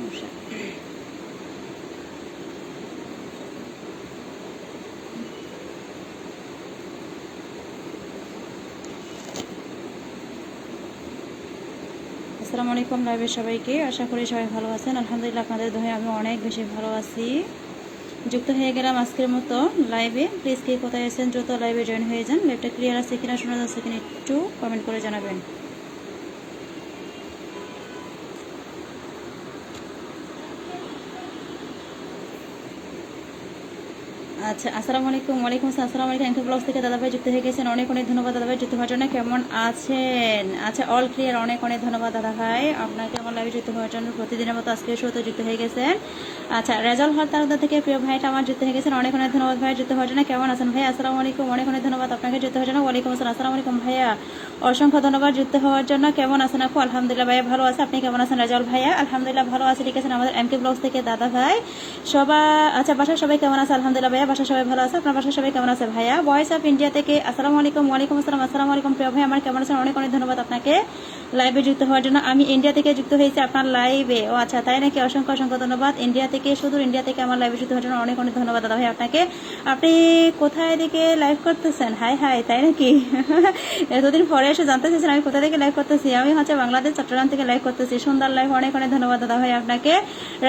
সমস্যা। আসসালামু আলাইকুম লাইভের সবাইকে, আশা করি সবাই ভালো আছেন। আলহামদুলিল্লাহ আপনাদের দোহায় আমি অনেক বেশি ভালো আছি। যুক্ত হয়ে গেলাম আজকের মতো লাইভে। প্লিজ কে কোথায় আছেন দ্রুত লাইভে জয়েন হয়ে যান। লাইভটা ক্লিয়ার আছে কিনা, শোনা যাচ্ছে কিনা একটু কমেন্ট করে জানাবেন। আচ্ছা, আসসালামু আলাইকুম। ওয়ালাইকুম আসসালাম। আসসালামু আলাইকুম। এনকে ব্লগস থেকে দাদাভাই যুক্ত হয়ে গেছেন, অনেক অনেক ধন্যবাদ দাদাভাই যুক্ত হওয়ার জন্য। কেমন আছেন? আচ্ছা, অল ক্লিয়ার, অনেক অনেক ধন্যবাদ দাদাভাই আপনাকে আমার লাইভে যুক্ত হওয়ার জন্য। প্রতিদিনের মতো আজকে শোতে যুক্ত হয়ে গেছেন। আচ্ছা, রেজাল হল তালুকদার থেকে প্রিয় ভাইটা আমার যুক্ত হয়ে গেছেন, অনেক অনেক ধন্যবাদ ভাই যুক্ত হওয়ার জন্য। কেমন আছেন ভাই? আসসালামু আলাইকুম, অনেক অনেক ধন্যবাদ আপনাকে যুক্ত হওয়ার জন্য। ওয়ালাইকুম আসসালাম। আসসালামু আলাইকুম ভাইয়া, অসংখ্য ধন্যবাদ যুক্ত হওয়ার জন্য। কেমন আছেন আপু? আলহামদুলিল্লাহ ভাইয়া ভালো আছে, আপনি কেমন আছেন? রেজাল ভাইয়া আলহামদুলিল্লাহ ভালো আছে, ঠিক আছেন আমাদের এমকে ব্লগস থেকে দাদা ভাই সবাই। আচ্ছা, বাসার সবাই কেমন আছে? আলহামদুলিল্লাহ ভাইয়া বাসার সবাই ভালো আছে, আপনার বাসার সবাই কেমন আছে ভাইয়া? ভয়েস অফ ইন্ডিয়া থেকে আসসালামু আলাইকুম। ওয়ালাইকুম আসসালাম। আসসালামু আলাইকুম প্রিয় ভাই আমার, কেমন আছেন? অনেক অনেক ধন্যবাদ আপনাকে লাইভে যুক্ত হওয়ার জন্য। আমি ইন্ডিয়া থেকে যুক্ত হয়েছি আপনার লাইভে। ও আচ্ছা, তাই নাকি? অসংখ্য অসংখ্য ধন্যবাদ। ইন্ডিয়া থেকে, সুদূর ইন্ডিয়া থেকে আমার লাইভে যুক্ত হওয়ার জন্য অনেক অনেক ধন্যবাদ দাদা ভাই আপনাকে। আপনি কোথায় থেকে লাইভ করতেছেন? হাই হাই, তাই নাকি? এতদিন পরে এসে জানতে চাইছেন আমি কোথা থেকে লাইভ করতেছি। আমি হচ্ছে বাংলাদেশ চট্টগ্রাম থেকে লাইভ করতেছি। সুন্দর লাইভ, অনেক অনেক ধন্যবাদ দাদা ভাই আপনাকে।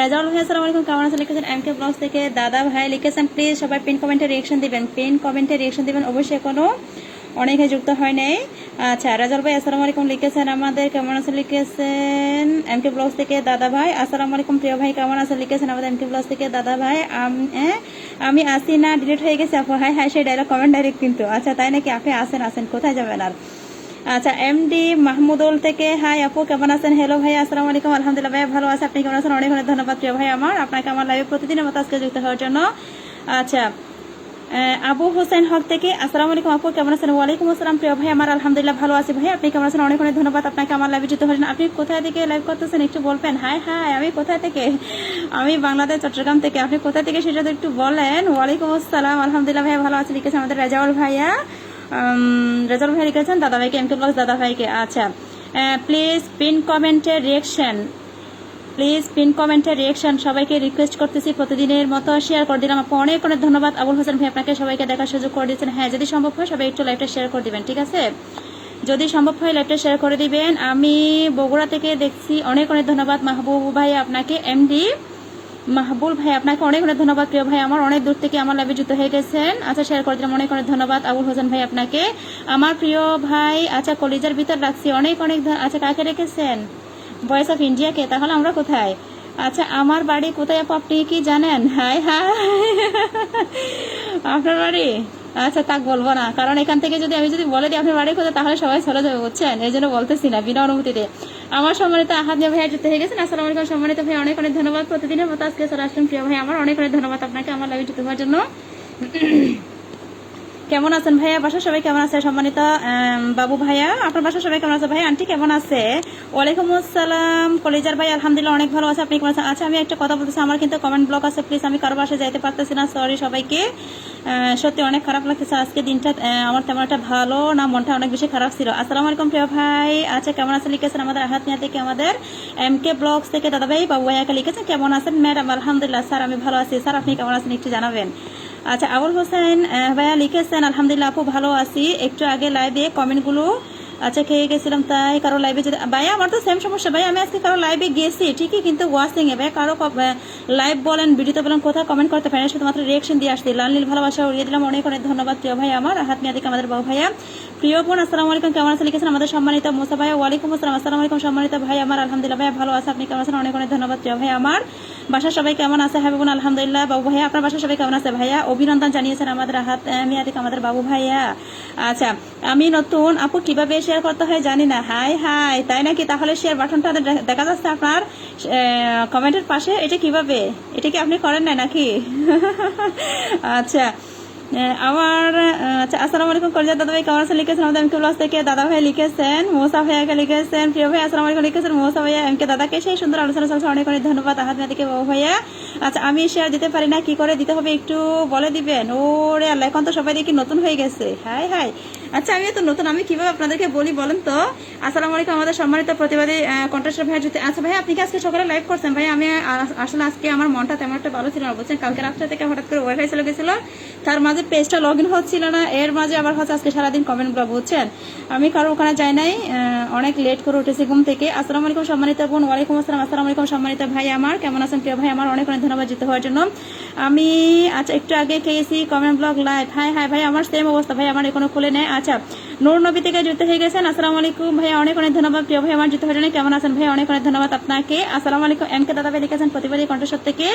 রেজাউল ভাই আসসালামু আলাইকুম, কেমন আছেন লিখেছেন এমকে ব্লগস থেকে দাদা ভাই লিখেছেন। প্লিজ সবাই পিন কমেন্টে রিয়েকশন দিবেন, পিন কমেন্টে রিয়েকশন দিবেন অবশ্যই, কোনো অনেকে যুক্ত হয় নাই। আচ্ছা, রাজাল ভাই আসসালামু আলাইকুম লিখেছেন আমাদের, কেমন আছেন লিখেছেন এমকে ব্লগস থেকে দাদা ভাই। আসসালামু আলাইকুম প্রিয় ভাই, কেমন আছেন লিখেছেন আমাদের এমকে ব্লগস থেকে দাদা ভাই। আমি আসি না, ডিলিট হয়ে গেছে আপু। হাই হাই, সেই ডায়লগ কমেন্ট ডাইরেক্ট কিন্তু। আচ্ছা, তাই নাকি? আপনি আসেন আসেন, কোথায় যাবেন আর? আচ্ছা, এমডি মাহমুদুল থেকে হাই আপু, কেমন আছেন? হ্যালো ভাই, আসসালামু আলাইকুম। আলহামদুলিল্লাহ ভাই ভালো আছে, আপনি কেমন আছেন? অনেক অনেক ধন্যবাদ প্রিয় ভাই আমার আপনাকে আমার লাইভে প্রতিদিনের মতো আজকে যুক্ত হওয়ার জন্য। আচ্ছা, আবু হোসেন হক থেকে আসসালামু আলাইকুম আপু, কেমন আছেন? ওয়ালাইকুম আসসালাম প্রিয় ভাই আমার, আলহামদুলিল্লাহ ভালো আছি ভাই, আপনি কেমন আছেন? অনেক অনেক ধন্যবাদ আপনাকে আমার লাইভে যুক্ত হওয়ার জন্য। আপনি কোথায় থেকে লাইভ করতেছেন একটু বলবেন? হাই হাই, আমি কোথায় থেকে? আমি বাংলাদেশ চট্টগ্রাম থেকে। আপনি কোথায় থেকে সেটা তো একটু বলেন। ওয়ালাইকুম আসসালাম, আলহামদুলিল্লাহ ভাই ভালো আছে লিখেছেন আমাদের রেজাউল ভাইয়া। রেজাউল ভাই লিখেছেন দাদা ভাইকে, এমকে ব্লগস দাদা ভাইকে। আচ্ছা, প্লিজ পিন কমেন্টে রিয়েকশন, প্লিজ পিন কমেন্টে রিয়েকশন সবাইকে রিকোয়েস্ট করতেছি। প্রতিদিনের মতো শেয়ার করে দিলাম আপু, অনেক অনেক ধন্যবাদ আবুল হোসেন ভাই আপনাকে, সবাইকে দেখার সুযোগ করে দিচ্ছেন। হ্যাঁ, যদি সম্ভব হয় সবাই একটু লাইভটা শেয়ার করে দিবেন, ঠিক আছে? যদি সম্ভব হয় লাইভটা শেয়ার করে দিবেন। আমি বগুড়া থেকে দেখছি, অনেক অনেক ধন্যবাদ মাহবুব ভাই আপনাকে, এমডি মাহবুল ভাই আপনাকে অনেক অনেক ধন্যবাদ প্রিয় ভাই আমার, অনেক দূর থেকে আমার লাইভে যুক্ত হয়ে গেছেন। আচ্ছা, শেয়ার করে দিলাম, অনেক অনেক ধন্যবাদ আবুল হোসেন ভাই আপনাকে আমার প্রিয় ভাই। আচ্ছা, কলিজার ভিতর রাখছি, অনেক অনেক আচ্ছা, কাকে রেখেছেন? ভয়েস অফ ইন্ডিয়াকে। তাহলে আমরা কোথায়? আচ্ছা, আমার বাড়ি কোথায় আপু আপনি কি জানেন? হাই হাই, আপনার বাড়ি? আচ্ছা, তাক বলবো না, কারণ এখান থেকে যদি আমি যদি বলে দিই আপনার বাড়ি কোথায় তাহলে সবাই চলে যাবে, বুঝছেন? এই জন্য বলতেছি না, বিনা অনুমতিতে। আমার সম্মানিত আহাদ ভাইয়া যুক্ত হয়ে গেছেন। আসসালামু আলাইকুম সম্মানিত ভাই, অনেক অনেক ধন্যবাদ প্রতিদিনের মতো আজকে চলে আসলেন প্রিয় ভাই আমার, অনেক অনেক ধন্যবাদ আপনাকে আমার লাইভে যুক্ত হওয়ার জন্য। কেমন আছেন ভাইয়া? বাসার সবাই কেমন আছে? সম্মানিত বাবু ভাইয়া, আপনার বাসার সবাই কেমন আছে? ভাই আন্টি কেমন আছে? ওয়ালাইকুম আসসালাম কলিজার ভাই, আলহামদুলিল্লাহ অনেক ভালো আছে, আপনি কেমন আছেন? আচ্ছা, আমি একটা কথা বলতেছি, আমার কিন্তু কমেন্ট ব্লক আছে, প্লিজ আমি কারো বাসায় যাইতে পারতেছি না, সরি সবাইকে। সত্যি অনেক খারাপ লাগতেছে আজকে দিনটা, আমার তেমন একটা ভালো না, মনটা অনেক বেশি খারাপ ছিল। আসসালামু আলাইকুম প্রিয় ভাই। আচ্ছা, কেমন আছেন লিখেছেন আমাদের আহাত মিয়া থেকে, আমাদের এমকে ব্লগস থেকে দাদা ভাই বাবু ভাইয়াকে লিখেছেন। কেমন আছেন ম্যাডাম? আলহামদুলিল্লাহ স্যার, আমি ভালো আছি স্যার, আপনি কেমন আছেন একটু জানাবেন। আচ্ছা, আবুল হোসেন ভাইয়া লিখেছেন আলহামদুলিল্লাহ আপু ভালো আছি, একটু আগে লাইভে কমেন্টগুলো আচ্ছা খেয়ে গেছিলাম, তাই কারো লাইভে যদি ভাইয়া আমার তো সেম সমস্যা ভাই, আমি আজকে কারো লাইভে গেছি ঠিকই, কিন্তু ওয়াচিং এ ভাই কারো লাইভ বলেন ভিডিওতে বলেন কোথাও কমেন্ট করতে পারেন, শুধুমাত্র রিয়েকশন দিয়ে আসছি। লাল নীল ভালোবাসা উড়িয়ে দিলাম, অনেক অনেক ধন্যবাদ প্রিয় ভাই আমার। হাত মিয়া দিকে আমাদের বাবু ভাইয়া। প্রিয় বোন আসসালামু আলাইকুম, কেমন আছেন লিখেছেন আমাদের সম্মানিত মোসা ভাইয়া। ওয়ালাইকুম আসসালাম। আসসালামু আলাইকুম সম্মানিত ভাই আমার, আলহামদুলিল্লাহ ভাইয়া ভালো আছে, আপনি কেমন আছেন? অনেক অনেক ধন্যবাদ প্রিয় ভাই আমার। বাসার সবাই কেমন আছে? হ্যাঁ বোন আলহামদুলিল্লাহ। বাবু ভাইয়া আপনার বাসার সবাই কেমন আছে ভাইয়া? অভিনন্দন জানিয়েছেন আমাদের হাত মিয়া দিকে আমাদের বাবু ভাইয়া। আচ্ছা, আমি নতুন আপু, কিভাবে শেয়ার করতে হয় জানি না। হাই হাই, তাই নাকি? তাহলে শেয়ার বাটনটা দেখা যাচ্ছে আপনার কমেন্টের পাশে, এটা কিভাবে? এটা কি আপনি করেন না নাকি? আচ্ছা, আমার আচ্ছা, আসসালামু আলাইকুম কলিজা দাদা ভাই, কেমন আছেন লিখেছেন আমাদের এমকে ব্লগস থেকে দাদা ভাই লিখেছেন। মোসা ভাইয়াকে লিখেছেন প্রিয় ভাই, আসসালামু আলাইকুম লিখেছেন মোসা ভাইয়া এমকে দাদাকে, সেই সুন্দর আলোচনা চলছে, অনেক অনেক ধন্যবাদ আহাদ মেয়েদিকে বাবু ভাইয়া। আচ্ছা, আমি শেয়ার দিতে পারি না, কি করে দিতে হবে একটু বলে দিবেন? ওরে আল্লাহ, এখন তো সবাই দেখি নতুন হয়ে গেছে। হাই হাই, আচ্ছা আমি তো নতুন, আমি কিভাবে আপনাদেরকে বলি বলেন তো। আসসালামু আলাইকুম আমাদের সম্মানিত প্রতিবাদী কন্টেস্টার ভাই যদি, আচ্ছা ভাই আপনি কি আজকে সকালে লাইভ করছেন? ভাই আমি আসলে আজকে আমার মনটা তেমন একটা ভালো ছিল না বুঝছেন, কালকে রাত্রে থেকে হঠাৎ করে ওয়াইফাই চলে গেছিল, তার মাঝে পেজটা লগ ইন হচ্ছিল না, এর মাঝে আবার হচ্ছে আজকে সারাদিন কমেন্ট গুলো বুঝছেন, আমি কারো ওখানে যাই নাই, অনেক লেট করে উঠেছি ঘুম থেকে। আসসালামু আলাইকুম সম্মানিত বোন। ওয়ালাইকুম আসসালাম। আসসালামু আলাইকুম সম্মানিত ভাই আমার, কেমন আছেন প্রিয় ভাই আমার? অনেক অনেক ধন্যবাদ যুক্ত হওয়ার জন্য। আমি আচ্ছা একটু আগে খেয়েছি comment blog live. High high ভাই, আমার সেম অবস্থা ভাই, আমার এখনো খুলে নেয়। আচ্ছা নূর নবী থেকে যুক্ত হয়ে গেছেন, আসসালামু আলাইকুম ভাই, অনেক অনেক ধন্যবাদ প্রিয় ভাই আমার যুক্ত হওয়ার জন্য। কেমন আছেন ভাই? অনেক অনেক ধন্যবাদ আপনাকে। আসসালামু আলাইকুম এম কে দাদা ভাই লিখেছেন প্রতিবাদী কণ্ঠস্বর থেকে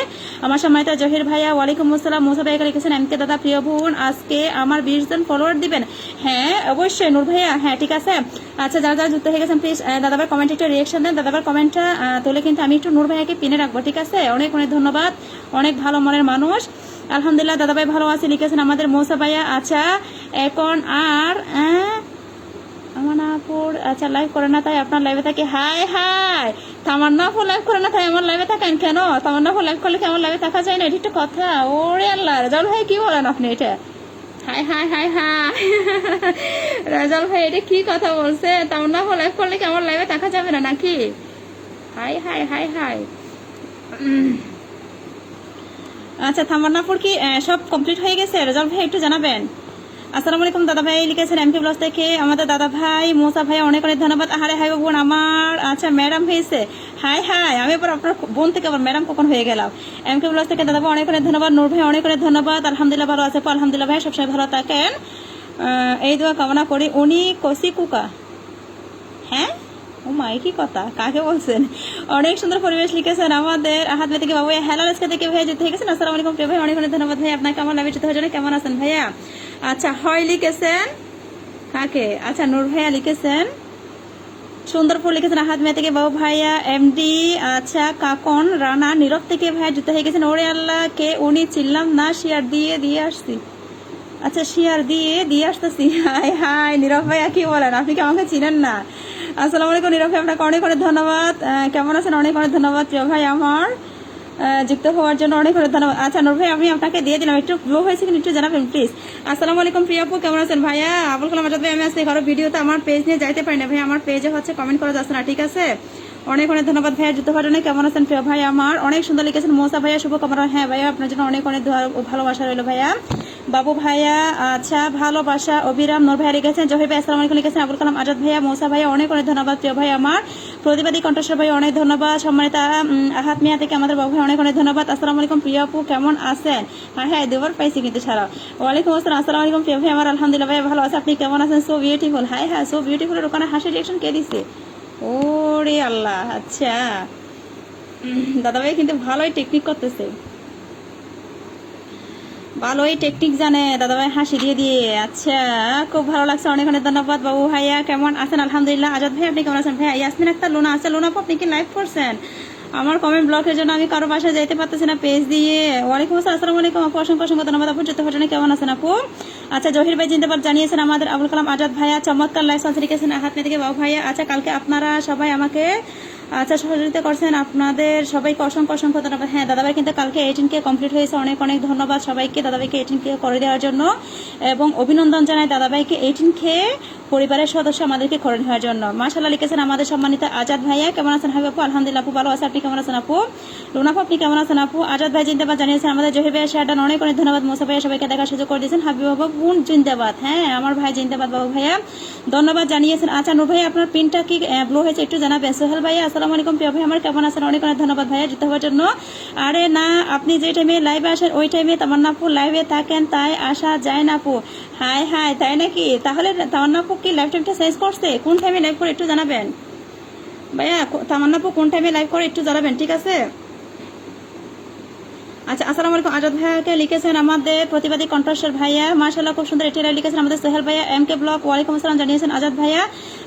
আমার সম্মানিত জহির ভাইয়া। ওয়ালাইকুম আসসালাম। মুসা ভাইকে লিখেছেন এম কে দাদা প্রিয় বোন আজকে আমার 20 জন ফলোয়ার দিবেন। হ্যাঁ অবশ্যই নূর ভাইয়া, হ্যাঁ ঠিক আছে। আচ্ছা যারা যারা যুক্ত হয়ে গেছেন প্লিজ দাদাবার কমেন্টে একটু রিয়েকশন দেন, দাদাবার কমেন্টটা তুলে কিন্তু আমি একটু নূর ভাইয়াকে পিনে রাখবো, ঠিক আছে? অনেক অনেক ধন্যবাদ, অনেক ভালো মনের মানুষ। আলহামদুলিল্লাহ দাদাভাই ভালো আছে লিখেছেন আমাদের মৌসা ভাইয়া। আচ্ছা এখন আর তামান্নাপুর আচ্ছা লাইভ করে না তাই আপনার লাইভে থাকে। হাই হাই, তামান্নাপুর লাইভ করে না তাই আমার লাইভে থাকেন কেন? তামান্নাপুর লাইভ করলে কি আমার লাইভে থাকা যায় না? এটা একটা কথা? ওরে আল্লাহ, রেজাউল ভাই কি বলেন আপনি এটা? High high high high Rezaul ভাই এটা কি কথা বলছে? তামান্নাপুর লাইভ করলে কি আমার লাইভে থাকা যাবে না নাকি? High high high high. আচ্ছা তামান্নাপুর কি সব কমপ্লিট হয়ে গেছে? রেজাল্ট ভাই একটু জানাবেন। আসসালামু আলাইকুম দাদা ভাই লিখেছেন এমকে ব্লগ থেকে আমাদের দাদা ভাই মোসা ভাই, অনেক অনেক ধন্যবাদ। আহারে হাই বোন আমার, আচ্ছা ম্যাডাম হয়েছে। হাই হাই, আমি আবার আপনার বোন থেকে আবার ম্যাডাম কখন হয়ে গেলাম? এমকে ব্লগ থেকে দাদা ভাই অনেক অনেক ধন্যবাদ। নূর ভাই অনেক অনেক ধন্যবাদ। আলহামদুলিল্লাহ ভালো আছে। আলহামদুলিল্লাহ ভাই সবসময় ভালো থাকেন, এই দোয়া কামনা করি। উনি কসি কুকা, হ্যাঁ ও মাই কি কথা, কাকে বলছেন? অনেক সুন্দর পরিবেশ লিখেছেন আমাদের আহাত ভাই থেকে বাবু। হ্যালো আজকে থেকে ভাই যেতে গেছেন। আসসালামু আলাইকুম প্রিয় ভাই, অনেক অনেক ধন্যবাদ ভাই আপনাকে আমার লাভে যেতে হওয়ার জন্য। কেমন আছেন ভাইয়া? আচ্ছা হয় লিখেছেন কাকে? আচ্ছা নূর ভাইয়া লিখেছেন, সুন্দরপুর লিখেছেন আহাত ভাই থেকে বাবু ভাইয়া এমডি। আচ্ছা কাকন রানা নীরব থেকে ভাইয়া যুক্ত হয়ে গেছেন। ওরে আল্লাহ কে উনি চিনলাম না, শেয়ার দিয়ে দিয়ে আসছি। আচ্ছা শেয়ার দিয়ে দিয়ে আসতেছি। হাই হাই নীরব ভাইয়া কি বলেন, আপনি কি আমাকে চিনেন না? আসসালামু আলাইকুম নীরব ভাই, আপনাকে অনেক অনেক ধন্যবাদ। কেমন আছেন? অনেক অনেক ধন্যবাদ প্রিয় ভাই আমার যুক্ত হওয়ার জন্য, অনেক অনেক ধন্যবাদ। আচ্ছা নূর ভাই আমি আপনাকে দিয়ে দিলাম, একটু গ্লো হয়েছে কিনা একটু জানাবেন প্লিজ। আসসালামু আলাইকুম প্রিয় আপু, কেমন আছেন ভাইয়া? আবুল কালাম আজাদ ভাই আমি আজকে কারো ভিডিওতে আমার পেজ নিয়ে যাইতে পারি না ভাই, আমার পেজে হচ্ছে কমেন্ট করা যাচ্ছে না, ঠিক আছে? অনেক অনেক ধন্যবাদ ভাইয়া যুক্ত হওয়ার জন্য। কেমন আছেন প্রিয় ভাই আমার? অনেক সুন্দর লিখেছেন মোসা ভাইয়া, শুভকামনা। হ্যাঁ ভাইয়া আপনার জন্য অনেক অনেক ভালোবাসা রইল ভাইয়া। বাবু ভাইয়া আচ্ছা ভালোবাসা অবিরাম। নূর ভাইয়া লিখেছেন। জহির ভাই আসসালামু আলাইকুম লিখেছেন। আবুল কালাম আজাদ ভাইয়া, মোসা ভাইয়া অনেক অনেক ধন্যবাদ প্রিয় ভাই আমার। প্রতিবাদী কণ্ঠস্বর ভাই অনেক ধন্যবাদ। সম্মানিত আহাত মিয়া থেকে আমাদের বাবু ভাই অনেক অনেক ধন্যবাদ। আসসালামু আলাইকুম প্রিয় আপু, কেমন আছেন? হ্যাঁ হ্যাঁ দুবার পাইছি কিন্তু সারা। ওয়ালাইকুম আসসালাম। আসসালামু আলাইকুম প্রিয় ভাই আমার, আলহামদুলিল্লাহ ভাই ভালো আছে, আপনি কেমন আছেন? So beautiful. হাই হ্যাঁ সো বিউটিফুলের ওখানে হাসি রিয়েকশন কে দিছে? ওরে আল্লাহ। আচ্ছা দাদা ভাই কিন্তু ভালোই টেকনিক করতেছে, ভালোই টেকনিক জানে দাদাভাই হাসি দিয়ে দিয়ে। আচ্ছা খুব ভালো লাগছে, অনেক অনেক ধন্যবাদ। বাবু ভাইয়া কেমন আছেন? আলহামদুলিল্লাহ। আজাদ ভাই আপনি কেমন আছেন? ভাইয়া ইয়াসমিন আক্তার লোনা আছে। লোনা আপু আপনি কি লাইভ করছেন? আমার কমেন্ট ব্লকের জন্য আমি কারো বাসায় যাইতে পারতেছি না পেজ দিয়ে। ওয়ালাইকুম আসসালাম। আসসালামু আলাইকুম আপু, অসংখ্য অসংখ্য ধন্যবাদ আপু যুক্ত হওয়ার জন্য। কেমন আছেন আপু? আচ্ছা জহির ভাই জিন্দাবাদ জানিয়েছেন আমাদের আবুল কালাম আজাদ ভাইয়া, চমৎকার লাইভ সান্স লিখেছেন হাত থেকে বাবু ভাইয়া। আচ্ছা কালকে আপনারা সবাই আমাকে আচ্ছা সহযোগিতা করছেন, আপনাদের সবাইকে অসংখ্য অসংখ্য ধন্যবাদ। হ্যাঁ দাদাভাই কিন্তু কালকে 18K কমপ্লিট হয়েছে, অনেক অনেক ধন্যবাদ সবাইকে, দাদাভাইকে 18K করে দেওয়ার জন্য, এবং অভিনন্দন জানাই দাদাভাইকে 18K পরিবারের সদস্য আমাদেরকে করে দেওয়ার জন্য। মাশাআল্লাহ লিখেছেন আমাদের সম্মানিত আজাদ ভাইয়া। কেমন আছেন হাবিব আপু? আলহামদুলিল্লাহ আপু ভালো আছে, আপনি কেমন আছেন আপু? লুনা আপু আপনি কেমন আছেন আপু? আজাদ ভাই জিন্দাবাদ জানিয়েছেন আমাদের জহির ভাইয়া, শেয়ারডান অনেক অনেক ধন্যবাদ। মোসা ভাইয়া সবাইকে দেখার সুযোগ করে দিয়েছেন। হাবিব বাবু বোন জিন্দাবাদ, হ্যাঁ আমার ভাই জিন্দাবাদ বাবু ভাইয়া ধন্যবাদ জানিয়েছেন। আচ্ছা নূর ভাই আপনার পিনটা কি ব্লো হয়েছে একটু জানাবেন। সোহেল ভাইয়া আসসালামু আলাইকুম প্রিয় ভাই আমার, কেমন আছেন? অনেক অনেক ধন্যবাদ ভাইয়া যুক্ত হওয়ার জন্য। আরে না আপনি যে টাইমে লাইভে আসেন ওই টাইমে তামান্না আপু লাইভে থাকেন তাই আসা যায় না আপু। হাই হাই তাই নাকি? তাহলে তামান্না আপু কি লাইভ টাইমটা চেঞ্জ করছে? কোন টাইমে লাইভ করে একটু জানাবেন ভাইয়া। তামান্না আপু কোন টাইমে লাইভ করে একটু জানাবেন, ঠিক আছে? আচ্ছা আসসালামু আলাইকুম। আজাদ ভাইয়াকে লিখেছেন আমাদের প্রতিবাদী কণ্ঠস্বর ভাইয়া, মাশাআল্লাহ খুব সুন্দর একটি লাইভ লিখেছেন আমাদের সোহেল ভাইয়া এমকে ব্লগ। ওয়ালাইকুম আসসালাম জানিয়েছেন আজাদ ভাইয়া।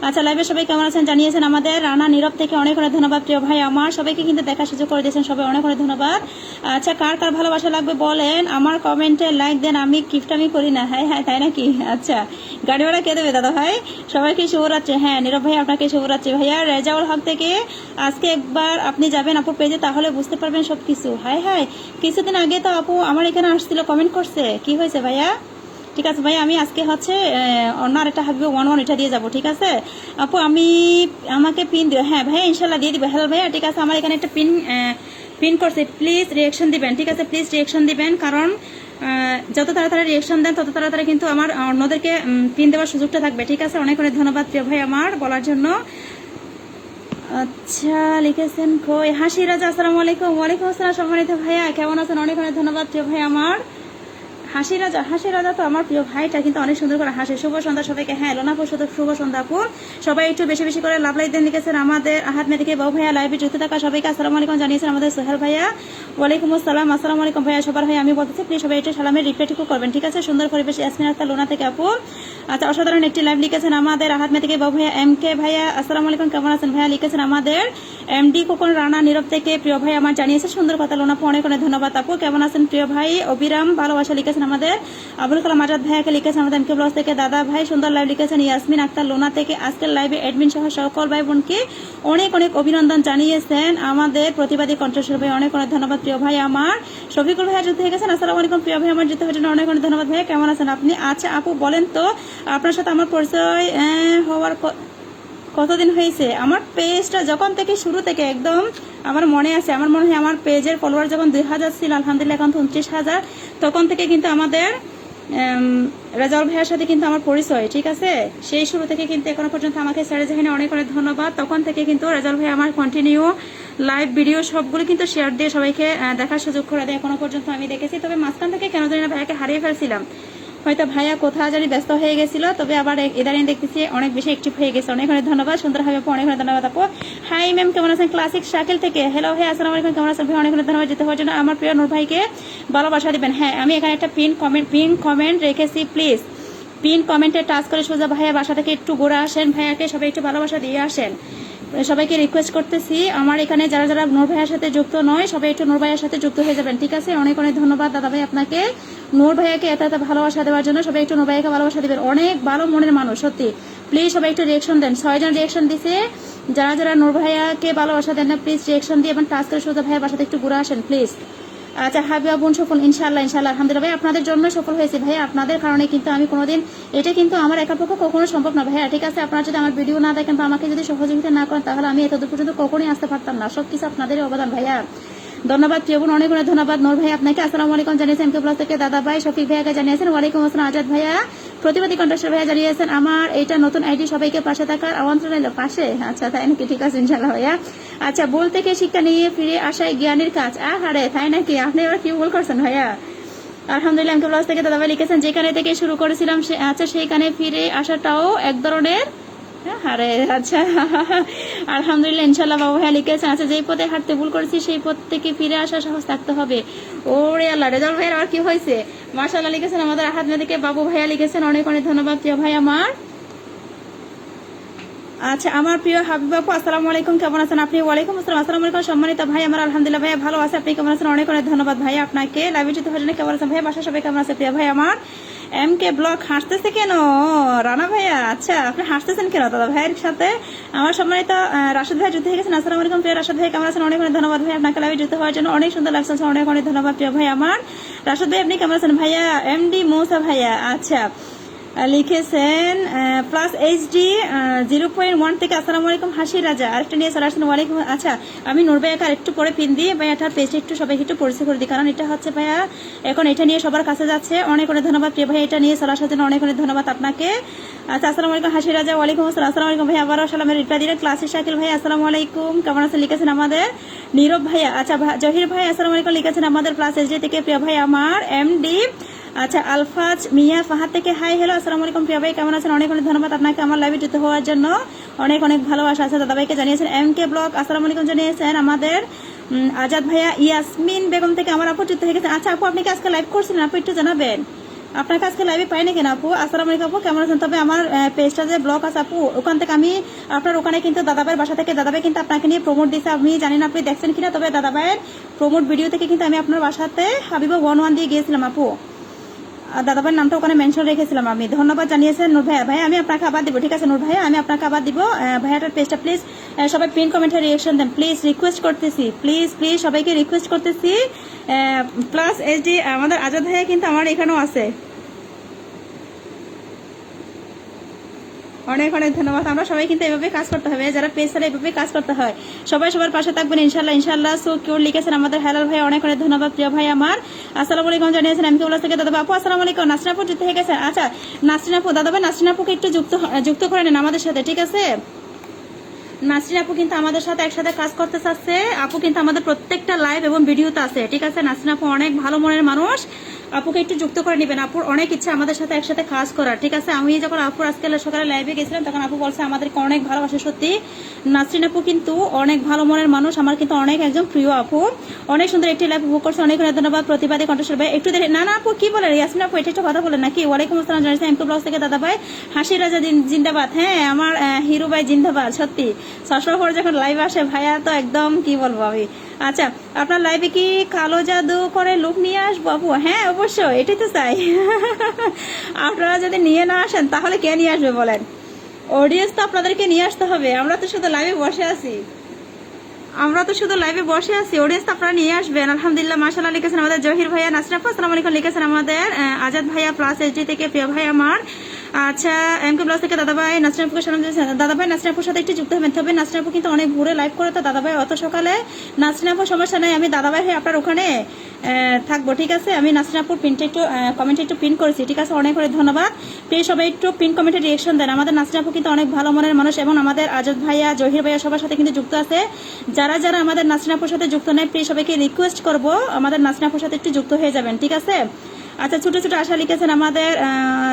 আচ্ছা লাইভে সবাই কেমন আছেন জানিয়েছেন আমাদের রানা নীরব থেকে, অনেক অনেক ধন্যবাদ প্রিয় ভাই আমার, সবাইকে কিন্তু দেখার সুযোগ করে দিয়েছেন সবাই, অনেক অনেক ধন্যবাদ। আচ্ছা কার কার ভালোবাসা লাগবে বলেন, আমার কমেন্টে লাইক দেন, আমি গিফট আমি করি না। হ্যাঁ হ্যাঁ তাই নাকি? আচ্ছা গাড়ি ভাড়া কে দেবে দাদা ভাই? সবাইকে শুভরাত্রি। হ্যাঁ নীরব ভাই আপনাকে শুভরাত্রি ভাইয়া। রেজাউল হক থেকে আজকে একবার আপনি যাবেন আপু পেজে, তাহলে বুঝতে পারবেন সবকিছু। হাই হাই কিছুদিন আগে তো আপু আমার এখানে আসছিল কমেন্ট করছে, কি হয়েছে ভাইয়া? ঠিক আছে ভাই, আমি আজকে হচ্ছে অন্য আরেকটা হাবিব 1-1 এটা দিয়ে যাবো। ঠিক আছে আপু, আমাকে পিন দিও। হ্যাঁ ভাইয়া ইনশাল্লাহ দিয়ে দিবে। হ্যালো ভাইয়া, ঠিক আছে আমার এখানে একটা পিন করছে, প্লিজ রিয়েকশন দিবেন। ঠিক আছে প্লিজ রিয়েকশন দিবেন, কারণ যত তাড়াতাড়ি রিয়েকশন দেন তত তাড়াতাড়ি কিন্তু আমার অন্যদেরকে পিন দেওয়ার সুযোগটা থাকবে। ঠিক আছে, অনেক অনেক ধন্যবাদ প্রিয় ভাই আমার বলার জন্য। আচ্ছা লিখেছেন কই হাসি রাজা, আসসালামু আলাইকুম। ওয়ালাইকুম আসসালাম সম্মানিত ভাইয়া, কেমন আছেন? অনেক অনেক ধন্যবাদ প্রিয় ভাই আমার। হাসি রাজা তো আমার প্রিয় ভাইটা কিন্তু অনেক সুন্দর করে হাসে। শুভ সন্ধ্যা সবাইকে। হ্যাঁ লোনাপুর শুভ সন্ধ্যা আপু, সবাই একটু বেশি বেশি করে লাভ লাইক দেন। লিখেছেন আমাদের আহাদ মেদিকে বাবু ভাইয়া, লাইভে যুক্ত থাকা সবাইকে আসসালামু আলাইকুম জানিয়েছেন আমাদের সোহেল ভাইয়া। ওয়ালাইকুম আসসালাম, আসসালামু আলাইকুম ভাইয়া সবার ভাই আমি বলতেছি প্লিজ সবাই একটু সালামের রিপ্লাইটুকু করবেন। ঠিক আছে, সুন্দর পরিবেশ ইয়াসমিন আক্তার লোনা থেকে আপু। আচ্ছা অসাধারণ একটি লাইভ লিখেছেন আমাদের আহাদ মেদিকে বাবু ভাইয়া। এম কে ভাইয়া আসসালামু আলাইকুম, কেমন আছেন ভাইয়া? লিখেছেন আমাদের এমডি কোকন রানা নীরব থেকে প্রিয় ভাই আমার জানিয়েছে সুন্দর কথা লোনাপু, অনেক অনেক ধন্যবাদ আপু। কেমন আছেন প্রিয় ভাই? অবিরাম ভালোবাসা লিখেছেন আমাদের আবুল কালাম আজাদ ভাইয়াকে। লিখেছেন আমাদের এমকে ব্লগ থেকে দাদা ভাই সুন্দর লাইভ লিখেছেন ইয়াসমিন আক্তার লোনা থেকে। আজকের লাইভে অ্যাডমিন সহ সকল ভাই বোনকে অনেক অনেক অভিনন্দন জানিয়েছেন আমাদের প্রতিবাদী কণ্ঠস্বর ভাই, অনেক অনেক ধন্যবাদ প্রিয় ভাই আমার। শফিকুল ভাইয়া যুক্ত হয়ে গেছেন, আসসালামু আলাইকুম প্রিয় ভাই আমার, যুক্ত হওয়ার জন্য অনেক অনেক ধন্যবাদ ভাইয়া। কেমন আছেন আপনি? আচ্ছা আপু বলেন তো আপনার সাথে আমার পরিচয় হওয়ার কতদিন হয়েছে? আমার পেজটা যখন থেকে শুরু থেকে একদম আমার মনে আছে, আমার মনে হয় আমার পেজের ফলোয়ার যখন 2000 ছিল, আলহামদুলিল্লাহ এখন তো 29,000, তখন থেকে কিন্তু আমাদের রেজাউল ভাইয়ের সাথে কিন্তু আমার পরিচয়। ঠিক আছে, সেই শুরু থেকে কিন্তু এখনো পর্যন্ত আমাকে ছেড়ে যায়নি, অনেক অনেক ধন্যবাদ। তখন থেকে কিন্তু রেজাউল ভাই আমার কন্টিনিউ লাইভ ভিডিও সবগুলো কিন্তু শেয়ার দিয়ে সবাইকে দেখার সুযোগ করে দেয়, এখনো পর্যন্ত আমি দেখেছি। তবে মাঝখান থেকে কেন জানি না ভাইয়াকে হারিয়ে ফেলছিলাম, হয়তো ভাইয়া কোথাও জানি ব্যস্ত হয়ে গেছিল, তবে আবার ইদানিং দেখতেছি অনেক বেশি অ্যাক্টিভ হয়ে গেছে। অনেক অনেক ধন্যবাদ সুন্দর হবে আপু, অনেক অনেক ধন্যবাদ আপু। হাই ম্যাম, কেমন আছেন? ক্লাসিক শাকিল থেকে হ্যালো ভাই, আসসালামু আলাইকুম, কেমন আছেন ভাই? অনেক অনেক ধন্যবাদ যেতে হওয়ার জন্য। আমার প্রিয় নূর ভাইকে ভালোবাসা দিবেন। হ্যাঁ আমি এখানে একটা পিন কমেন্ট রেখেছি, প্লিজ পিন কমেন্টে টাচ করে সোজা ভাইয়া বাসা থেকে একটু ঘুরে আসেন, ভাইয়াকে সবাই একটু ভালোবাসা দিয়ে আসেন। সবাইকে রিকোয়েস্ট করতেছি, আমার এখানে যারা যারা নূর ভাইয়ের সাথে যুক্ত নয় সবাই একটু নূর ভাইয়ের সাথে যুক্ত হয়ে যাবেন। ঠিক আছে, অনেক অনেক ধন্যবাদ দাদা ভাই আপনাকে নূর ভাইয়াকে এত এত ভালোবাসা দেওয়ার জন্য। সবাই একটু নূর ভাইয়াকে ভালোবাসা দিবেন, অনেক ভালো মনের মানুষ সত্যি। প্লিজ সবাই একটু রিয়েকশন দেন। 6 জন রিয়েকশন দিছে, যারা যারা নূর ভাইয়াকে ভালোবাসা দেন না প্লিজ রিয়েকশন দিয়ে এবং টাচ করে সোজা ভাইয়ের বাসাতে একটু ঘুরে আসেন প্লিজ। আচ্ছা হাবিবা বোন সফল ইনশাল্লাহ আলহামদুলিল্লাহ ভাই, আপনাদের জন্য সফল হয়েছে ভাইয়া, আপনাদের কারণে কিন্তু আমি কোনোদিন, এটা কিন্তু আমার একার পক্ষে কখনো সম্ভব না ভাইয়া। ঠিক আছে, আপনারা যদি আমার ভিডিও না দেখেন বা আমাকে যদি সহযোগিতা না করেন তাহলে আমি এতদূর পর্যন্ত কখনোই আসতে পারতাম না। সবকিছু আপনাদেরই অবদান ভাইয়া, ধন্যবাদ প্রিয় বোন, অনেক অনেক ধন্যবাদ। নূর ভাই আপনাকে আসসালামু আলাইকুম জানিয়েছেন এমকে ব্লগ থেকে দাদা ভাই। শফিক ভাইয়াকে জানিয়েছেন ওয়ালাইকুম আসসালাম। আজাদ ভাইয়া প্রতিবাদী কণ্ঠস্বর ভাইয়া জানিয়েছেন আমার এইটা নতুন আইডি, সবাইকে পাশে থাকার আমন্ত্রণ এলো। পাশে? আচ্ছা তাই নাকি, ঠিক আছে ইনশাল্লাহ ভাইয়া। আচ্ছা ভুল থেকে শিক্ষা নিয়ে ফিরে আসায় জ্ঞানের কাজ। আহারে তাই নাকি, আপনি এবার কি ভুল করছেন ভাইয়া? আলহামদুলিল্লাহ এমকে ব্লগ থেকে দাদা ভাই লিখেছেন যেখানে থেকে শুরু করেছিলাম আচ্ছা সেইখানে ফিরে আসাটাও এক ধরনের। আরে আচ্ছা আলহামদুলিল্লাহ ইনশাল্লাহ বাবু ভাইয়া লিখেছেন। আচ্ছা যেই পথে হাঁটতে ভুল করেছি সেই পথ থেকে ফিরে আসা সাহস থাকতে হবে। ওরে আল্লাহ, রেজাউল ভাইয়ের আর কি হয়েছে? মাশাআল্লাহ লিখেছেন আমাদের আহাদ মেদিকে বাবু ভাইয়া লিখেছেন, অনেক অনেক ধন্যবাদ প্রিয় ভাই আমার। আচ্ছা আমার প্রিয় হাবিব আপু আসসালামু আলাইকুম, কেমন আছেন আপনি? ওয়ালাইকুম আসসালাম, আসসালামু আলাইকুম সম্মানিত ভাই আমার। আলহামদুলিল্লাহ ভাইয়া ভালো আছে, আপনি কেমন আছেন? অনেক অনেক ধন্যবাদ ভাই আপনাকে। লাইভে যুক্ত হওয়ার জন্য। কেমন আছেন ভাইয়া? বাসা সবাই কেমন আছে প্রিয় ভাই আমার? এম কে ব্লগ হাসতেছে কেন রানা ভাইয়া? আচ্ছা আপনি হাসতেছেন কেন দাদা ভাইয়ের সাথে? আমার সম্মানিত রাশেদ ভাই যুক্ত হয়ে গেছেন, আসসালামু আলাইকুম প্রিয় রাশেদ ভাই, কেমন আছেন? অনেক অনেক ধন্যবাদ ভাই আপনাকে লাইভে যুক্ত হওয়ার জন্য, অনেক সুন্দর লাগছে, অনেক অনেক ধন্যবাদ প্রিয় ভাই আমার। রাশেদ ভাই আপনি কেমন আছেন ভাইয়া? এমডি মৌসা ভাইয়া আচ্ছা লিখেছেন প্লাস এইচডি 0.1 থেকে আসসালামু আলাইকুম হাসি রাজা, আরেকটা নিয়ে চলে আসছেন ওয়ালাইকুম। আচ্ছা আমি নূর ভাইয়াকে আরেকটু পরে পিন দিয়ে ভাইয়াটার পেজটা একটু সবাইকে একটু পরিচয় করে দিই, কারণ এটা হচ্ছে ভাইয়া এখন এটা নিয়ে সবার কাছে যাচ্ছে। অনেক অনেক ধন্যবাদ প্রিয় ভাই, এটা নিয়ে চলে আসার জন্য অনেক অনেক ধন্যবাদ আপনাকে। আচ্ছা আসসালামু আলাইকুম হাসি রাজা, ওয়ালাইকুম আসসালাম, আসসালামু আলাইকুম ভাই, আবারও সালামের রিপ্লাই দিলেন। ক্লাসের শাকিল ভাই আসসালামু আলাইকুম, কেমন আছেন? লিখেছেন আমাদের নীরব ভাইয়া। আচ্ছা জহির ভাই আসসালামু আলাইকুম লিখেছেন আমাদের প্লাস এইচডি থেকে প্রিয় ভাই আমার এমডি। আচ্ছা আলফাজ মিয়া ফাহাদ থেকে হাই হ্যালো আসসালামু আলাইকুম প্রিয়া ভাই, কেমন আছেন? অনেক অনেক ধন্যবাদ আপনাকে আমার লাইভে যুক্ত হওয়ার জন্য, অনেক অনেক ভালোবাসা আছে দাদা ভাইকে জানিয়েছেন। এম কে ব্লগ আসসালামু আলাইকুম জানিয়েছেন আমাদের আজাদ ভাইয়া। ইয়াসমিন বেগম থেকে আমার আপু যুক্ত হয়ে গেছেন। আচ্ছা আপু আপনি কি আজকে লাইভ করছিলেন? আপু একটু জানাবেন, আপনাকে আজকে লাইভে পাই না কেন আপু? আসসালামু আলাইকুম আপু, কেমন আছেন? তবে আমার পেজটা যে ব্লগ আছে আপু, ওখান থেকে আমি আপনার ওখানে কিন্তু দাদাভাইয়ের বাসা থেকে দাদাভাই কিন্তু আপনাকে নিয়ে প্রমোট দিচ্ছে, আমি জানি না আপনি দেখছেন কিনা, তবে দাদাভাইয়ের প্রমোট ভিডিও থেকে কিন্তু আমি আপনার বাসাতে হাবিবা 1-1 দিয়ে গিয়েছিলাম আপু, দাদাভাইয়ের নামটা ওখানে মেনশন রেখেছিলাম আমি। ধন্যবাদ জানিয়েছেন নূর ভাইয়া। ভাই আমি আপনাকে আবার দিব, ঠিক আছে নূর ভাইয়া, আমি আপনাকে আবার দিব। ভাইয়াটার পেজটা প্লিজ সবাই পিন কমেন্টে রিয়েকশন দেন প্লিজ, রিকোয়েস্ট করতেছি, প্লিজ প্লিজ সবাইকে রিকোয়েস্ট করতেছি। প্লাস এইচডি আমাদের আজাদ ভাইয়া কিন্তু আমার এখানেও আছে, অনেক অনেক ধন্যবাদ। আমরা সবাই কিন্তু এভাবে কাজ করতে হবে, যারা পেজ চালায় এভাবে কাজ করতে হয়। সবাই সবার পাশে থাকবেন ইনশাল্লাহ ইনশাল্লাহ। সো কিউর লিখেছেন আমাদের হেলাল ভাই, অনেক অনেক ধন্যবাদ প্রিয় ভাই আমার। আসসালামু আলাইকুম জানিয়েছেন এমকে উল্লাস থেকে দাদা আপু। আসসালামু আলাইকুম। নাসরিন আপু যুক্ত হয়ে গেছে। আচ্ছা নাসরিন আপু, দাদা ভাই নাসরিন আপুকে একটু যুক্ত করে নেন আমাদের সাথে, ঠিক আছে? নাসরিন আপু কিন্তু আমাদের সাথে একসাথে কাজ করতে চাচ্ছে। আপু কিন্তু আমাদের প্রত্যেকটা লাইভ এবং ভিডিওতে আছে, ঠিক আছে? নাসরিন আপু অনেক ভালো মনের মানুষ, আপুকে একটু যুক্ত করে নেবেন। আপুর অনেক ইচ্ছা আমাদের সাথে একসাথে কাজ করার, ঠিক আছে? আমি যখন আপুর আজকে সকালে লাইভে গেছিলাম তখন আপু বলছে আমাদেরকে অনেক ভালোবাসে। সত্যি নাসরিন আপু কিন্তু অনেক ভালো মনের মানুষ, আমার কিন্তু অনেক একজন প্রিয় আপু। অনেক সুন্দর একটি লাইভ উপভোগ করছে, অনেক অনেক ধন্যবাদ। প্রতিবাদী কণ্ঠস্বর ভাই একটু দেখে না আপু কি বলেন? ইয়াসমিন আপু এটা একটু কথা বলেন নাকি? ওয়ালাইকুম আসসালাম জানিয়েছেন এমকে ব্লগ থেকে দাদা ভাই। হাসি রাজা জিন্দাবাদ। হ্যাঁ আমার হিরো ভাই জিন্দাবাদ। সত্যি সবসময় পরে যখন লাইভ আসে ভাইয়া তো একদম কি বলবো আমি। আচ্ছা আপনার লাইভে কি কালো জাদু করে লুক নিয়ে আসবো আপু? হ্যাঁ অবশ্যই, এটাই তো চাই। আপনারা যদি নিয়ে না আসেন তাহলে কে নিয়ে আসবে বলেন? অডিয়েন্স তো আপনাদেরকে নিয়ে আসতে হবে, আমরা তো শুধু লাইভে বসে আছি। অডিয়েন্স তো আপনারা নিয়ে আসবেন। আলহামদুলিল্লাহ মাশাআল্লাহ লিখেছেন আমাদের জহির ভাইয়া। নাসরিন আপু আসসালামু আলাইকুম লিখেছেন আমাদের আজাদ ভাইয়া প্লাস এসডি থেকে প্রিয় ভাই আমার। আচ্ছা এমকে ব্লগ থেকে দাদা ভাই নাসরিন আপুকে সালাম দিয়েছেন। দাদা ভাই নাসরিন আপুর সাথে একটু যুক্ত হবেন, তবে নাসরিন আপু কিন্তু অনেক ভোরে লাইভ করে, তো দাদা ভাই অত সকালে নাসরিন আপু সমস্যা নাই, আমি দাদা ভাই আপনার ওখানে থাকবো, ঠিক আছে? আমি নাসরিন আপুর পিনটা একটু কমেন্টে একটু পিন করেছি, ঠিক আছে? অনেক অনেক ধন্যবাদ। প্লিজ সবাই একটু পিন কমেন্টে রিয়েকশন দেন। আমাদের নাসরিন আপু কিন্তু অনেক ভালো মনের মানুষ এবং আমাদের আজাদ ভাইয়া জহির ভাইয়া সবার সাথে কিন্তু যুক্ত আছে। যারা যারা আমাদের নাসরিন আপুর সাথে যুক্ত নেই প্লিজ সবাইকে রিকোয়েস্ট করবো আমাদের নাসরিন আপুর সাথে একটু যুক্ত হয়ে যাবেন, ঠিক আছে? আচ্ছা ছোট ছোট আশা লিখেছেন আমাদের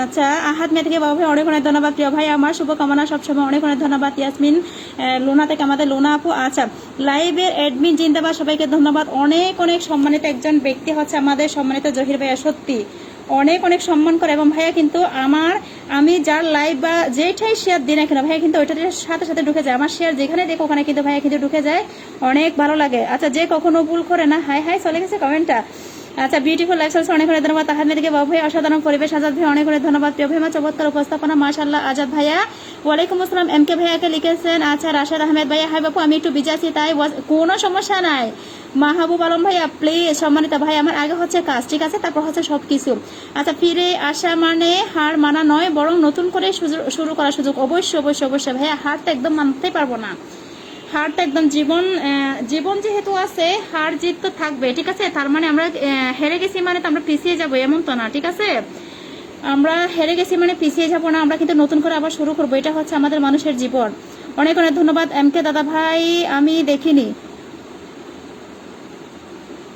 আচ্ছা আহাদ মেয়ে থেকে বাবু ভাই অনেক অনেক ধন্যবাদ প্রিয় ভাই আমার, শুভকামনা সবসময়, অনেক অনেক ধন্যবাদ। ইয়াসমিন লোনা থেকে আমাদের লোনা আপু। আচ্ছা লাইভের অ্যাডমিন জিন্দাবাদ, সবাইকে ধন্যবাদ। অনেক অনেক সম্মানিত একজন ব্যক্তি হচ্ছে আমাদের সম্মানিত জহির ভাইয়া, সত্যি অনেক অনেক সম্মান করে এবং ভাইয়া কিন্তু আমি যার লাইভ বা যেটাই শেয়ার দিই না কেন ভাইয়া কিন্তু ওইটার সাথে সাথে ঢুকে যায়। আমার শেয়ার যেখানে দেখো ওখানে কিন্তু ভাইয়া কিন্তু ঢুকে যায়, অনেক ভালো লাগে। আচ্ছা যে কখনো ভুল করে না, হাই হাই চলে গেছে কমেন্টটা। আচ্ছা বিউটিফুল লাইফ স্টাইল অনেক অনেক ধন্যবাদ। তাহার মেয়েকে বাবু ভাই অসাধারণ পরিবেশ। আজাদ ভাই অনেক অনেক ধন্যবাদ। প্রিয় ভাইমা চমৎকার উপস্থাপনা মাশাআল্লাহ আজাদ ভাইয়া। ওয়ালাইকুম আসসালাম এমকে ভাইয়াকে লিখেছেন। আচ্ছা রাশেদ আহমেদ ভাইয়া হাই বাপু আমি একটু বিজি আছি তাই কোনো সমস্যা নাই। মাহবুব আলম ভাইয়া প্লিজ সম্মানিত ভাই আমার আগে হচ্ছে কাজ, ঠিক আছে? তারপর হচ্ছে সবকিছু। আচ্ছা ফিরে আসা মানে হার মানা নয়, বরং নতুন করে শুরু করার সুযোগ। অবশ্যই অবশ্যই অবশ্যই ভাইয়া, হারটা একদম মানতে পারবো না। হারটা একদম জীবন যেহেতু আছে হার জিত তো থাকবে, ঠিক আছে? তার মানে আমরা হেরে গেছি মানে তো আমরা পিছিয়ে যাবো এমন তো না, ঠিক আছে? আমরা হেরে গেছি মানে পিছিয়ে যাবো না, আমরা কিন্তু নতুন করে আবার শুরু করবো, এটা হচ্ছে আমাদের মানুষের জীবন। অনেক অনেক ধন্যবাদ এমকে দাদা ভাই, আমি দেখিনি।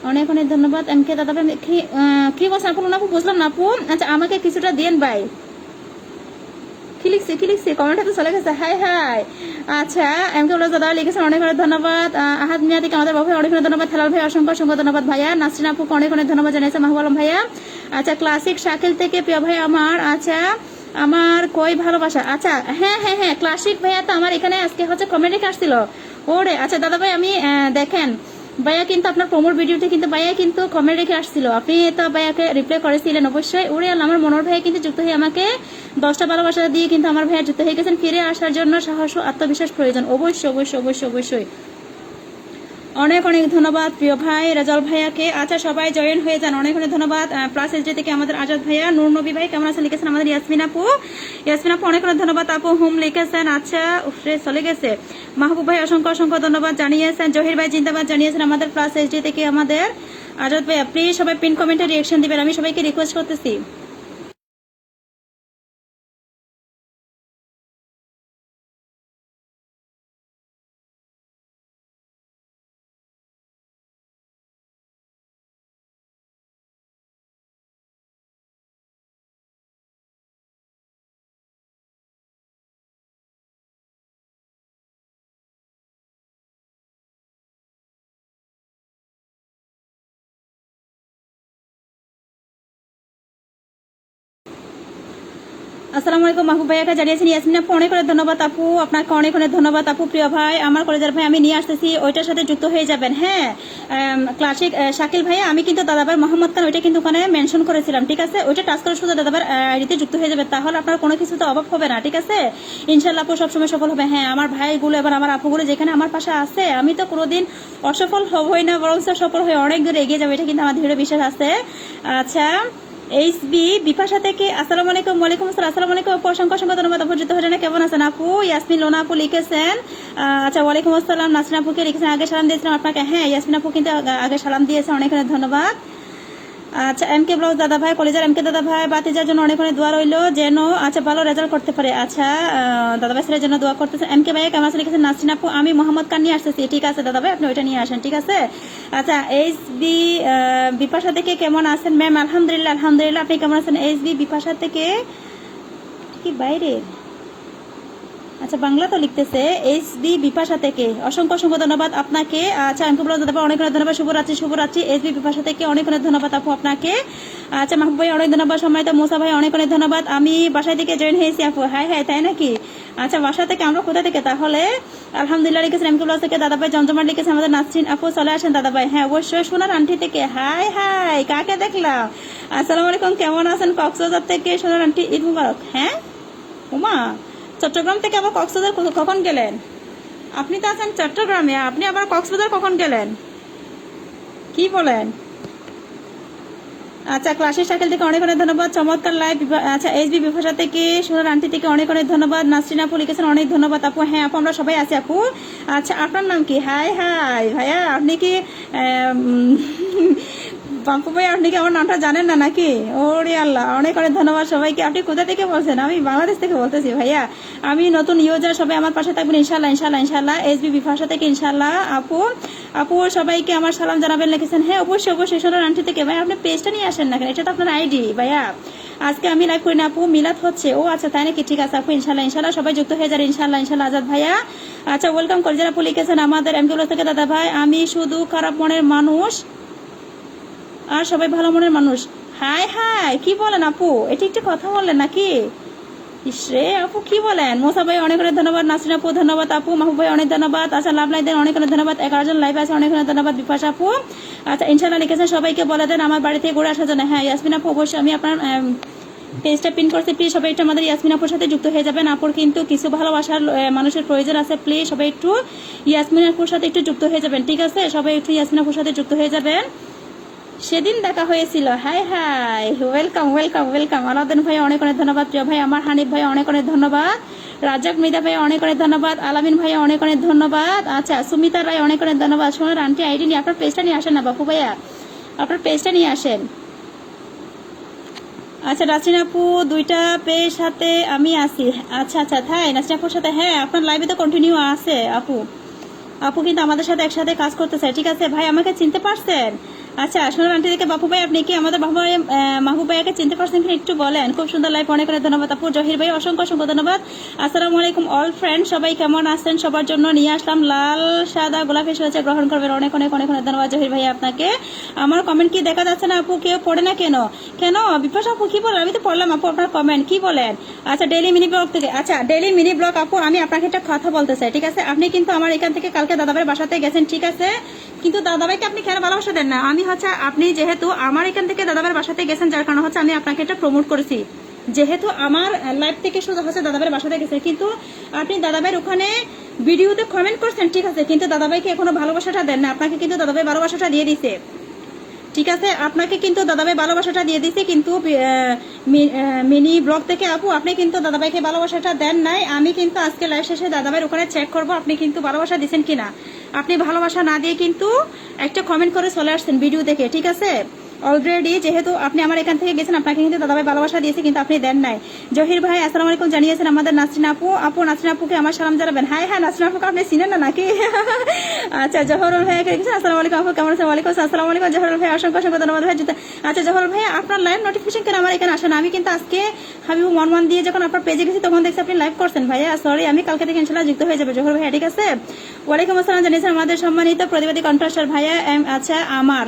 অনেক অনেক ধন্যবাদ এমকে দাদা ভাই। কি বলছেন আপু? আপু বুঝলাম না আপু। আচ্ছা আমাকে কিছুটা দেন ভাই। কি লিখছি কমেন্টে তো চলে গেছে। High high. আচ্ছা এমকে বলে দাদা লিখেছেন, অনেক অনেক ধন্যবাদ। আহাদ মিয়া থেকে আমাদের বাবু ভাই অনেক অনেক ধন্যবাদ। হেলাল ভাই অসংখ্য অসংখ্য ধন্যবাদ ভাইয়া। নাসরিন আপুকে অনেক অনেক ধন্যবাদ জানিয়েছে মাহবুব আলম ভাইয়া। আচ্ছা ক্লাসিক শাকিল থেকে প্রিয় ভাই আমার। আচ্ছা আমার কই ভালোবাসা। আচ্ছা হ্যাঁ হ্যাঁ হ্যাঁ ক্লাসিক ভাইয়া তো আমার এখানে আজকে হচ্ছে কমেন্টে আসছিল ওরে। আচ্ছা দাদা ভাই আমি দেখেন ভাইয়া কিন্তু আপনার প্রমোর ভিডিওতে কিন্তু ভাইয়া কিন্তু কমেন্ট রেখে আসছিল, আপনি তো ভাইয়াকে রিপ্লাই করেছিলেন অবশ্যই। ওরে আমার মনোর ভাইয়া কিন্তু যুক্ত হয়ে আমাকে 10টা ভালোবাসা দিয়ে কিন্তু আমার ভাইয়া যুক্ত হয়ে গেছেন। ফিরে আসার জন্য সাহস ও আত্মবিশ্বাস প্রয়োজন। অবশ্যই অবশ্যই অবশ্যই অবশ্যই অনেক অনেক ধন্যবাদ প্রিয় ভাই রাজাল ভাইয়াকে। আচ্ছা সবাই জয়েন হয়ে যান, অনেক অনেক ধন্যবাদ। প্লাস এসডি থেকে আমাদের আজাদ ভাইয়া। নূর নবী ভাই কেমন আছেন লিখেছেন আমাদের ইয়াসমিন আপু। অনেক অনেক ধন্যবাদ আপু হোম লিখেছেন। আচ্ছা উফরে চলে গেছে। মাহবুব ভাই অসংখ্য অসংখ্য ধন্যবাদ জানিয়েছেন। জহির ভাই জিন্দাবাদ জানিয়েছেন আমাদের প্লাস এসডি থেকে আমাদের আজাদ ভাইয়া। প্লিজ সবাই পিন কমেন্টে রিয়েকশন দিবেন, আমি সবাইকে রিকোয়েস্ট করতেছি। আসসালামু আলাইকুম মাহবুব ভাইয়াকে জানিয়েছেন ইয়াসমিন আপু অনেক অনেক ধন্যবাদ আপু, আপনাকে অনেক অনেক ধন্যবাদ আপু। প্রিয় ভাই আমার কলেজের ভাই আমি নিয়ে আসতেছি, ওইটার সাথে যুক্ত হয়ে যাবেন। হ্যাঁ ক্লাসিক শাকিল ভাইয়া আমি কিন্তু দাদাভাই মোহাম্মদ খান ওইটা কিন্তু ওখানে মেনশন করেছিলাম, ঠিক আছে? ওইটা টাচ করে শুধু দাদাভাই আইডিতে যুক্ত হয়ে যাবে, তাহলে আপনার কোনো কিছুতে অভাব হবে না, ঠিক আছে? ইনশাল্লাহ আপু সবসময় সফল হবে। হ্যাঁ আমার ভাইগুলো এবার আমার আপুগুলো যেখানে আমার পাশে আছে আমি তো কোনোদিন অসফল হবই না, বরং সফল হয়ে অনেক দূরে এগিয়ে যাবে, এটা কিন্তু আমার দৃঢ় বিশ্বাস আছে। আচ্ছা এইচবি বিপাশা থেকে আসসালামু আলাইকুম। ওয়ালাইকুম আসসালাম। আসসালামু আলাইকুম আপু, অসংখ্য অসংখ্য ধন্যবাদ আপু, যুক্ত হয়ে কেমন আছেন আপু? ইয়াসমিন লোনা আপু লিখেছেন আচ্ছা ওয়ালাইকুম আসসালাম। নাসরিন আপুকে লিখেছেন আগে সালাম দিয়েছিলাম আপনাকে। হ্যাঁ ইয়াসমিন আপু কিন্তু আগে সালাম দিয়েছে, অনেক অনেক ধন্যবাদ। আচ্ছা এম কে ব্লগ দাদা ভাই, কলেজের এম কে দাদা ভাই, বাতিজার জন্য অনেক অনেক দোয়া রইলো যেন আচ্ছা ভালো রেজাল্ট করতে পারে। আচ্ছা দাদা ভাই ছেলের জন্য দোয়া করতেছে। এম কে ভাই কেমন আছে লিখেছেন নাসরিন আপু, আমি মোহাম্মদ খান নিয়ে আসতেছি। ঠিক আছে দাদা ভাই, আপনি ওইটা নিয়ে আসেন, ঠিক আছে। আচ্ছা এইচবি বিপাশা থেকে কেমন আছেন ম্যাম? আলহামদুলিল্লাহ আলহামদুলিল্লাহ, আপনি কেমন আছেন? এইচবি বিপাশা থেকে কি বাইরে, আচ্ছা বাংলা তো লিখতেছে এইচবি বিপাশা থেকে, অসংখ্য অসংখ্য ধন্যবাদ আপনাকে। আচ্ছা এমকে ব্লগ দাদা অনেক অনেক ধন্যবাদ, শুভরাত্রি শুভরাত্রি। এইচবি বিপাশা থেকে অনেক অনেক ধন্যবাদ আপু আপনাকে। আচ্ছা মাহবুব ভাই অনেক ধন্যবাদ, সম্মানিত মোসা ভাই অনেক অনেক ধন্যবাদ। আমি বাসায় থেকে জয়েন হয়েছি আপু। হ্যাঁ হ্যাঁ তাই নাকি? আচ্ছা বাসা থেকে, আমরা কোথা থেকে তাহলে? আলহামদুলিল্লাহ লিখেছেন এমকে ব্লগ থেকে দাদা ভাই। জমজমাট লিখেছে আমাদের নাসরিন আপু, চলে আসেন দাদা ভাই। হ্যাঁ অবশ্যই, সোনার আন্টি থেকে। হাই হাই, কাকে দেখলাম? আসসালামু আলাইকুম, কেমন আছেন? কক্সবাজার থেকে সোনার আন্টি, ঈদ মুবারক। হ্যাঁ উমা, চট্টগ্রাম থেকে আবার কক্সবাজার কখন গেলেন? আপনি তো আছেন চট্টগ্রামে, আপনি আবার কক্সবাজার কখন গেলেন? কি বলেন? আচ্ছা ক্লাসের সাইকেল থেকে অনেক অনেক ধন্যবাদ, চমৎকার লাইভ। আচ্ছা এইচবি বিভাষা থেকে সোনার আন্টি থেকে অনেক অনেক ধন্যবাদ। নাসরিন আপু লিখেছেন অনেক ধন্যবাদ আপু। হ্যাঁ আপু আমরা সবাই আছি আপু। আচ্ছা আপনার নাম কি? হাই হাই ভাইয়া, আপনি কি বাম্পু ভাই আপনি কি আমার নামটা জানেন না নাকি? ওরে আল্লাহ, অনেক অনেক ধন্যবাদ সবাইকে। আপনি কোথা থেকে বলছেন? আমি বাংলাদেশ থেকে বলতেছি ভাইয়া। আমি নতুন ইউজার, সবাই আমার পাশে থাকবেন ইনশাল্লাহ ইনশাল্লাহ ইনশাল্লাহ। এইচবি বিভাষা থেকে ইনশাল্লাহ আপু। আপু সবাইকে আমার সালাম জানাবেন লিখেছেন। হ্যাঁ অবশ্যই অবশ্যই, সোনার আন্টি থেকে। ভাই আপনি পেজটা নিয়ে আসেন না কেন? এটা তো আপনার আইডি ভাইয়া। আজকে আমি লাইভ করি না আপু, মিলাদ হচ্ছে। ও আচ্ছা তাই নাকি? ঠিক আছে আপু, ইনশাল্লাহ ইনশাল্লাহ সবাই যুক্ত হয়ে যাবে ইনশাল্লাহ ইনশাল্লাহ। আজাদ ভাইয়া আচ্ছা ওয়েলকাম করে। যারা আপু লিখেছেন আমাদের এমকে থেকে দাদা ভাই, আমি শুধু খারাপ মনের মানুষ আর সবাই ভালো মনের মানুষ। হাই হাই, কি বলেন আপু? এটি একটু কথা বললেন নাকি? ইসরে আপু কি বলেন? মোসা ভাই অনেক অনেক ধন্যবাদ, নাসরিন আপু ধন্যবাদ আপু, মাহবুব ভাই অনেক ধন্যবাদ। আচ্ছা লাভ লাইদের অনেক অনেক ধন্যবাদ, 11 জন লাইভ আছে, অনেক অনেক ধন্যবাদ বিপাশা আপু। আচ্ছা ইনশাল্লাহ লিখেছেন সবাইকে বলে দেন আমার বাড়ি থেকে ঘুরে আসার জন্য। হ্যাঁ ইয়াসমিন আপু অবশ্যই, আমি আপনার পেজটা পিন করছি, প্লিজ সবাই একটু আমাদের ইয়াসমিন আপুর সাথে যুক্ত হয়ে যাবেন। আপুর কিন্তু কিছু ভালোবাসার মানুষের প্রয়োজন আছে, প্লিজ সবাই একটু ইয়াসমিন আপুর সাথে একটু যুক্ত হয়ে যাবেন, ঠিক আছে? সবাই একটু ইয়াসমিন আপুর সাথে যুক্ত হয়ে যাবেন। সেদিন দেখা হয়েছিল। High high, welcome welcome welcome. Alauddin ভাই অনেক অনেক ধন্যবাদ, প্রিয় ভাই আমার হানিফ ভাই অনেক অনেক ধন্যবাদ, রাজাক মৃদা ভাই অনেক অনেক ধন্যবাদ, আলামিন ভাই অনেক অনেক ধন্যবাদ। আচ্ছা সুমিতা রায় অনেক অনেক ধন্যবাদ। সোনার আন্টি আইডি নিয়ে আপনার পেজটা নিয়ে আসেন না বাপু ভাইয়া, আপনার পেজটা নিয়ে আসেন। আচ্ছা নাসরিন আপু দুইটা পেজ সাথে আমি আছি। আচ্ছা আচ্ছা তাই নাসরিন আপুর সাথে? হ্যাঁ আপনার লাইভে তো কন্টিনিউ আছে আপু। আপু কিন্তু আমাদের সাথে একসাথে কাজ করতেছে, ঠিক আছে ভাই? আমাকে চিনতে পারছেন? আচ্ছা সোনার আন্টি থেকে বাপু ভাই, আপনি কি আমাদের মাহবুব ভাইয়াকে চিনতে পারছেন কিনা একটু বলেন। খুব সুন্দর লাইভ, অনেক অনেক ধন্যবাদ আপু। জহির ভাই অসংখ্য অসংখ্য ধন্যবাদ। আসসালামু আলাইকুম অল ফ্রেন্ড, সবাই কেমন আছেন? সবার জন্য নিয়ে আসলাম লাল সাদা গোলাপি শুভেচ্ছা, গ্রহণ করবেন। অনেক অনেক অনেক অনেক ধন্যবাদ জহির ভাই আপনাকে। আমার কমেন্ট কি দেখা যাচ্ছে না আপু? কেউ পড়ে না কেন? কেন বিপাশা আপু কি বলেন? আমি তো পড়লাম আপু আপনার কমেন্ট, কি বলেন? আচ্ছা ডেইলি মিনি ব্লগ থেকে। আচ্ছা ডেইলি মিনি ব্লগ আপু, আমি আপনাকে একটা কথা বলতে চাই, ঠিক আছে? আপনি কিন্তু আমার এখান থেকে কালকে দাদাভাইয়ের বাসাতে গেছেন, ঠিক আছে? কিন্তু দাদাভাইকে আপনি কেন ভালোবাসা দেন না? আমি হচ্ছে আপনি যেহেতু আমার এখান থেকে দাদাভাইয়ের বাসাতে গেছেন, যার কারণে হচ্ছে আমি আপনাকে এটা প্রমোট করেছি, যেহেতু আমার লাইভ থেকে শুধু হচ্ছে দাদাভাইয়ের বাসাতে গেছে। কিন্তু আপনি দাদাভাইয়ের ওখানে ভিডিওতে কমেন্ট করছেন, ঠিক আছে, কিন্তু দাদাভাইকে এখনো ভালোবাসাটা দেন না। আপনাকে কিন্তু দাদাভাই ভালোবাসাটা দিয়ে দিছে, ঠিক আছে? আপনাকে কিন্তু দাদাভাই ভালোবাসাটা দিয়ে দিছে, কিন্তু মিনি ব্লগ থেকে আপু আপনি কিন্তু দাদাভাইকে ভালোবাসাটা দেন নাই। আমি কিন্তু আজকে লাইভ শেষে দাদাভাইয়ের ওখানে চেক করব আপনি কিন্তু ভালোবাসা দিচ্ছেন কিনা। আপনি ভালোবাসা না দিয়ে কিন্তু একটা কমেন্ট করে চলে আসছেন ভিডিও দেখে, ঠিক আছে? অলরেডি যেহেতু আপনি আমার এখান থেকে গেছেন, আপনাকে কিন্তু দাদাভাই ভালোবাসা দিয়েছে, কিন্তু আপনি দেন নাই। জহির ভাই আসসালামু আলাইকুম জানিয়েছেন আমাদের নাসরিন আপু। আপু নাসরিন আপুকে আমার সালাম জানাবেন। হাই হ্যাঁ, নাসরিন আপুকে আপনি চিনেন না নাকি? আচ্ছা জহরুল ভাইকে লিখেছেন আসসালামু আলাইকুম আপু, কেমন আছেন? ওয়ালাইকুম আসসালামু আলাইকুম জহরুল ভাই, অসংখ্য অসংখ্য ধন্যবাদ ভাই। আচ্ছা জহরুল ভাই আপনার লাইভ নোটিফিকেশন কেন আমার এখানে আসে না? আমি কিন্তু আজকে হাবিবু মন দিয়ে যখন আপনার পেজে গেছি তখন দেখছি আপনি লাইভ করছেন ভাইয়া। সরি, আমি কালকে থেকে ইনশাআল্লাহ যুক্ত হয়ে যাবে জহরুল ভাইয়া, ঠিক আছে? ওয়ালাইকুম আসসালাম জানিয়েছেন আমাদের সম্মানিত প্রতিবাদী কন্ট্রাস্টার ভাইয়া। আচ্ছা আমার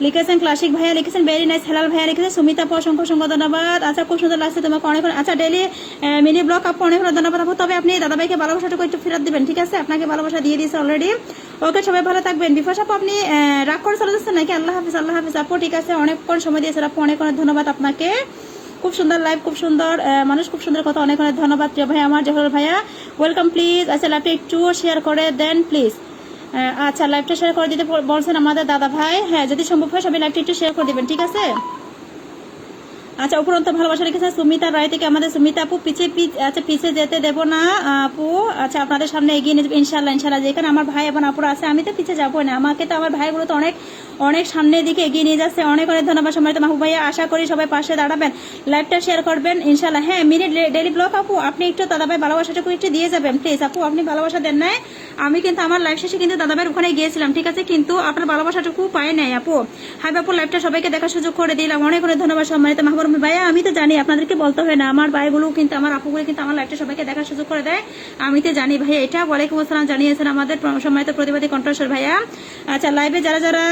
লিখেছেন ক্লাসিক ভাইয়া, লিখেছেন ভেরি নাইস। হেলাল ভাইয়া লিখেছেন সুমিতা আপু অসংখ্য অসংখ্য ধন্যবাদ। আচ্ছা খুব সুন্দর লাগছে তোমাকে, অনেক। আচ্ছা ডেইলি মিনি ব্লগ আপু অনেক ধন্যবাদ আপু। তবে আপনি দাদাভাইকে ভালোবাসাটুকু একটু ফেরত দিবেন, ঠিক আছে? আপনাকে ভালোবাসা দিয়ে দিয়েছে অলরেডি। ওকে সবাই ভালো থাকবেন। বিফাস আপু আপনি রাগ করে চলে যাচ্ছেন নাকি? আল্লাহ হাফিজ আল্লাহ হাফিজ আপু, ঠিক আছে? অনেকক্ষণ সময় দিয়েছেন আপু, অনেক অনেক ধন্যবাদ আপনাকে। খুব সুন্দর লাইভ, খুব সুন্দর মানুষ, খুব সুন্দর কথা, অনেক অনেক ধন্যবাদ প্রিয় ভাই আমার জহরুল ভাইয়া। Welcome please. আচ্ছা লাইভটা একটু শেয়ার করে দেন প্লিজ। আচ্ছা লাইভটা শেয়ার করে দিতে বলছেন আমাদের দাদা ভাই। হ্যাঁ যদি সম্ভব হয় সবাই লাইভটা একটু শেয়ার করে দিবেন, ঠিক আছে? আচ্ছা উপরন্ত ভালোবাসা রেখেছে সুমিতা রায় থেকে আমাদের সুমিতা আপু আচ্ছা পিছে যেতে দেব না আপু, আচ্ছা আপনাদের সামনে এগিয়ে নিয়ে যাবো ইনশাল্লাহ ইনশাল্লাহ। যেখানে আমার ভাই এবং আপুরা আছে আমি তো পিছে যাবো না, আমাকে তো আমার ভাইগুলো তো অনেক অনেক সামনের দিকে এগিয়ে নিয়ে যাচ্ছে। অনেক অনেক ধন্যবাদ সম্মানিত মাহবুব ভাইয়া, আশা করি সবাই পাশে দাঁড়াবেন, লাইভটা শেয়ার করবেন ইনশাল্লাহ। হ্যাঁ মিনিট ডেলি ব্লগ আপু আপনি একটু দাদাভাই ভালোবাসাটুকু একটু দিয়ে যাবেন প্লিজ আপু, আপনি ভালোবাসা দেন নাই। আমি কিন্তু আমার লাইভ শেষে কিন্তু দাদাভাইয়ের ওখানে গিয়েছিলাম, ঠিক আছে, কিন্তু আপনার ভালোবাসাটুকু পাই নাই আপু। হাই বাপু লাইভটা সবাইকে দেখার সুযোগ করে দিলাম, অনেক অনেক ধন্যবাদ সম্মানিত মাহবুব ভাইয়া। আমি তো জানি আপনাদেরকে বলতে হয় না, আমার ভাইগুলো কিন্তু আমার আপুগুলো কিন্তু আমার লাইভটা সবাইকে দেখার সুযোগ করে দেয়, আমি তো জানি ভাইয়া এটা। ওয়ালাইকুম আসসালাম জানিয়েছেন আমাদের সম্মানিত প্রতিবাদী কণ্ঠস্বর ভাইয়া। আচ্ছা লাইভে যারা যারা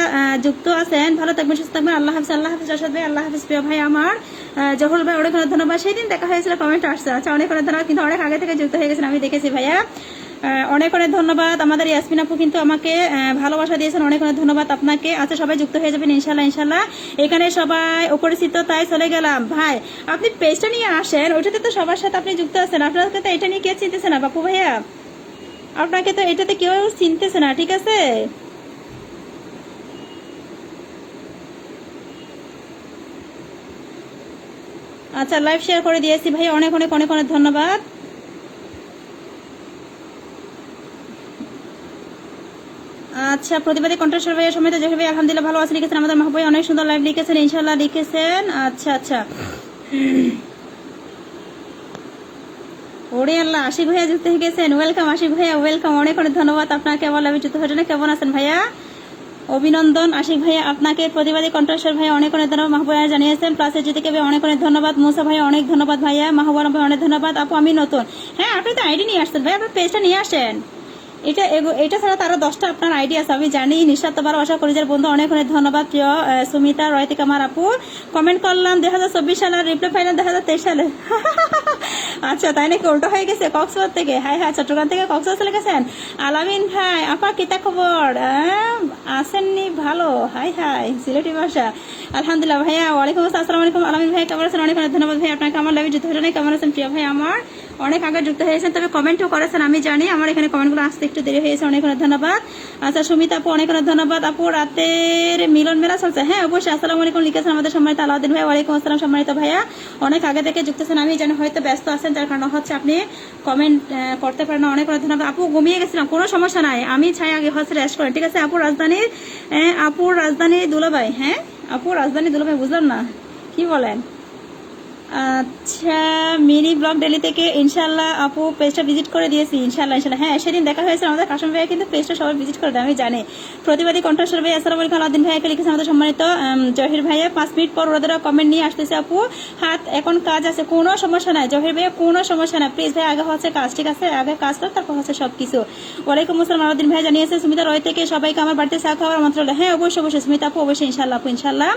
যুক্ত আছেন ভালো থাকবেন সুস্থ থাকবেন, আল্লাহ হাফিজ। আল্লাহ হাফিজ আসাদ ভাই, আল্লাহ হাফিজ প্রিয় ভাই আমার। জহরুল ভাই অনেক অনেক ধন্যবাদ, সেই দিন দেখা হয়েছিল কমেন্ট আসছে, আচ্ছা অনেক অনেক ধন্যবাদ, কিন্তু অনেক আগে থেকে যুক্ত হয়ে গেছেন আমি দেখেছি ভাইয়া, অনেক অনেক ধন্যবাদ। আমাদের ইয়াসমিন আপু কিন্তু আমাকে ভালোবাসা দিয়েছেন, অনেক অনেক ধন্যবাদ আপনাকে। আচ্ছা সবাই যুক্ত হয়ে যাবেন ইনশাল্লাহ ইনশাল্লাহ। এখানে সবাই অপরিচিত তাই চলে গেলাম, ভাই আপনি পেজটা নিয়ে আসেন, ওইটাতে তো সবার সাথে আপনি যুক্ত আছেন, আপনাকে তো এটা নিয়ে কে চিনতেছে না বাপু ভাইয়া, আপনাকে তো এটাতে কেউ চিনতেছে না, ঠিক আছে। আচ্ছা লাইভ শেয়ার করে দিয়েছি ভাই, অনেক অনেক অনেক অনেক ধন্যবাদ। আচ্ছা প্রতিবাদী কণ্ঠস্বর ভাইয়ের সময় জহির ভাই আলহামদুলিল্লাহ ভালো আছে লিখেছেন, আমাদের মাহবুব ভাই অনেক সুন্দর লাইভ লিখেছেন ইনশাল্লাহ লিখেছেন। আচ্ছা আচ্ছা ওরে আল্লাহ, আশিক ভাইয়া যুক্ত হয়ে গেছেন, ওয়েলকাম আশিক ভাইয়া ওয়েলকাম, অনেক অনেক ধন্যবাদ আপনাকে আমার লাইভে যুক্ত হওয়ার জন্য। কেমন আছেন ভাইয়া? অভিনন্দন আশিক ভাইয়া আপনাকে, প্রতিবাদী কণ্ঠস্বর ভাইয়া অনেক অনেক ধন্যবাদ, মাহবুব ভাইয়া জানিয়েছেন, প্লাসে জিতে ভাই অনেক অনেক ধন্যবাদ, মুসা ভাইয়া অনেক ধন্যবাদ ভাইয়া, মাহবুব ভাই অনেক ধন্যবাদ। আপু আমি নতুন, হ্যাঁ আপনি তো আইডি নিয়ে আসছেন ভাই, আপনার পেজটা নিয়ে আসেন, এটা ছাড়া তারও 10টা আপনার আইডি আছে আমি জানি। নিঃস্বার্থ ভালোবাসা কলেজের বন্ধু অনেক অনেক ধন্যবাদ প্রিয় সুমিতা রয় থেকে আমার আপু। কমেন্ট করলাম 2024 সালে, রিপ্লাই পাইলাম 2023 সালে। আচ্ছা তাই নাকি, উল্টো হয়ে গেছে। কক্সবাজার থেকে, হাই হাই চট্টগ্রাম থেকে কক্সবাজার চলে গেছেন। আলামিন ভাই আপা কিতা খবর, আসেননি ভালো, হাই হাই সিলেটি ভাষা, আলহামদুলিল্লাহ ভাইয়া। ওয়ালাইকুম আসসালাম, আসসালামু আলাইকুম আলামিন ভাই, কেমন আছেন? অনেক অনেক ধন্যবাদ ভাই আপনাকে, আমার লাইভে যুক্ত হয়ে কেমন আছেন প্রিয় ভাই আমার, অনেক আগে যুক্ত হয়েছেন, তবে কমেন্টও করেছেন আমি জানি, আমার এখানে কমেন্টগুলো আসতে একটু দেরি হয়েছে, অনেক অনেক ধন্যবাদ। আচ্ছা সুমিতা আপু অনেক অনেক ধন্যবাদ। আপু রাতের মিলন মেলা চলছে, হ্যাঁ অবশ্যই, আসসালামু আলাইকুম লিখেছেন আমাদের সম্মানিত আলাউদ্দিন ভাই। ওয়ালাইকুম আসসালাম সম্মানিত ভাইয়া, অনেক আগে থেকে যুক্ত আছেন আমি জানি, হয়তো ব্যস্ত আছেন যার কারণে হচ্ছে আপনি কমেন্ট করতে পারেন না, অনেক অনেক ধন্যবাদ। আপু ঘুমিয়ে গেছিলাম, কোনো সমস্যা নাই, আমি চাই আগে হচ্ছে রেস্ট করেন, ঠিক আছে। আপুর রাজধানীর দুলাভাই, হ্যাঁ আপুর রাজধানী দুলাভাই, বুঝলাম না কি বলেন। আচ্ছা মিনি ব্লগ ডেলি থেকে ইনশাল্লাহ আপু পেজটা ভিজিট করে দিয়েছি ইনশাল্লাহ ইনশাল্লাহ। হ্যাঁ সেদিন দেখা হয়েছে আমাদের কাশম ভাইয়া কিন্তু পেজটা সবাই ভিজিট করে দেয় আমি জানি। প্রতিবাদী কণ্ঠস্বর ভাই আসসালামু আলাইকুম আলাউদ্দিন ভাইয়াকে লিখেছে আমাদের সম্মানিত জহির ভাইয়া। 5 মিনিট পর ওরা কমেন্ট নিয়ে আসতেছে আপু, হাত এখন কাজ আছে, কোনো সমস্যা নাই জহির ভাইয়া, কোনো সমস্যা নাই, প্লিজ ভাই আগে হচ্ছে কাজ, ঠিক আছে, আগে কাজ কর তারপর হচ্ছে সবকিছু। ওয়ালাইকুম আসসালাম আলাউদ্দিন ভাই জানিয়েছে সুমিতা রয় থেকে, সবাইকে আমার বাড়িতে চা খাওয়ার আমন্ত্রণ। হ্যাঁ অবশ্যই অবশ্যই সুমিতা আপু, অবশ্যই ইনশাল্লাহ আপু ইনশাল্লাহ।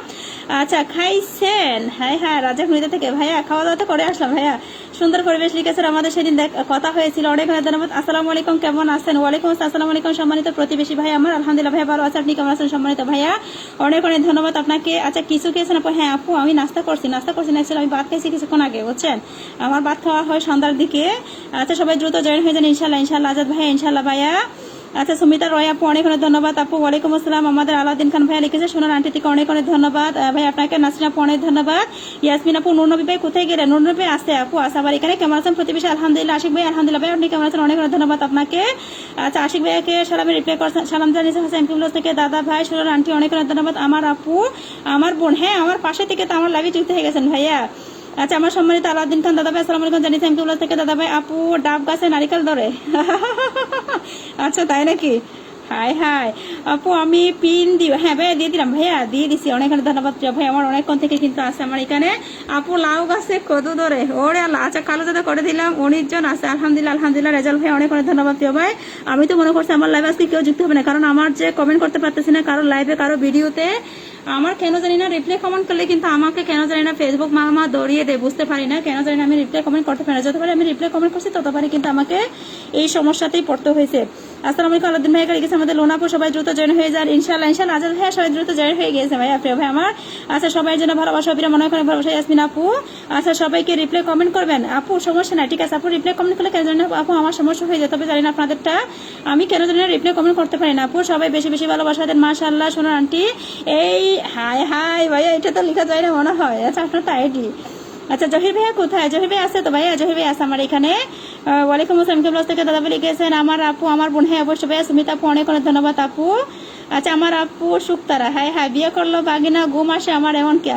আচ্ছা খাইছেন, হ্যাঁ হ্যাঁ রাজা খুনিতে থেকে ভাইয়া, খাওয়া দাওয়া করে আসলাম ভাইয়া, সুন্দর পরিবেশ লিখেছেন, আমাদের সেদিন কথা হয়েছিল, অনেক অনেক ধন্যবাদ। আসসালামু আলাইকুম কেমন আছেন? ওয়ালাইকুম আসসালামু আলাইকুম সম্মানিত প্রতিবেশী ভাই আমার, আলহামদুলিল্লাহ ভাইয়া ভালো আছে, আপনি কেমন আছেন সম্মানিত ভাইয়া? অনেক অনেক ধন্যবাদ আপনাকে। আচ্ছা কিছু খেয়েছেন আপু? হ্যাঁ আপু আমি নাস্তা করছি না, অ্যাকচুয়ালি আমি ভাত খাইছি কিছুক্ষণ আগে, বুঝছেন, আমার ভাত খাওয়া হয় সন্ধ্যার দিকে। আচ্ছা সবাই দ্রুত জয়েন হয়ে যান ইনশাল্লাহ ইনশাল্লাহ। আজাদ ভাইয়া ইনশাল্লাহ ভাইয়া। আচ্ছা সুমিতা রয় আপু অনেক অনেক ধন্যবাদ আপু। ওয়ালাইকুম আসসালাম। আমাদের আলাউদ্দিন খান ভাইয়া লিখেছে সোনার আন্টি থেকে, অনেক অনেক ধন্যবাদ ভাই আপনাকে। নাসরিন আপু অনেক ধন্যবাদ। ইয়াসমিন আপু, নুরনবী ভাই কোথায় গেলেন? নুরনবী ভাই আছে আপু, আছে আবার এখানে। কেমন আছেন প্রতিবেশী? আলহামদুলিল্লাহ। আশিক ভাই আলহামদুলিল্লাহ ভাই, আপনি কেমন আছেন? অনেক অনেক ধন্যবাদ আপনাকে। আচ্ছা আশিক ভাইয়াকে সালামে রিপ্লাই করছেন, সালাম জানিয়েছে হচ্ছে এমপিউল থেকে দাদা ভাই সোনার আন্টি, অনেক অনেক ধন্যবাদ। আমার আপু আমার বোন, হ্যাঁ আমার পাশে থেকে তো আমার লাইভে যুক্ত হয়ে গেছেন ভাইয়া। আচ্ছা আমার সম্মানিত আলাউদ্দিন খান দাদা ভাই আসসালামু আলাইকুম জানিয়েছে এমপিউল থেকে দাদা ভাই। আপু ডাব গাছে নারিকেল ধরে, আচ্ছা তাই নাকি, হাই হাই আপু আমি পিন দিব, হ্যাঁ ভাইয়া দিয়ে দিলাম ভাইয়া, দিয়ে দিছি, অনেক অনেক ধন্যবাদ ভাই আমার, অনেকক্ষণ থেকে কিন্তু আছে আমার এখানে। আপু লাউ গাছে কদু ধরে, ওরে আল্লাহ, আচ্ছা কালো দাদা করে দিলাম, 19 জন আছে, আলহামদুলিল্লাহ আলহামদুলিল্লাহ। রেজাল্ট ভাই অনেক অনেক ধন্যবাদ প্রিয় ভাই। আমি তো মনে করছি আমার লাইভ আজকে কেউ যুক্ত হবে না, কারণ আমার যে কমেন্ট করতে পারতেছি না কারো লাইভে কারো ভিডিওতে, আমার কেন জানি না রিপ্লাই কমেন্ট করলে কিন্তু আমাকে কেন জানি না ফেসবুক মামা দৌড়িয়ে দেয়, বুঝতে পারি না কেন জানি না, আমি রিপ্লাই কমেন্ট করতে পারি না, যতবারে আমি রিপ্লাই কমেন্ট করছি ততবারই কিন্তু আমাকে এই সমস্যাতেই পড়তে হয়েছে। আসসালামু আলাইকুম আলাউদ্দিন ভাই লিখেছে আমাদের লোনাপু, সবাই দ্রুত জয়েন হয়ে যান ইনশাআল্লাহ ইনশাআল্লাহ। আজাদ ভাইয়া সবাই দ্রুত জয়েন হয়ে গিয়েছে ভাইয়া, প্রিয় ভাই আমার। আচ্ছা সবাই জন্য ভালোবাসা, অবিরা মনে করে ভালোবাসা ইয়াসমিন আপু। আচ্ছা সবাইকে রিপ্লাই কমেন্ট করবেন আপু, সমস্যা নাই ঠিক আছে আপু। রিপ্লাই কমেন্ট করলে কেন জানি না আপু আমার সমস্যা হয়ে যায়, তবে জানি না আপনাদেরটা আমি কেন জানি না রিপ্লাই কমেন্ট করতে পারি না আপু। সবাই বেশি বেশি ভালোবাসা দেন মাশাআল্লাহ। সোনার আন্টি এই হাই হাই ভাইয়া, এটা তো লেখা যায় না মনে হয়। আচ্ছা আপনার তো আইডি। আচ্ছা জহির ভাইয়া কোথায়? জহির ভাই আছে তো ভাইয়া, জহির ভাই আছে আমার এখানে। ওয়ালাইকুম আসসালাম ব্লগ থেকে দাদা ভাই লিখেছেন আমার আপু আমার বোন। হ্যাঁ অবশ্যই ভাইয়া, সুমিতা আপু অনেক অনেক ধন্যবাদ আপু। আচ্ছা আমার আপু শুক্তারা, হ্যাঁ হ্যাঁ বিয়ে করলো বাগিনা ঘুম আসে আমার এমন কে?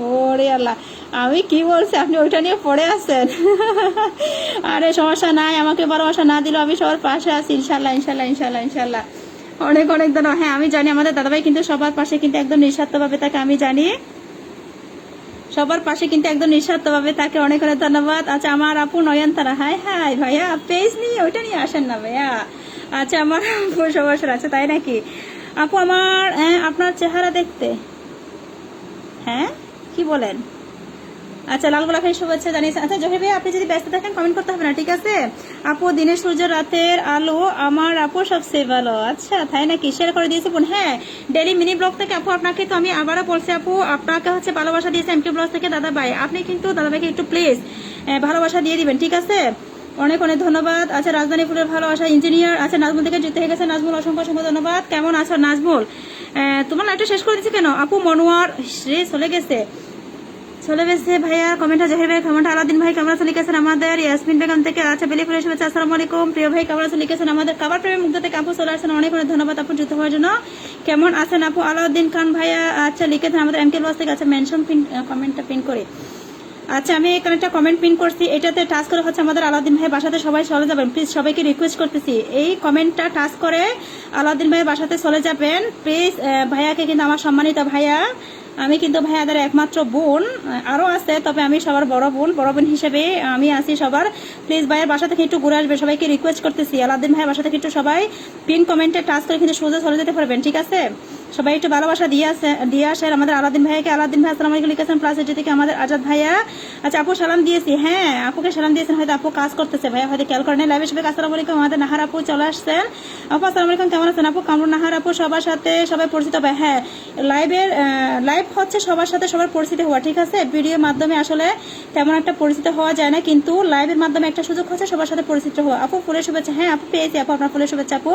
ওরে আল্লাহ, আমি কি বলছি আপনি ওইটা নিয়ে পড়ে আছেন। আরে সমস্যা নাই, আমাকে ভালোবাসা না দিলেও আমি সবার পাশে আছি ইনশাল্লাহ ইনশাল্লাহ ইনশাল্লাহ ইনশাল্লাহ। অনেক অনেক ধন্যবাদ। হ্যাঁ আমি জানি আমাদের দাদাভাই কিন্তু সবার পাশে কিন্তু একদম নিঃস্বার্থভাবে তাকে, আমি জানি সবার পাশে কিন্তু একদম নিঃস্বার্থভাবে তাকে, অনেক অনেক ধন্যবাদ। আচ্ছা আমার আপু নয়নতারা, হাই হাই ভাইয়া পেজ নিয়ে ওইটা নিয়ে আসেন না ভাইয়া। আচ্ছা আমার আপু সবার আছে তাই নাকি আপু? আমার আপনার চেহারা দেখতে, হ্যাঁ কি বলেন? আচ্ছা লাল গোলাপ ভাই শুভেচ্ছা জানিয়েছে। আচ্ছা জহির ভাই আপনি যদি ব্যস্ত থাকেন কমেন্ট করতে হবে না ঠিক আছে আপু। দিনের সূর্য রাতের আলো আমার আপু সবচেয়ে ভালো। আচ্ছা তাই নাকি, শেয়ার করে দিয়েছে বোন। হ্যাঁ ডেলি মিনি ব্লগ থেকে আপু আপনাকে তো আমি আবারও বলছি আপু, আপনাকে হচ্ছে ভালোবাসা দিয়েছে এমকে ব্লগ থেকে দাদা ভাই। আপনি কিন্তু দাদা ভাইকে একটু প্লিজ ভালোবাসা দিয়ে দিবেন ঠিক আছে। অনেক অনেক ধন্যবাদ। আচ্ছা রাজধানী ফুলের ভালোবাসা ইঞ্জিনিয়ার। আচ্ছা নাজমুল থেকে জিতে হয়ে গেছে নাজমুল, অসংখ্য অসংখ্য ধন্যবাদ। কেমন আছো নাজমুল? তোমার লাইভটা শেষ করে দিচ্ছে কেন আপু? মনোয়ার রে চলে গেছে ভাইয়া। কমেন্টটা জহির ভাই, কমেন্টটা আলাদিন ভাই কেমন আছেন লিখেছেন আমাদের। ইয়াসমিন বেগম থেকে আচ্ছা বেলি ফুলের শুভেচ্ছা আসসালামু আলাইকুম। প্রিয় ভাই কেমন আছেন লিখেছেন আমাদের। কাবার প্রেমে মুগ্ধ থেকে আপু চলে আসছেন, অনেক অনেক ধন্যবাদ আপু যুক্ত হওয়ার জন্য। কেমন আছেন আপু? আলাউদ্দিন খান ভাইয়া আচ্ছা লিখেছেন আমাদের এমকে ব্লগ থেকে। আচ্ছা মেনশন পিন, কমেন্টটা পিন করে। আচ্ছা আমি এখানে একটা কমেন্ট পিন করছি, এটাতে টাচ করে হচ্ছে আমাদের আলাউদ্দিন ভাই বাসাতে সবাই চলে যাবেন প্লিজ। সবাইকে রিকোয়েস্ট করতেছি এই কমেন্টটা টাচ করে আলাউদ্দিন ভাই বাসাতে চলে যাবেন প্লিজ। ভাইয়াকে কিন্তু আমার সম্মানিত ভাইয়া, আমি কিন্তু ভাইয়াদের একমাত্র বোন, আরো আছে তবে আমি সবার বড় বোন হিসেবে আমি আছি সবার। প্লিজ ভাইয়ের বাসা থেকে একটু ঘুরে আসবে, সবাইকে রিকোয়েস্ট করতেছি। আলাউদ্দিন ভাইয়ের বাসা থেকে একটু সবাই পিন কমেন্টে টাচ করে কিন্তু সোজা চলে যেতে পারবেন ঠিক আছে। সবাই একটু ভালোবাসা দিয়ে আসেন আমাদের আলাউদ্দিন ভাইয়াকে। আলাউদ্দিন ভাই আসসালামু আলাইকুম লিখেছেন প্লাস এটি থেকে আমাদের আজাদ ভাইয়া। আচ্ছা আপু সালাম দিয়েছি, হ্যাঁ আপুকে সালাম দিয়েছেন, হয়তো আপু কাজ করতেছে ভাইয়া হয়তো খেয়াল করেন। লাইভে সবাই আসসালামু আলাইকুম। আমাদের নাহার আপু চলে আসছেন আপু, আসসালামু আলাইকুম কেমন আছেন আপু? কামরুন নাহার আপু সবার সাথে সবাই পরিচিত হবে। হ্যাঁ লাইভ হচ্ছে সবার সাথে সবার পরিচিত হওয়া ঠিক আছে। ভিডিওর মাধ্যমে আসলে তেমন একটা পরিচিত হওয়া যায় না, কিন্তু লাইভের মাধ্যমে একটা সুযোগ হচ্ছে সবার সাথে পরিচিত হওয়া। আপু ফুলের শুভেচ্ছা, হ্যাঁ আপু পেয়েছি আপু আপনার ফুলের শুভেচ্ছা আপু।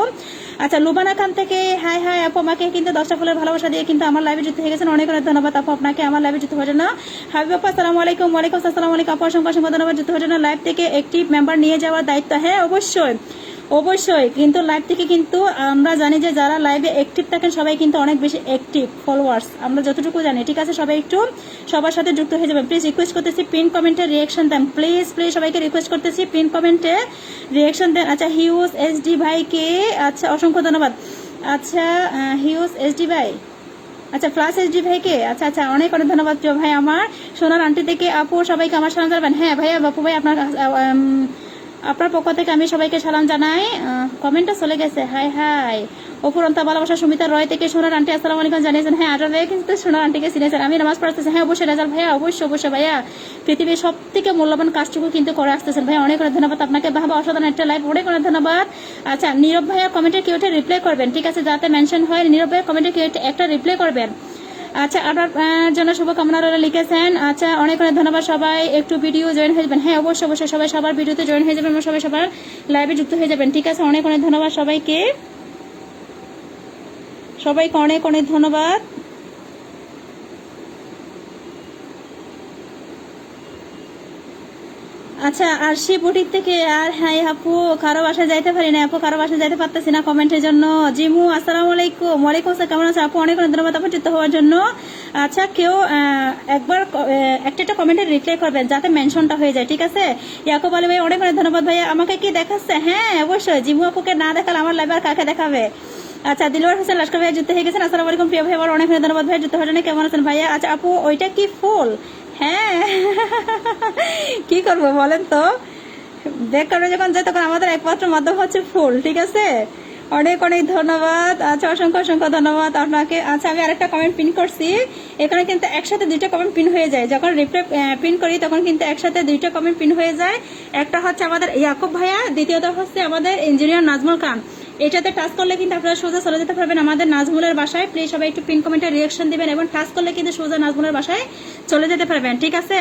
আচ্ছা লুবানা খান থেকে হাই হাই আপু, আমাকে কিন্তু 10টা ফুলের ভালোবাসা দিয়ে কিন্তু আমার লাইভে যুক্ত হয়ে গেছেন, অনেক অনেক ধন্যবাদ আপু আপনাকে আমার লাইভে যুক্ত হওয়ার জন্য। হাবিব আপু আসসালামু আলাইকুম। ওয়ালাইকুম আসসালাম আলাইকুম আপু, অসংখ্য অসংখ্য ধন্যবাদ যুক্ত হওয়ার জন্য। লাইভ থেকে একটি মেম্বার নিয়ে যাওয়ার দায়িত্ব, হ্যাঁ অবশ্যই অবশ্যই। কিন্তু লাইভ থেকে কিন্তু আমরা জানি যে যারা লাইভে অ্যাক্টিভ থাকেন সবাই কিন্তু অনেক বেশি অ্যাক্টিভ ফলোয়ার্স, আমরা যতটুকু জানি ঠিক আছে। সবাই একটু সবার সাথে যুক্ত হয়ে যাবেন প্লিজ, রিকোয়েস্ট করতেছি। পিন কমেন্টে রিয়াকশন দেন প্লিজ প্লিজ, সবাইকে রিকোয়েস্ট করতেছি পিন কমেন্টে রিয়াকশন দেন। আচ্ছা হিউজ এসডি ভাইকে আচ্ছা অসংখ্য ধন্যবাদ। আচ্ছা হিউজ এসডি ভাই, আচ্ছা প্লাস এসডি ভাইকে আচ্ছা আচ্ছা অনেক অনেক ধন্যবাদ প্রিয় ভাই আমার। সোনার আন্টি থেকে আপু সবাইকে আমার সালাম জানাবেন। হ্যাঁ ভাইয়া বাপু ভাই আপনার পক্ষ থেকে আমি সবাইকে সালাম জানাই। কমেন্টটা চলে গেছে, হাই হাই অপুরন্ত ভালোবাসা। সুমিতা রয় থেকে সোনার আন্টি আসসালামু আলাইকুম জানিয়েছেন। হ্যাঁ আজাদ ভাইয়া কিন্তু সোনার আন্টিকে চিনেছেন। আমি নামাজ পড়তেছি, হ্যাঁ অবশ্যই রেজাল্ট ভাইয়া অবশ্যই অবশ্যই ভাইয়া। পৃথিবীর সব থেকে মূল্যবান কাজটুকু কিন্তু করে আসতেছেন ভাইয়া, অনেক অনেক ধন্যবাদ আপনাকে। ভাবা অসাধারণ একটা লাইভ, অনেক অনেক ধন্যবাদ। আচ্ছা নীরব ভাইয়া কমেন্টে কেউ একটা রিপ্লাই করবেন ঠিক আছে, যাতে মেনশন হয়। নীরব ভাইয়া কমেন্টে কেউ একটা রিপ্লাই করবেন। আচ্ছা আপনার জন্য শুভকামনা লিখেছেন। আচ্ছা অনেক অনেক ধন্যবাদ। সবাই একটু ভিডিও জয়েন হয়ে যাবেন, হ্যাঁ অবশ্যই অবশ্যই সবাই সবার ভিডিওতে জয়েন হয়ে যাবেন, সবাই সবার লাইভে যুক্ত হয়ে যাবেন ঠিক আছে। অনেক অনেক ধন্যবাদ সবাইকে, সবাইকে অনেক অনেক ধন্যবাদ। আচ্ছা আরশি বুটিক থেকে আর হ্যাঁ আপু কারো বাসায় যাইতে পারি না আপু, কারো বাসায় যাইতে পারতেছি না কমেন্টের জন্য। জিমু আসসালামু আলাইকুম। ওয়ালাইকুম আসসালাম কেমন আছে আপু? অনেক অনেক ধন্যবাদ আপু যুক্ত হওয়ার জন্য। আচ্ছা কেউ একবার একটা কমেন্টের রিপ্লাই করবেন যাতে মেনশনটা হয়ে যায় ঠিক আছে। ইয়াকুব আলী ভাই অনেক অনেক ধন্যবাদ ভাইয়া। আমাকে কি দেখাচ্ছে? হ্যাঁ অবশ্যই, জিমু আপুকে না দেখালে আমার লাইভ আর কাকে দেখাবে। আচ্ছা দিলওয়ার হোসেন লস্কর ভাই যুক্ত হয়ে গেছেন, আসসালামু আলাইকুম প্রিয় ভাই আমার অনেক অনেক ধন্যবাদ ভাই যুক্ত হওয়ার জন্য। কেমন আছেন ভাইয়া? আচ্ছা আপু ওইটা কি ফুল? হ্যাঁ কি করবো বলেন তো, দেখ আমরা যখন যাই তখন আমাদের একমাত্র মাধ্যম হচ্ছে ফুল ঠিক আছে। অনেক অনেক ধন্যবাদ। আচ্ছা অসংখ্য অসংখ্য ধন্যবাদ আপনাকে। আচ্ছা আমি আরেকটা কমেন্ট পিন করছি, এখানে কিন্তু একসাথে দুইটা কমেন্ট পিন হয়ে যায়, যখন রিপ্লাই পিন করি তখন কিন্তু একসাথে দুইটা কমেন্ট পিন হয়ে যায়। একটা হচ্ছে আমাদের ইয়াকুব ভাইয়া, দ্বিতীয়ত হচ্ছে আমাদের ইঞ্জিনিয়ার নাজমুল খান। এটাতে টাচ করলে কিন্তু আপনারা সোজা চলে যেতে পারবেন আমাদের নাজমুলের বাসায়। প্লিজ সবাই একটু পিন কমেন্টে রিয়াকশন দিবেন এবং টাচ করলে কিন্তু সোজা নাজমুলের বাসায় চলে যেতে পারবেন, ঠিক আছে?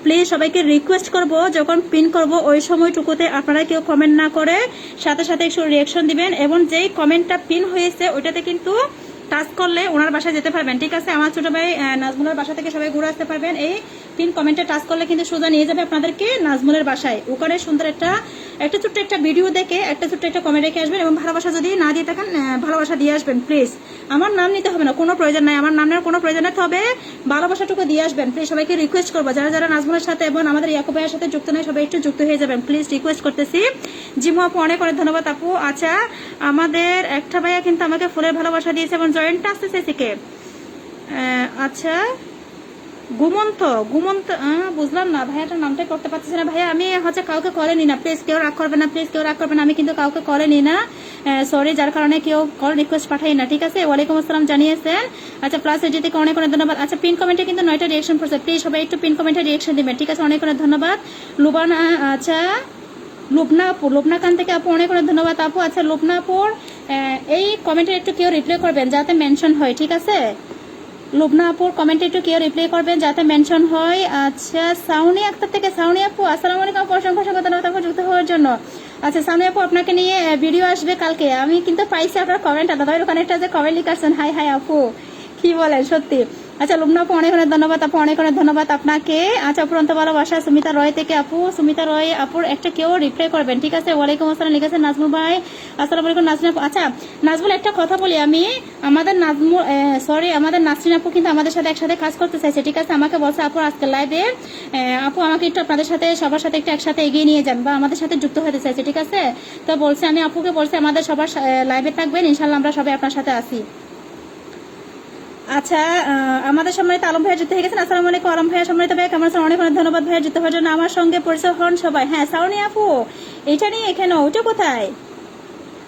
প্লিজ সবাইকে রিকোয়েস্ট করব, যখন পিন করব ওই সময়টুকুতে আপনারা কেউ কমেন্ট না করে সাথে সাথে একটু রিয়াকশন দিবেন, এবং যেই কমেন্টটা পিন হয়েছে ওইটাতে কিন্তু টাচ করলে ওনার বাসায় যেতে পারবেন, ঠিক আছে? আমার ছোট ভাই নাজমুলের বাসা থেকে সবাই ঘুরে আসতে পারবেন। এই পিন কমেন্টে টাচ করলে কিন্তু সোজা নিয়ে যাবে আপনাদেরকে নাজমুলের বাসায়। ওখানে সুন্দর একটা ছোট্ট একটা ভিডিও দেখে একটা ছোট্ট একটা কমেন্ট রেখে আসবেন, এবং ভালোবাসা যদি না দিয়ে থাকেন ভালোবাসা দিয়ে আসবেন প্লিজ। আমার নাম নিতে হবে না, কোনো প্রয়োজন নাই, আমার নাম নেওয়ার কোনো প্রয়োজন নেই, তবে ভালোবাসাটুকু দিয়ে আসবেন প্লিজ। সবাইকে রিকোয়েস্ট করবো, যারা যারা নাজমুলের সাথে এবং আমাদের ইয়াকুব ভাইয়ের সাথে যুক্ত নয় সবাই একটু যুক্ত হয়ে যাবেন প্লিজ, রিকোয়েস্ট করতেছি। জিমু আপু অনেক অনেক ধন্যবাদ আপু। আচ্ছা আমাদের একটা ভাইয়া কিন্তু আমাকে ফুলের ভালোবাসা দিয়েছে এবং জয়েন্টটা আসতেছে সিকে। আচ্ছা ঘুমন্ত বুঝলাম না ভাইয়াটার নামটাই করতে পারতেছি না। ভাইয়া আমি হচ্ছে কাউকে করে নি না, প্লিজ কেউ রাগ করবে না, প্লিজ কেউ রাগ করবে না, আমি কিন্তু কাউকে করে নি না, সরি, যার কারণে কেউ কল রিকোয়েস্ট পাঠাই না, ঠিক আছে? ওয়ালাইকুম আসসালাম জানিয়েছেন। আচ্ছা প্লাস এজি থেকে অনেক অনেক ধন্যবাদ। আচ্ছা পিন কমেন্টে কিন্তু 9টা রিয়াকশন পড়ছে, প্লিজ সবাই একটু পিন কমেন্টে রিয়াকশন দিবেন, ঠিক আছে? অনেক অনেক ধন্যবাদ। লুবানা, আচ্ছা লুবনা আপু, লুবনা খান থেকে আপু অনেক অনেক ধন্যবাদ আপু। আচ্ছা লুবনা আপুর এই কমেন্টে একটু কেউ রিপ্লাই করবেন যাতে মেনশন হয়, ঠিক আছে? লুবনা আপুর কমেন্টে একটু কেউ রিপ্লাই করবেন যাতে মেনশন হয়। আচ্ছা সাউনি আক্তার থেকে, সাউনি আপু আসসালামু আলাইকুম আপু, অসংখ্য অসংখ্য ধন্যবাদ আপু যুক্ত হওয়ার জন্য। আচ্ছা সাউনি আপু আপনাকে নিয়ে ভিডিও আসবে কালকে, আমি কিন্তু পাইছি আপনার কমেন্টটা, দাদার ওখানে একটা যে কমেন্ট লিখাচ্ছেন, হাই হাই আপু, কি বলেন সত্যি। আচ্ছা লুবনা আপু অনেক অনেক ধন্যবাদ আপু, অনেক অনেক ধন্যবাদ আপনাকে। আচ্ছা অপুরন্ত ভালোবাসা সুমিতা রয় থেকে আপু, সুমিতা রয় আপুর একটা কেউ রিপ্লাই করবেন, ঠিক আছে? ওয়ালাইকুম আসসালাম লিখেছেন নাজমুল ভাই, আসসালামু আলাইকুম নাজরিন আপু। আচ্ছা নাজমুল একটা কথা বলি, আমি আমাদের নাজমুল সরি আমাদের নাসরিন আপু কিন্তু আমাদের সাথে একসাথে কাজ করতে চাইছে, ঠিক আছে? আমাকে বলছে আপু আজকে লাইভে আপু আমাকে একটু আপনাদের সাথে সবার সাথে একটু একসাথে এগিয়ে নিয়ে যান বা আমাদের সাথে যুক্ত হতে চাইছে, ঠিক আছে? তো বলছে, আমি আপুকে বলছি আমাদের সবার লাইভে থাকবেন ইনশাল্লাহ, আমরা সবাই আপনার সাথে আসি। আচ্ছা আমাদের সম্মানিত আলম ভাইয়া যুক্ত হয়ে গেছেন, আসসালামু আলাইকুম আলম ভাইয়া, সম্মানিত ভাইয়া কেমন আছেন? অনেক অনেক ধন্যবাদ ভাইয়া যুক্ত হওয়ার জন্য। আমার সঙ্গে পরিচয় হন সবাই। হ্যাঁ সাউনি আপু এটা নিয়ে এখানে, ওইটা কোথায়?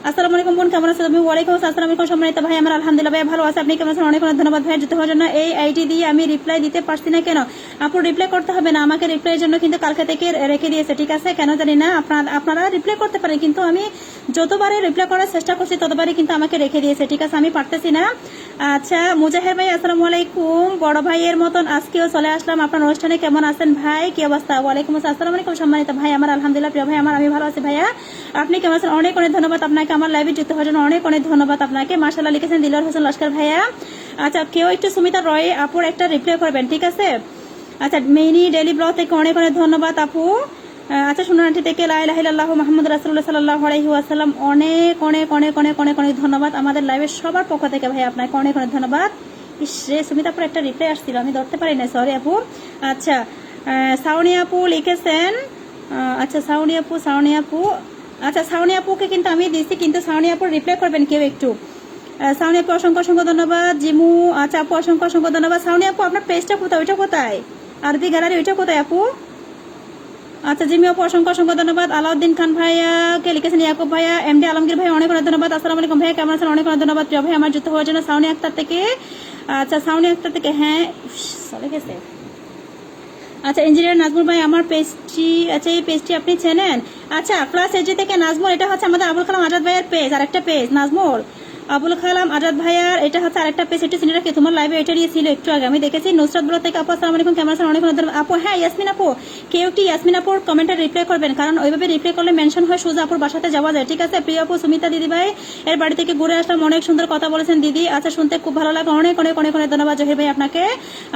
আসসালামু আলাইকুম বোন, কেমন আছেন তুমি? ওয়ালাইকুম আসসালাম আলাইকুম সম্মানিত ভাই, আমার আলহামদুলিল্লাহ ভাই ভালো আছে, আপনি কেমন আছেন? অনেক অনেক ধন্যবাদ ভাই যুক্ত হওয়ার জন্য। এই আইডি দিয়ে আমি রিপ্লাই দিতে পারছি না কেন? আপু রিপ্লাই করতে হবে না, আমাকে রিপ্লাইয়ের জন্য কিন্তু কালকে থেকে রেখে দিয়েছে, ঠিক আছে? কেন জানি না, আপনারা রিপ্লাই করতে পারেন, কিন্তু আমি যতবারই রিপ্লাই করার চেষ্টা করছি ততবারই কিন্তু আমাকে রেখে দিয়েছে, ঠিক আছে? আমি পারতেছি না। আচ্ছা মুজাহের ভাই আসসালামু আলাইকুম, বড় ভাইয়ের মতন আজকেও চলে আসলাম আপনার অনুষ্ঠানে, কেমন আছেন ভাই, কি অবস্থা? ওয়ালাইকুম আসসালাম, আসসালামু আলাইকুম সম্মানিত ভাই, আমার আলহামদুলিল্লাহ প্রিয় ভাই আমার, আমি ভালো আছি ভাইয়া, আপনি কেমন আছেন? অনেক অনেক ধন্যবাদ আপনাকে আমার লাইভে যুক্ত হওয়ার জন্য, অনেক অনেক ধন্যবাদ আপনাকে। মাশাআল্লাহ লিখেছেন দিলওয়ার হোসেন লস্কর ভাইয়া। আচ্ছা কেউ একটু সুমিতা রয় আপুর একটা রিপ্লাই করবেন, ঠিক আছে? আচ্ছা মিনি ডেলি ব্লগ থেকে অনেক অনেক ধন্যবাদ আপু। আচ্ছা সুনানাটি থেকে লা ইলাহা ইল্লাল্লাহু মুহাম্মাদুর রাসূলুল্লাহ সাল্লাল্লাহু আলাইহি ওয়াসাল্লাম, অনেক অনেক অনেক অনেক অনেক অনেক ধন্যবাদ আমাদের লাইভের সবার পক্ষ থেকে ভাই, আপনাকে অনেক অনেক ধন্যবাদ। ইসরে সুমিতা আপুর একটা রিপ্লাই আসছিল, আমি ধরতে পারি না, সরি আপু। আচ্ছা সাউনি আপু লিখেছেন, আচ্ছা সাউনি আপু আচ্ছা সাউনি আপুকে কিন্তু আমি দিচ্ছি, কিন্তু সাউনি আপুর রিপ্লাই করবেন কেউ একটু। সাউনি আপু অসংখ্য অসংখ্য ধন্যবাদ। জিমু আচ্ছা আপু অসংখ্য অসংখ্য ধন্যবাদ। সাউনি আপু আপনার পেজটা কোথায়, ওইটা কোথায়? আরবি গ্যালারি ওইটা কোথায় আপু? আচ্ছা জিমি আপু অসংখ্য অসংখ্য ধন্যবাদ। আলাউদ্দিন খান ভাইয়াকে লিখেছেন ইয়াকুব ভাইয়া, এমডি আলমগীর ভাই অনেক অনেক ধন্যবাদ। আসসালামু আলাইকুম ভাইয়া, কেমন আছেন? অনেক অনেক ধন্যবাদ প্রিয় ভাই আমার যুক্ত হওয়ার জন্য। সাউনি আক্তার থেকে, আচ্ছা সাউনি আক্তার থেকে, হ্যাঁ চলে গেছে। আচ্ছা ইঞ্জিনিয়ার নাজমুল ভাই আমার পেজটি, আচ্ছা এই পেজটি আপনি চেনেন? আচ্ছা প্লাস এজি থেকে নাজমুল, এটা হচ্ছে আমাদের আবুল কালাম আজাদ ভাইয়ের পেজ, আরেকটা পেজ নাজমুল আবুল কালাম আজাদ ভাইয়ার, এটা হচ্ছে আরেকটা পেজ, একটু চিনে রাখি, তোমার লাইভে এটা নিয়ে ছিল একটু আগে আমি দেখেছি। নুসরাত ব্লগ থেকে আপু আসসালামু আলাইকুম, কেমন আছেন? অনেক অনেক ধন্যবাদ আপু। হ্যাঁ ইয়াসমিন আপু, কেউ কি ইয়াসমিন আপুর কমেন্টে রিপ্লাই করবেন, কারণ ওইভাবে রিপ্লাই করলে মেনশন হয়, সোজা আপুর বাসাতে যাওয়া যায়, ঠিক আছে? প্রিয় আপু সুমিতা দিদি ভাই এর বাড়ি থেকে ঘুরে আসলাম, অনেক সুন্দর কথা বলেছেন দিদি, আচ্ছা শুনতে খুব ভালো লাগে, অনেক অনেক অনেক অনেক ধন্যবাদ জহির ভাই আপনাকে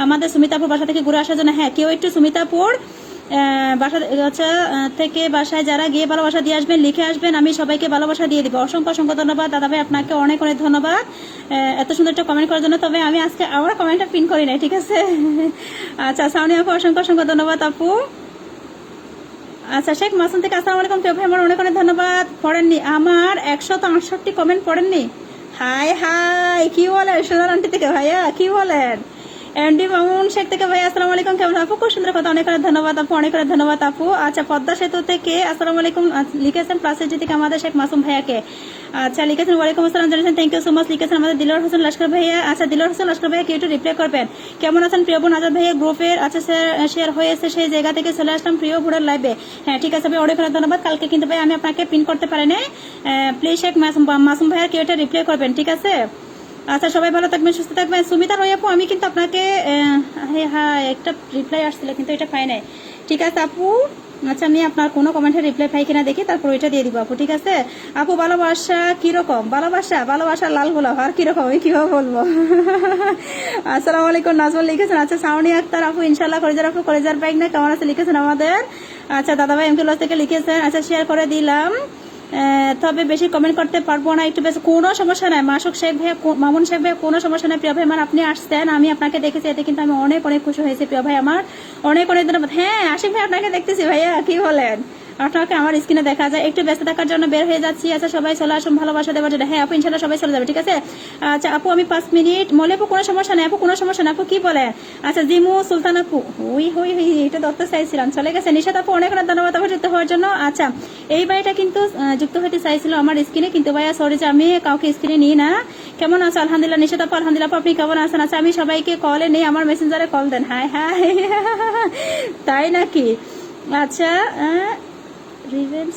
আমাদের সুমিতাপুর বাসা থেকে ঘুরে আসার জন্য। হ্যাঁ কেউ একটু সুমিতাপুর বাসা আচ্ছা থেকে বাসায় যারা গিয়ে ভালোবাসা দিয়ে আসবেন, লিখে আসবেন, আমি সবাইকে ভালোবাসা দিয়ে দিব। অসংখ্য অসংখ্য ধন্যবাদ দাদা ভাই, আপনাকে অনেক অনেক ধন্যবাদ এত সুন্দর একটা কমেন্ট করার জন্য। তবে আমি আজকে আমার কমেন্টটা পিন করি নাই, ঠিক আছে? আচ্ছা সাউনি আপু অসংখ্য অসংখ্য ধন্যবাদ আপু। আচ্ছা শেখ মাসুম থেকে আসসালামু আলাইকুম, কেউ ভাই আমার অনেক অনেক ধন্যবাদ। পড়েননি আমার 168 কমেন্ট, পড়েননি? হাই হাই, কি বলেন সোনার আন্টি থেকে ভাইয়া, কি বলেন? এমডি মামুন শেখ থেকে ভাই আসসালামু আলাইকুম, কেমন আপু? খুব সুন্দর কথা, অনেক অনেক ধন্যবাদ আপু, অনেক অনেক ধন্যবাদ আপু। আচ্ছা পদ্মা সেতু থেকে আসসালামু আলাইকুম লিখেছেন প্লাস এজি থেকে আমাদের শেখ মাসুম ভাইয়াকে। আচ্ছা লিখেছেন ওয়ালাইকুম আসসালাম জানিয়েছেন, থ্যাংক ইউ সো মাচ। লিখেছেন আমাদের দিলওয়ার হোসেন লস্কর ভাইয়া। আচ্ছা দিলওয়ার হোসেন লস্কর ভাইয়া কি একটু রিপ্লাই করবেন? কেমন আছেন প্রিয় বোন? আজাদ ভাইয়া গ্রুপের আচ্ছা শেয়ার হয়েছে, সেই জায়গা থেকে চলে আসলাম প্রিয় বোনের লাইভে। হ্যাঁ ঠিক আছে ভাই, অনেক অনেক ধন্যবাদ। কালকে কিন্তু ভাই আমি আপনাকে পিন করতে পারি নাই, প্লিজ এক মাসুম ভাইয়া কেউ এটা রিপ্লাই করবেন, ঠিক আছে? আচ্ছা সবাই ভালো থাকবেন, সুস্থ থাকবেন। সুমিতা রয় আপু আমি কিন্তু আপনাকে হ্যাঁ একটা রিপ্লাই আসছিল কিন্তু এটা পাই নাই, ঠিক আছে আপু? আচ্ছা আমি আপনার কোনো কমেন্টের রিপ্লাই পাই কিনা দেখি, তারপর ওইটা দিয়ে দিব আপু, ঠিক আছে? আপু ভালোবাসা কিরকম? ভালোবাসা লাল গোলাপ, আর কিরকম আমি কিভাবে বলবো? আসসালামু আলাইকুম নাজমুল লিখেছেন। আচ্ছা সাউনি আক্তার আপু ইনশাল্লাহ কলেজার আপু কলেজার ব্যাগ না কেমন আছে লিখেছেন আমাদের। আচ্ছা দাদাভাই এমকেলস থেকে লিখেছেন। আচ্ছা শেয়ার করে দিলাম, তবে বেশি কমেন্ট করতে পারবো না, একটু বেশি কোনো সমস্যা নাই। মাসুক শেখ ভাইয়া, মামুন শেখ ভাইয়া কোনো সমস্যা নাই। প্রিয় ভাই আমার আপনি আসছেন, আমি আপনাকে দেখেছি, এতে কিন্তু আমি অনেক অনেক খুশি হয়েছি প্রিয় ভাই আমার, অনেক অনেক ধন্যবাদ। হ্যাঁ আশিক ভাই আপনাকে দেখতেছি ভাইয়া, কি বলেন? আপনাকে আমার স্ক্রিনে দেখা যায়, একটু ব্যস্ত থাকার জন্য বের হয়ে যাচ্ছি। আচ্ছা সবাই চলে আসুন ভালোবাসা দেওয়ার জন্য। হ্যাঁ আপু ইনশাল্লাহ সবাই চলে যাবে, ঠিক আছে? আচ্ছা আপু আমি 5 মিনিট মলে আপু কোনো সমস্যা নেই, আপু কোনো সমস্যা না, আপু কি বলেন? আচ্ছা জিমু সুলতান আপু ওই হই হই এটা দত্ত চাইছিলাম, চলে গেছে। নিশাত আপু অনেক অনেক ধন্যবাদ আপু যুক্ত হওয়ার জন্য। আচ্ছা এই বাড়িটা কিন্তু যুক্ত হতে চাইছিল আমার স্ক্রিনে, কিন্তু ভাইয়া সরি যে আমি কাউকে স্ক্রিনে নিই না। কেমন আছো? আলহামদুলিল্লাহ। নিশাত আপু আলহামদুলিল্লাহ। আপনি কেমন আছেন? আচ্ছা আমি সবাইকে কলে নেই, আমার মেসেঞ্জারে কল দেন। হ্যাঁ হ্যাঁ তাই নাকি? আচ্ছা রিভেন্স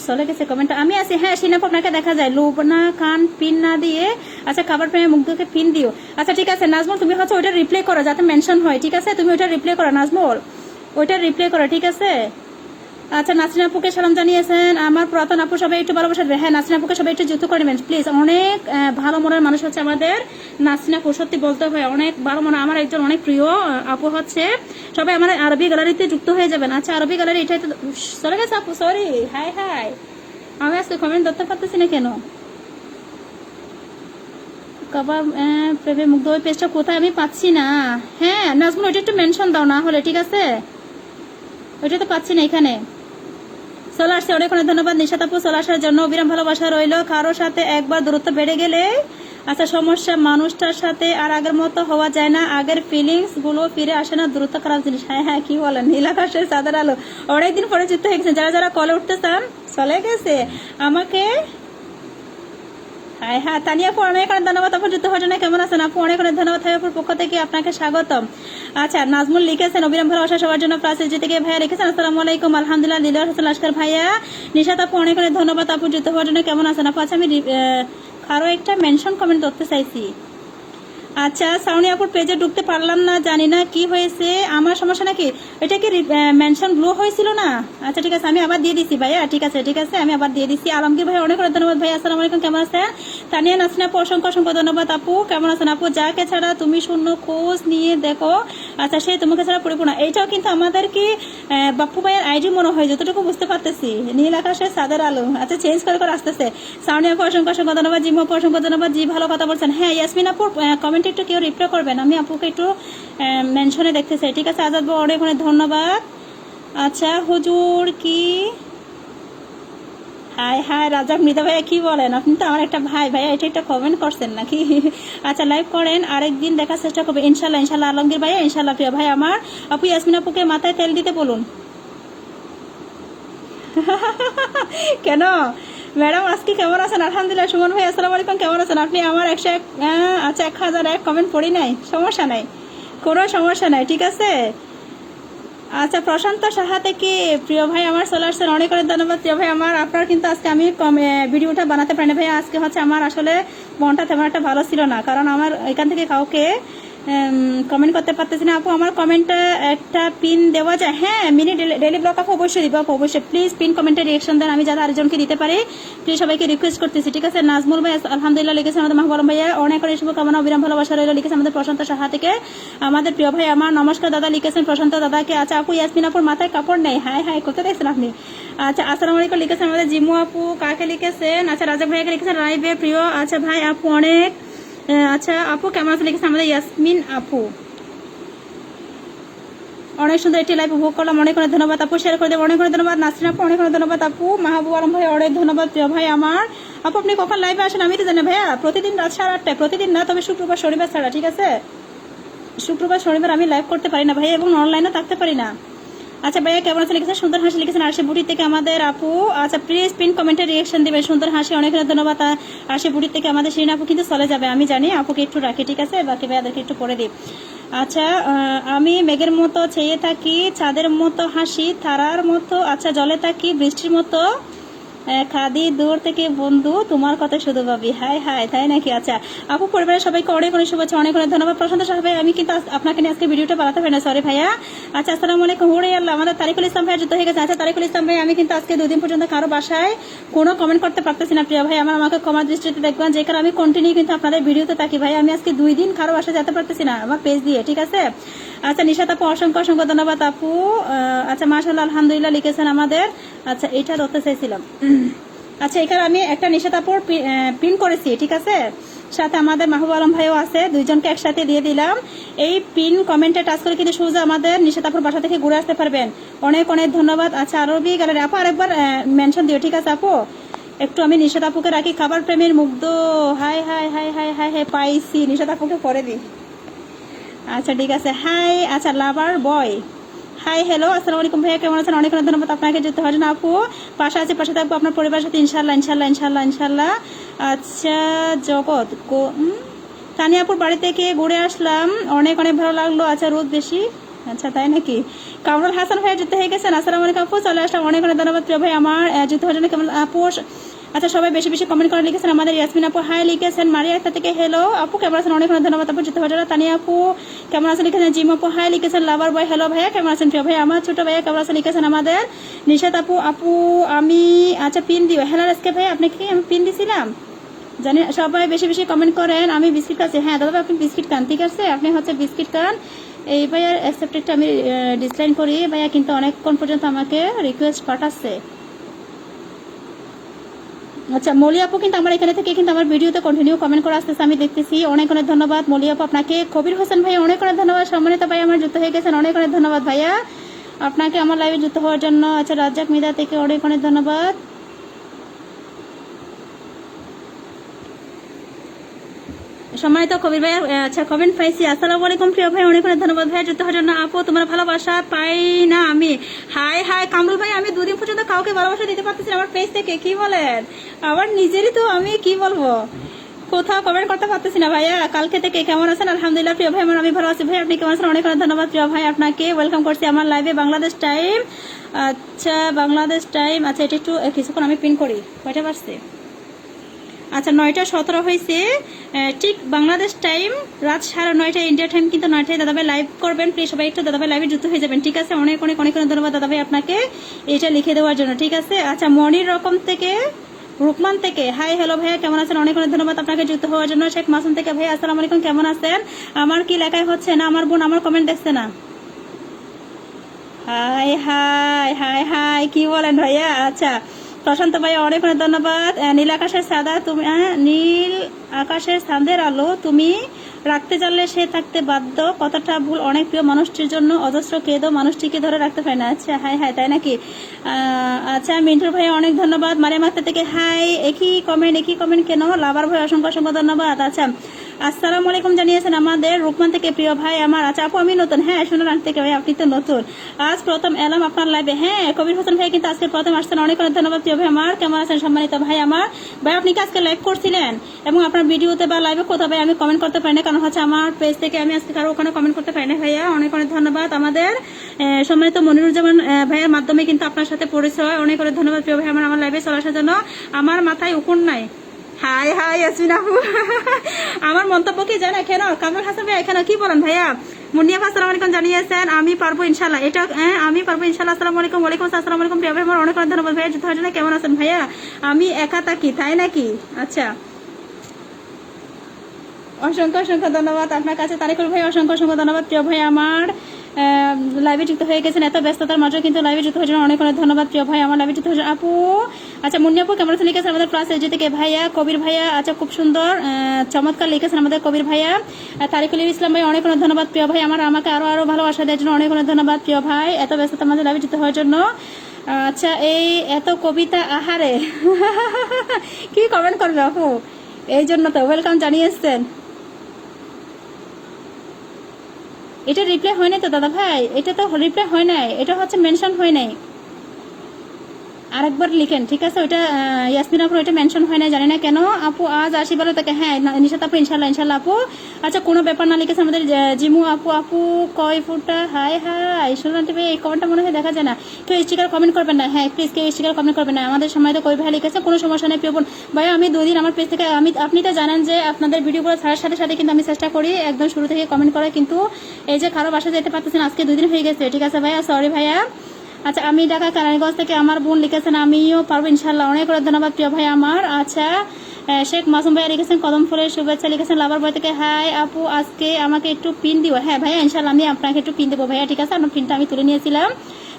চলে গেছে কমেন্ট, আমি আছি। হ্যাঁ সিনাপ আপনাকে দেখা যায়। লুবনা খান পিন না দিয়ে, আচ্ছা খাবার প্রেমে মুগ্ধকে পিন দিও। আচ্ছা ঠিক আছে নাজমুল তুমি হচ্ছে ওইটা রিপ্লাই করো যাতে মেনশন হয়, ঠিক আছে? তুমি ওইটা রিপ্লাই করো নাজমুল, ওইটা রিপ্লাই করো, ঠিক আছে? আচ্ছা নাসরিন আপুকে সালাম জানিয়েছেন আমার পুরাতন আপু, সবাই একটু ভালোবাসা দেবেন। হ্যাঁ নাসরিন আপুকে সবাই একটু যুক্ত করে নেবেন প্লিজ। অনেক ভালো মনের মানুষ হচ্ছে আমাদের নাসরিন আপু, সত্যি বলতে হয় অনেক ভালো মনে, আমার একজন অনেক প্রিয় আপু হচ্ছে। সবাই আমার আরবি গ্যালারিতে যুক্ত হয়ে যাবেন। আচ্ছা আরবি গ্যালারি এটাই তো চলে গেছে আপু, সরি। হাই হাই আমি আজকে কমেন্ট ধরতে পারতেছি না কেন? কাবাব প্রেমে মুগ্ধ, ওই পেজটা কোথায় আমি পাচ্ছি না। হ্যাঁ নাজমুল ওইটা একটু মেনশন দাও না হলে, ঠিক আছে? ওইটা তো পাচ্ছি না এখানে। চলে আসছে, অনেক অনেক ধন্যবাদ নিশাত আপু চলে আসার জন্য। অবিরাম ভালোবাসা রইলো। কারোর সাথে একবার দূরত্ব বেড়ে গেলে আচ্ছা সমস্যা, মানুষটার সাথে আর আগের মতো হওয়া যায় না, আগের ফিলিংস গুলো ফিরে আসে না, দূরত্ব খারাপ জিনিস। হ্যাঁ হ্যাঁ কি বলেন? নীল আকাশের চাঁদের আলো অনেকদিন পরে যুক্ত হয়ে গেছে। যারা যারা কলে উঠতে চান চলে গেছে আমাকে। হ্যাঁ হ্যাঁ তানিয়া আপু অনেক অনেক ধন্যবাদ আপু যুক্ত হওয়ার জন্য। কেমন আছেন আপু? অনেক অনেক ধন্যবাদ আপুর পক্ষ থেকে আপনাকে স্বাগতম। আচ্ছা নাজমুল লিখেছেন অবিরাম ভালোবাসা সবার জন্য প্লাস এসডি থেকে ভাইয়া লিখেছেন আসসালামু আলাইকুম আলহামদুলিল্লাহ। দিলওয়ার হোসেন লস্কর ভাইয়া। নিশাত আপু অনেক অনেক ধন্যবাদ আপু যুক্ত হওয়ার জন্য। কেমন আছেন আপু? আচ্ছা আমি আরো একটা মেনশন কমেন্ট করতে চাইছি। আচ্ছা সাউনি আপুর পেজে ঢুকতে পারলাম না, জানি না কি হয়েছে, আমার সমস্যা নাকি? এটা কি মেনশন ব্লু হয়েছিল না? আচ্ছা ঠিক আছে আমি আবার দিয়ে দিছি ভাইয়া, ঠিক আছে ঠিক আছে আমি আবার দিয়ে দিছি। আলমগীর ভাই অনেক অনেক ধন্যবাদ ভাই। আসসালামু আলাইকুম কেমন আছেন? তানিয়া নাসরিন আপু অসংখ্য অসংখ্য ধন্যবাদ আপু। কেমন আছেন আপু? যাকে ছাড়া তুমি শূন্য খোঁজ নিয়ে দেখো, আচ্ছা সে তোমাকে ছাড়া পরিপূর্ণ। এইটাও কিন্তু আমাদের কি বাপ্পু ভাইয়ের আইডি মনে হয় যতটুকু বুঝতে পারতেছি, নীল আকাশের চাঁদের আলো। আচ্ছা চেঞ্জ করে করে আসতেছে। সাউনি আপু অসংখ্য অসংখ্য ধন্যবাদ। জিম আপু অসংখ্য ধন্যবাদ, জি ভালো কথা বলছেন। হ্যাঁ ইয়াসমিন আপুর কমেন্ট একটু কেউ রিপ্লাই করবেন, আমি আপুকে একটু মেনশনে দেখতে চাই, ঠিক আছে? আজাদ ভাই অনেক অনেক ধন্যবাদ। আচ্ছা হুজুর কি হাই হাই রাজা মৃদা ভাইয়া কি বলেন? আপনি তো আমার একটা ভাই ভাইয়া, এটা একটা কমেন্ট করছেন নাকি? আচ্ছা লাইভ করেন, আরেকদিন দেখার চেষ্টা করবে ইনশাল্লাহ ইনশাল্লাহ। আলমগীর ভাইয়া ইনশাল্লাহ। প্রিয় ভাই আমার আপু ইয়াসমিন আপুকে মাথায় তেল দিতে বলুন। কেন ম্যাডাম আজকে কেমন আছেন? আলহামদুলিল্লাহ। সুমন ভাই আসসালামু আলাইকুম কেমন আছেন আপনি? আমার 101 আচ্ছা 1001 কমেন্ট পড়ি নাই, সমস্যা নাই, কোনো সমস্যা নাই, ঠিক আছে? আচ্ছা প্রশান্ত সাহা থেকে প্রিয় ভাই আমার চলে আসছেন, অনেক অনেক ধন্যবাদ প্রিয় ভাই আমার। আপনার কিন্তু আজকে আমি ভিডিওটা বানাতে পারি না ভাই, আজকে হচ্ছে আমার আসলে মনটা তেমন একটা ভালো ছিল না, কারণ আমার এখান থেকে কাউকে কমেন্ট করতে পারতেছি না। আপু আমার কমেন্টটা একটা পিন দেওয়া যায়? হ্যাঁ মিনি ডেলি ব্লগ আপু অবশ্যই দিব আপু, অবশ্যই প্লিজ পিন কমেন্টে রিয়েকশন দেন, আমি যারা আরেকজনকে দিতে পারি প্লিজ সবাইকে রিকোয়েস্ট করতেছি, ঠিক আছে? নাজমুল ভাই আলহামদুলিল্লাহ লিখেছে আমাদের মাহবুব আলম ভাইয়া, অনেক অনেক শুভকামনা অবিরাম ভালোবাসা রইল লিখেছে আমাদের প্রশান্ত সাহা থেকে। আমাদের প্রিয় ভাই আমার নমস্কার দাদা লিখেছেন প্রশান্ত দাদাকে। আচ্ছা আপু ইয়াসমিন আপুর মাথায় কাপড় নেই, হাই হাই কোথায় দেখছেন আপনি? আচ্ছা আসসালামু আলাইকুম লিখেছেন আমাদের জিমু আপু। কাকে লিখেছেন? আচ্ছা রাজা ভাইয়াকে লিখেছেন রাইবে প্রিয়। আচ্ছা ভাই আপু অনেক আচ্ছা আপু কেমন আছে লিখেছেন আমাদের ইয়াসমিন আপু। অনেক সুন্দর একটি লাইভ উপভোগ করলাম, অনেক অনেক ধন্যবাদ আপু। শেয়ার করে দেবো, অনেক অনেক ধন্যবাদ। নাসরিন আপু অনেক অনেক ধন্যবাদ আপু। মাহবুব আলম ভাই অনেক ধন্যবাদ প্রিয় ভাই আমার। আপু আপনি কখন লাইভে আসেন? আমি তো জানি ভাইয়া প্রতিদিন রাত 8:30টায়, প্রতিদিন না তবে শুক্রবার শনিবার ছাড়া, ঠিক আছে? শুক্রবার শনিবার আমি লাইভ করতে পারি না ভাই, এবং অনলাইনে থাকতে পারি না। আচ্ছা ভাইয়া কেমন আছে লিখেছেন, সুন্দর হাসি লিখেছেন আরশি বুটি থেকে আমাদের আপু। আচ্ছা প্লিজ পিন কমেন্টে রিয়েকশন দিবেন, সুন্দর হাসি, অনেক অনেক ধন্যবাদ। আরশি বুটি থেকে আমাদের শিরিন আপু কিন্তু চলে যাবে, আমি জানি, আপুকে একটু রাখি, ঠিক আছে, বাকি ভাইয়াদেরকে একটু পরে দিই। আচ্ছা আমি মেঘের মতো চেয়ে থাকি, চাঁদের মতো হাসি, তারার মতো, আচ্ছা জলে থাকি, বৃষ্টির মতো খাদি, দূর থেকে বন্ধু, তোমার কথা শুধু ভাবি। হাই হাই, তাই নাকি? আচ্ছা আপু পরিবারের সবাইকে অনেক অনেক শুভেচ্ছা, অনেক অনেক ধন্যবাদ। প্রশান্ত সাহেব আমি কিন্তু আপনাকে নিয়ে আজকে ভিডিওটা বানাতে পারি না, সরি ভাইয়া। আচ্ছা আসসালামু আলাইকুম। হুড়ে আল্লাহ, আমাদের তারিকুল ইসলাম ভাইয়া যুদ্ধ হয়ে গেছে। আচ্ছা তারিকুল ইসলাম ভাই, আমি কিন্তু আজকে 2 দিন পর্যন্ত কারো বাসায় কোনো কমেন্ট করতে পারতেছি না প্রিয় ভাই আমার, আমাকে ক্ষমার দৃষ্টিতে দেখবেন, যে কারণে আমি কন্টিনিউ কিন্তু আপনাদের ভিডিওতে থাকি ভাই। আমি আজকে 2 দিন কারো বাসায় যেতে পারতেছি না আমার পেজ দিয়ে, ঠিক আছে। আচ্ছা নিশাত আপু অসংখ্য অসংখ্য ধন্যবাদ আপু। আচ্ছা মাশাআল্লাহ আলহামদুলিল্লাহ লিখেছেন আমাদের। আচ্ছা এটা ধরতে চাইছিলাম। আচ্ছা এখানে আমি একটা নিশাত আপুর পিন করেছি, ঠিক আছে, সাথে আমাদের মাহবুব আলম ভাইও আছে, দুইজনকে একসাথে দিয়ে দিলাম। এই পিন কমেন্টে টাচ করে কিন্তু সোজা আমাদের নিশাত আপুর বাসা থেকে ঘুরে আসতে পারবেন। অনেক অনেক ধন্যবাদ। আচ্ছা আরবি গ্যালারি আপু আরেকবার মেনশন দিও, ঠিক আছে আপু। একটু আমি নিশাত আপুকে রাখি, খাবার প্রেমের মুগ্ধ, high high high high high high পাইছি, নিশাত আপুকে পরে দিই। আচ্ছা ঠিক আছে, হাই। আচ্ছা লাভার বয়, হাই হ্যালো আসসালামু আলাইকুম ভাইয়া কেমন আছেন, অনেক অনেক ধন্যবাদ আপনাকে যেতে হয় না আপু, পাশে আছে, পাশে থাকবো আপনার পরিবারের সাথে ইনশাল্লাহ ইনশাল্লাহ ইনশাল্লাহ ইনশাল্লাহ। আচ্ছা জগৎ তানিয়াপুর বাড়ি থেকে ঘুরে আসলাম, অনেক অনেক ভালো লাগলো। আচ্ছা রোদ বেশি, আচ্ছা তাই নাকি? কামরুল হাসান ভাইয়া যুদ্ধ হয়ে গেছেন, আসসালামু আলাইকুম আপু, চলে আসলাম, অনেক অনেক ধন্যবাদ প্রিয় ভাই আমার যুদ্ধ হওয়ার জন্য। কেমন আপু? আচ্ছা সবাই বেশি বেশি কমেন্ট করে লিখেছেন আমাদের। ইয়াসমিন আপু হাই লিখেছেন, মারিয়া একটা থেকে হ্যালো আপু কেমন আছেন, অনেক অনেক ধন্যবাদ আপু যুদ্ধ হওয়ার জন্য। তানিয়া আপু কেমন আছেন লিখেছেন, জিম আপু হাই লিখেছেন, লাভার বয় হ্যালো ভাইয়া কেমন আছেন প্রিয় ভাই আমার, ছোট ভাইয়া কেমন আছেন লিখেছেন আমাদের। নিশাত আপু আপু আমি আচ্ছা পিন দিও, হ্যালো আজকে ভাই আপনাকে কি আমি পিন দিছিলাম জানি। সবাই বেশি বেশি কমেন্ট করেন, আমি বিস্কিট খাচ্ছি। হ্যাঁ দাদা আপনি বিস্কিট খান, ঠিক আছে, আপনি হচ্ছে বিস্কিট খান। এই ভাইয়ার অ্যাকসেপ্টেডটা আমি ডিসলাইন করি, ভাইয়া কিন্তু অনেকক্ষণ পর্যন্ত আমাকে রিকোয়েস্ট পাঠাচ্ছে। আচ্ছা মলি আপু কিন্তু আমার এখানে থেকে কিন্তু আমার ভিডিওতে কন্টিনিউ কমেন্ট করে আসতেছে, আমি দেখতেছি, অনেক অনেক ধন্যবাদ মলি আপু আপনাকে। কবির হোসেন ভাই অনেক অনেক ধন্যবাদ, সম্মানিত ভাই আমার যুক্ত হয়ে গেছেন, অনেক অনেক ধন্যবাদ ভাইয়া আপনাকে আমার লাইভে যুক্ত হওয়ার জন্য। আচ্ছা রাজ্জাক মিদা থেকে অনেক অনেক ধন্যবাদ। সম্মানিত কবির ভাই, আচ্ছা কমেন্ট পাইছি, আসসালামু আলাইকুম প্রিয় ভাই, অনেক অনেক ধন্যবাদ ভাই যুক্ত হওয়ার জন্য। আপু তোমার ভালোবাসা পাই না আমি, হাই হাই কামরুল ভাই, আমি 2 দিন পর্যন্ত কাউকে ভালোবাসা দিতে পারতেছি না আমার পেজ থেকে, কি বলেন, আমার নিজেরই তো আমি কি বলবো, কোথাও কমেন্ট করতে পারতেছি না ভাইয়া। কালকে থেকে কেমন আছেন? আলহামদুলিল্লাহ প্রিয় ভাই আমার, আমি ভালো আছি ভাই, আপনি কেমন আছেন? অনেক অনেক ধন্যবাদ প্রিয় ভাই আপনাকে, ওয়েলকাম করছি আমার লাইভে বাংলাদেশ টাইম। আচ্ছা বাংলাদেশ টাইম, আচ্ছা এটা একটু কিছুক্ষণ আমি পিন করি, কয়টা বাজছে? আচ্ছা 9:17 হয়েছে ঠিক বাংলাদেশ টাইম, রাত 9:30 ইন্ডিয়া টাইম, কিন্তু 9টায় দাদাভাই লাইভ করবেন, প্লিজ সবাই একটু দাদাভাই লাইভে যুক্ত হয়ে যাবেন, ঠিক আছে। অনেক অনেক অনেক অনেক ধন্যবাদ দাদাভাই আপনাকে এটা লিখে দেওয়ার জন্য, ঠিক আছে। আচ্ছা মনির রকম থেকে রুকমান থেকে হাই হ্যালো ভাইয়া কেমন আছেন, অনেক অনেক ধন্যবাদ আপনাকে যুক্ত হওয়ার জন্য। শেখ মাসুম থেকে ভাই আসসালামু আলাইকুম কেমন আছেন, আমার কি লেখাই হচ্ছে না, আমার বোন আমার কমেন্ট দেখছে না, হাই হাই হাই হাই কি বলেন ভাইয়া। আচ্ছা প্রশান্ত ভাইয়া অনেক অনেক ধন্যবাদ। নীল আকাশের সাদা তুমি, নীল আকাশের চাঁদের আলো তুমি রাখতে জানলে সে থাকতে বাধ্য, কথাটা ভুল অনেক প্রিয় মানুষটির জন্য অজস্র কেঁদো মানুষটিকে ধরে রাখতে পারে না। আচ্ছা হাই হাই তাই নাকি? আচ্ছা মিন্টুর ভাই অনেক ধন্যবাদ। মারিয়া মাক্তা থেকে হাই, একই কমেন্ট কেন? লাভার ভাই অসংখ্য অসংখ্য ধন্যবাদ। আচ্ছা আসসালামু আলাইকুম জানিয়েছেন আমাদের রুকমান থেকে প্রিয় ভাই আমার। আচ্ছা আপু আমি নতুন, হ্যাঁ শুনুন থেকে ভাই আপনি তো নতুন, আজ প্রথম এলাম আপনার লাইভে। হ্যাঁ কবির হোসেন ভাই কিন্তু আজকে প্রথম আসছেন, অনেক অনেক ধন্যবাদ প্রিয় ভাই আমার, কেমন আছেন সম্মানিত ভাই আমার। ভাই আপনি কি আজকে লাইভ করছিলেন এবং আপনার ভিডিওতে বা লাইভে কোথাও ভাই আমি কমেন্ট করতে পারি না, কারণ হচ্ছে আমার পেজ থেকে আমি আজকে কারো ওখানে কমেন্ট করতে পারি না ভাইয়া, অনেক অনেক ধন্যবাদ। আমাদের সম্মানিত মনিরুজ্জামান ভাইয়ের মাধ্যমে কিন্তু আপনার সাথে পরিচয়, অনেক অনেক ধন্যবাদ প্রিয় ভাই আমার লাইভে চলে আসার জন্য। আমার মাথায় উকুন নাই, হাই হাই ইয়াসমিন আপু আমার মন্তব্য কি জানা কেন? কামরুল হাসান ভাই এখানে কি বলেন ভাইয়া? মুন্নিয়া আসসালামু আলাইকুম জানিয়েছেন, আমি পারবো ইনশাল্লাহ, এটা আমি পারবো ইনশাল্লাহ। আসসালামু আলাইকুম, ওয়ালাইকুম আসসালামু আলাইকুম প্রিয় ভাই আমার, অনেক অনেক ধন্যবাদ ভাইয়া যুদ্ধ হওয়ার জন্য। কেমন আছেন ভাইয়া? আমি একা থাকি তাই নাকি? আচ্ছা অসংখ্য অসংখ্য ধন্যবাদ আপনার কাছে তারিকুল ভাই, অসংখ্য অসংখ্য ধন্যবাদ প্রিয় ভাই আমার লাইভে যুক্ত হয়ে গেছেন এত ব্যস্ততার মাঝে, কিন্তু লাইভে যুক্ত হওয়ার জন্য অনেক অনেক ধন্যবাদ প্রিয় ভাই আমার, লাইভে যুক্ত হয়ে আপু। আচ্ছা মুন্নি আপু কেমন আছেন লিখেছেন আমাদের প্লাস এজি থেকে ভাইয়া। কবির ভাইয়া আচ্ছা খুব সুন্দর চমৎকার লিখেছেন আমাদের কবির ভাইয়া। তারিকুল ইসলাম ভাই অনেক অনেক ধন্যবাদ প্রিয় ভাই আমার, আমাকে আরো আরো ভালোবাসা দেওয়ার জন্য অনেক অনেক ধন্যবাদ প্রিয় ভাই এত ব্যস্ততার মাঝে লাইভে যুক্ত হওয়ার জন্য। আচ্ছা এই এত কবিতা আহারে কি কমেন্ট করবে আপু, এই জন্য তো ওয়েলকাম জানিয়েছেন। এটা রিপ্লাই হয় নাই তো দাদা ভাই, এটা তো রিপ্লাই হয় নাই, এটা হচ্ছে মেনশন হয় নাই। আরেকবার লিখেন, ঠিক আছে? ওইটা ইয়াসমিন আপু ওইটা মেনশন হয় না, জানি না কেন। আপু আজ আসি বলো তাকে, হ্যাঁ নিশাত আপু ইনশাল্লাহ ইনশাল্লাহ আপু। আচ্ছা কোনো ব্যাপার না, লিখেছে আমাদের জিমু আপু। আপু কয় ফুটা, হাই হাই শুনলাম টিভি, এই কমেন্টটা মনে হয় দেখা যায় না। কেউ স্টিকার কমেন্ট করবেন না, হ্যাঁ প্লিজ কেউ স্টিকার কমেন্ট করবেন না। আমাদের সময় তো কই ভাই লিখেছে, কোনো সমস্যা নেই প্রিয় বোন। ভাই আমি 2 দিন আমার পেজ থেকে আপনি তো জানেন যে আপনাদের ভিডিওগুলো ছাড়ার সাথে সাথে কিন্তু আমি চেষ্টা করি একদম শুরু থেকে কমেন্ট করে, কিন্তু এই যে কারো বাসা যেতে পারতেছেন, আজকে 2 দিন হয়ে গেছে, ঠিক আছে ভাইয়া, সরি ভাইয়া। আচ্ছা আমি ঢাকা কানাইগঞ্জ থেকে, আমার বোন লিখেছেন আমিও পারবো ইনশাল্লাহ, অনেক অনেক ধন্যবাদ প্রিয় ভাই আমার। আচ্ছা শেখ মাসুম ভাইয়া লিখেছেন কদম ফুলের শুভেচ্ছা, লিখেছেন লাভার বয় থেকে, হাই আপু আজকে আমাকে একটু পিন দিও। হ্যাঁ ভাইয়া ইনশাল্লাহ আমি আপনাকে একটু পিন দেবো ভাইয়া, ঠিক আছে? আপনার পিনটা আমি তুলে নিয়েছিলাম,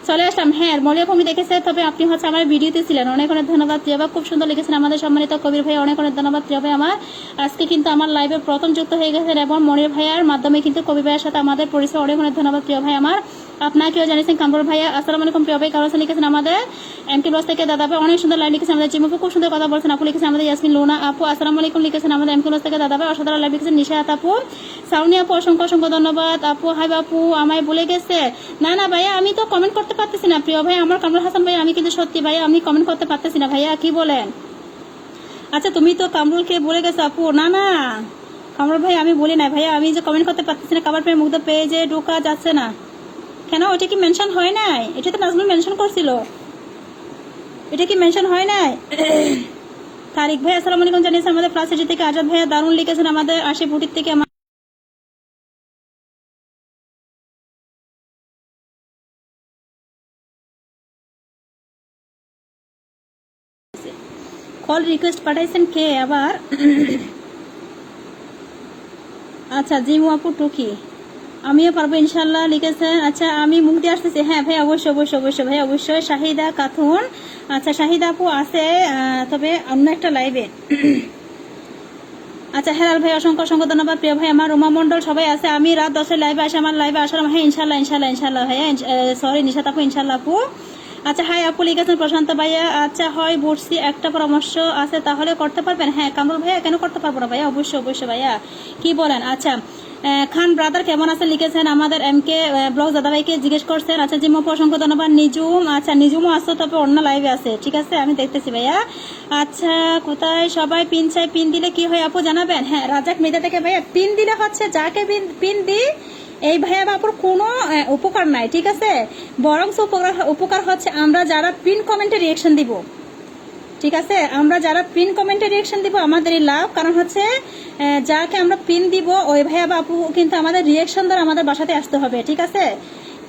চলে আসলাম। হ্যাঁ মলিয়া ভূমি দেখেছে, তবে আপনি হচ্ছে আমার ভিডিওতে ছিলেন, অনেক অনেক ধন্যবাদ প্রিয় ভাই, খুব সুন্দর লিখেছেন আমাদের সম্মানিত কবির ভাই, অনেক অনেক ধন্যবাদ প্রিয় ভাই আমার। আজকে কিন্তু আমার লাইভে প্রথম যুক্ত হয়ে গেছেন এবং মনির ভাইয়ার মাধ্যমে কিন্তু কবির ভাইয়ের সাথে আমাদের পরিচয়, অনেক অনেক ধন্যবাদ প্রিয় ভাই আমার। আপনাকেও জানিয়েছেন কামরুল ভাইয়া, আসসালামু আলাইকুম প্রিয় ভাই। কারণ লিখেছেন আমাদের এমকে ব্লস থেকে দাদা ভাই, অনেক সুন্দর লাইভ লিখেছেন আমাদের জিমুপু, খুব সুন্দর কথা বলছেন আপু। লিখেছেন আমাদের ইয়াসমিন লুনা আপু, আসসালামু আলাইকুম লিখেছেন আমাদের এমকে ব্লস থেকে দাদা ভাই, অসাধারণ লাইভ লিখেছেন নিশাত আপু। সাউনি আপু অসংখ্য অসংখ্য ধন্যবাদ আপু। হাই আপু আমায় ভুলে গেছে, না না ভাইয়া আমি তো কমেন্ট করতে পারতেছি না প্রিয় ভাই আমার। কামরুল হাসান ভাই আমি কিন্তু সত্যি ভাইয়া আমি কমেন্ট করতে পারতেছি না ভাইয়া, কি বলেন? আচ্ছা তুমি তো কামরুলকে বলে গেছো আপু, না না কামরুল ভাই আমি বলি না ভাইয়া, আমি যে কমেন্ট করতে পারতেছি না, কাবার পেয়ে মুগ্ধ পেজে ঢোকা যাচ্ছে না কেন? ওইটা কি মেনশন হয় নাই? এটা তো নাজমুল মেনশন করছিল, এটা কি মেনশন হয় নাই? তারিক ভাই আসসালামু আলাইকুম জানিয়েছেন আমাদের প্লাস সিটি থেকে। আজাদ ভাইয়া দারুণ লিখেছেন আমাদের আশি বুটির থেকে। কল রিকোয়েস্ট পাঠাইছেন কে আবার? আচ্ছা জিমু আপু টুকি, আমিও পারবো ইনশাল্লাহ লিখেছেন। আচ্ছা আমি মুখ দিয়ে আসতেছি, হ্যাঁ ভাই অবশ্যই অবশ্যই অবশ্যই ভাই অবশ্যই। শাহিদা কাথুন, আচ্ছা শাহিদা আপু আছে তবে অন্য একটা লাইভে। আচ্ছা হেলাল ভাই অসংখ্য অসংখ্য ধন্যবাদ প্রিয় ভাই আমার। রুমা মন্ডল সবাই আছে, আমি রাত 10-এর লাইভে আসে, আমার লাইভে আসলাম, হ্যাঁ ইনশাল্লাহ ইনশাল্লাহ ইনশাল্লাহ ভাইয়া, সরি নিশাত আপু ইনশাল্লাহ আপু। আচ্ছা হাই আপু লিখেছেন প্রশান্ত ভাইয়া, আচ্ছা হয় বুঝছি, একটা পরামর্শ আছে তাহলে করতে পারবেন? হ্যাঁ কামরুল ভাইয়া কেন করতে পারবো না ভাইয়া, অবশ্যই অবশ্যই ভাইয়া, কি বলেন? আচ্ছা খান ব্রাদার কেমন আছে লিখেছেন আমাদের এমকে ব্লগ দাদাভাইকে জিজ্ঞেস করছেন। আচ্ছা জিম্মু অসংখ্য ধন্যবাদ। নিজুম, আচ্ছা নিজুমও আসতো তবে অন্য লাইভে আছে, ঠিক আছে আমি দেখতেছি ভাইয়া। আচ্ছা কোথায় সবাই পিন চাই, পিন দিলে কি হয় আপু জানাবেন? হ্যাঁ রাজাক মেদা থেকে ভাইয়া, পিন দিলে হচ্ছে যাকে পিন দিই এই ভাইয়া বাপুর কোনো উপকার নাই, ঠিক আছে? বরং উপকার হচ্ছে আমরা যারা পিন কমেন্টে রিয়েকশন দিব, ঠিক আছে? আমরা যারা পিন কমেন্টে রিয়েকশন দিব আমাদেরই লাভ, কারণ হচ্ছে যাকে আমরা পিন দিব ওই ভাইয়া বাপু কিন্তু আমাদের রিয়েকশন দ্বারা আমাদের বাসাতে আসতে হবে, ঠিক আছে?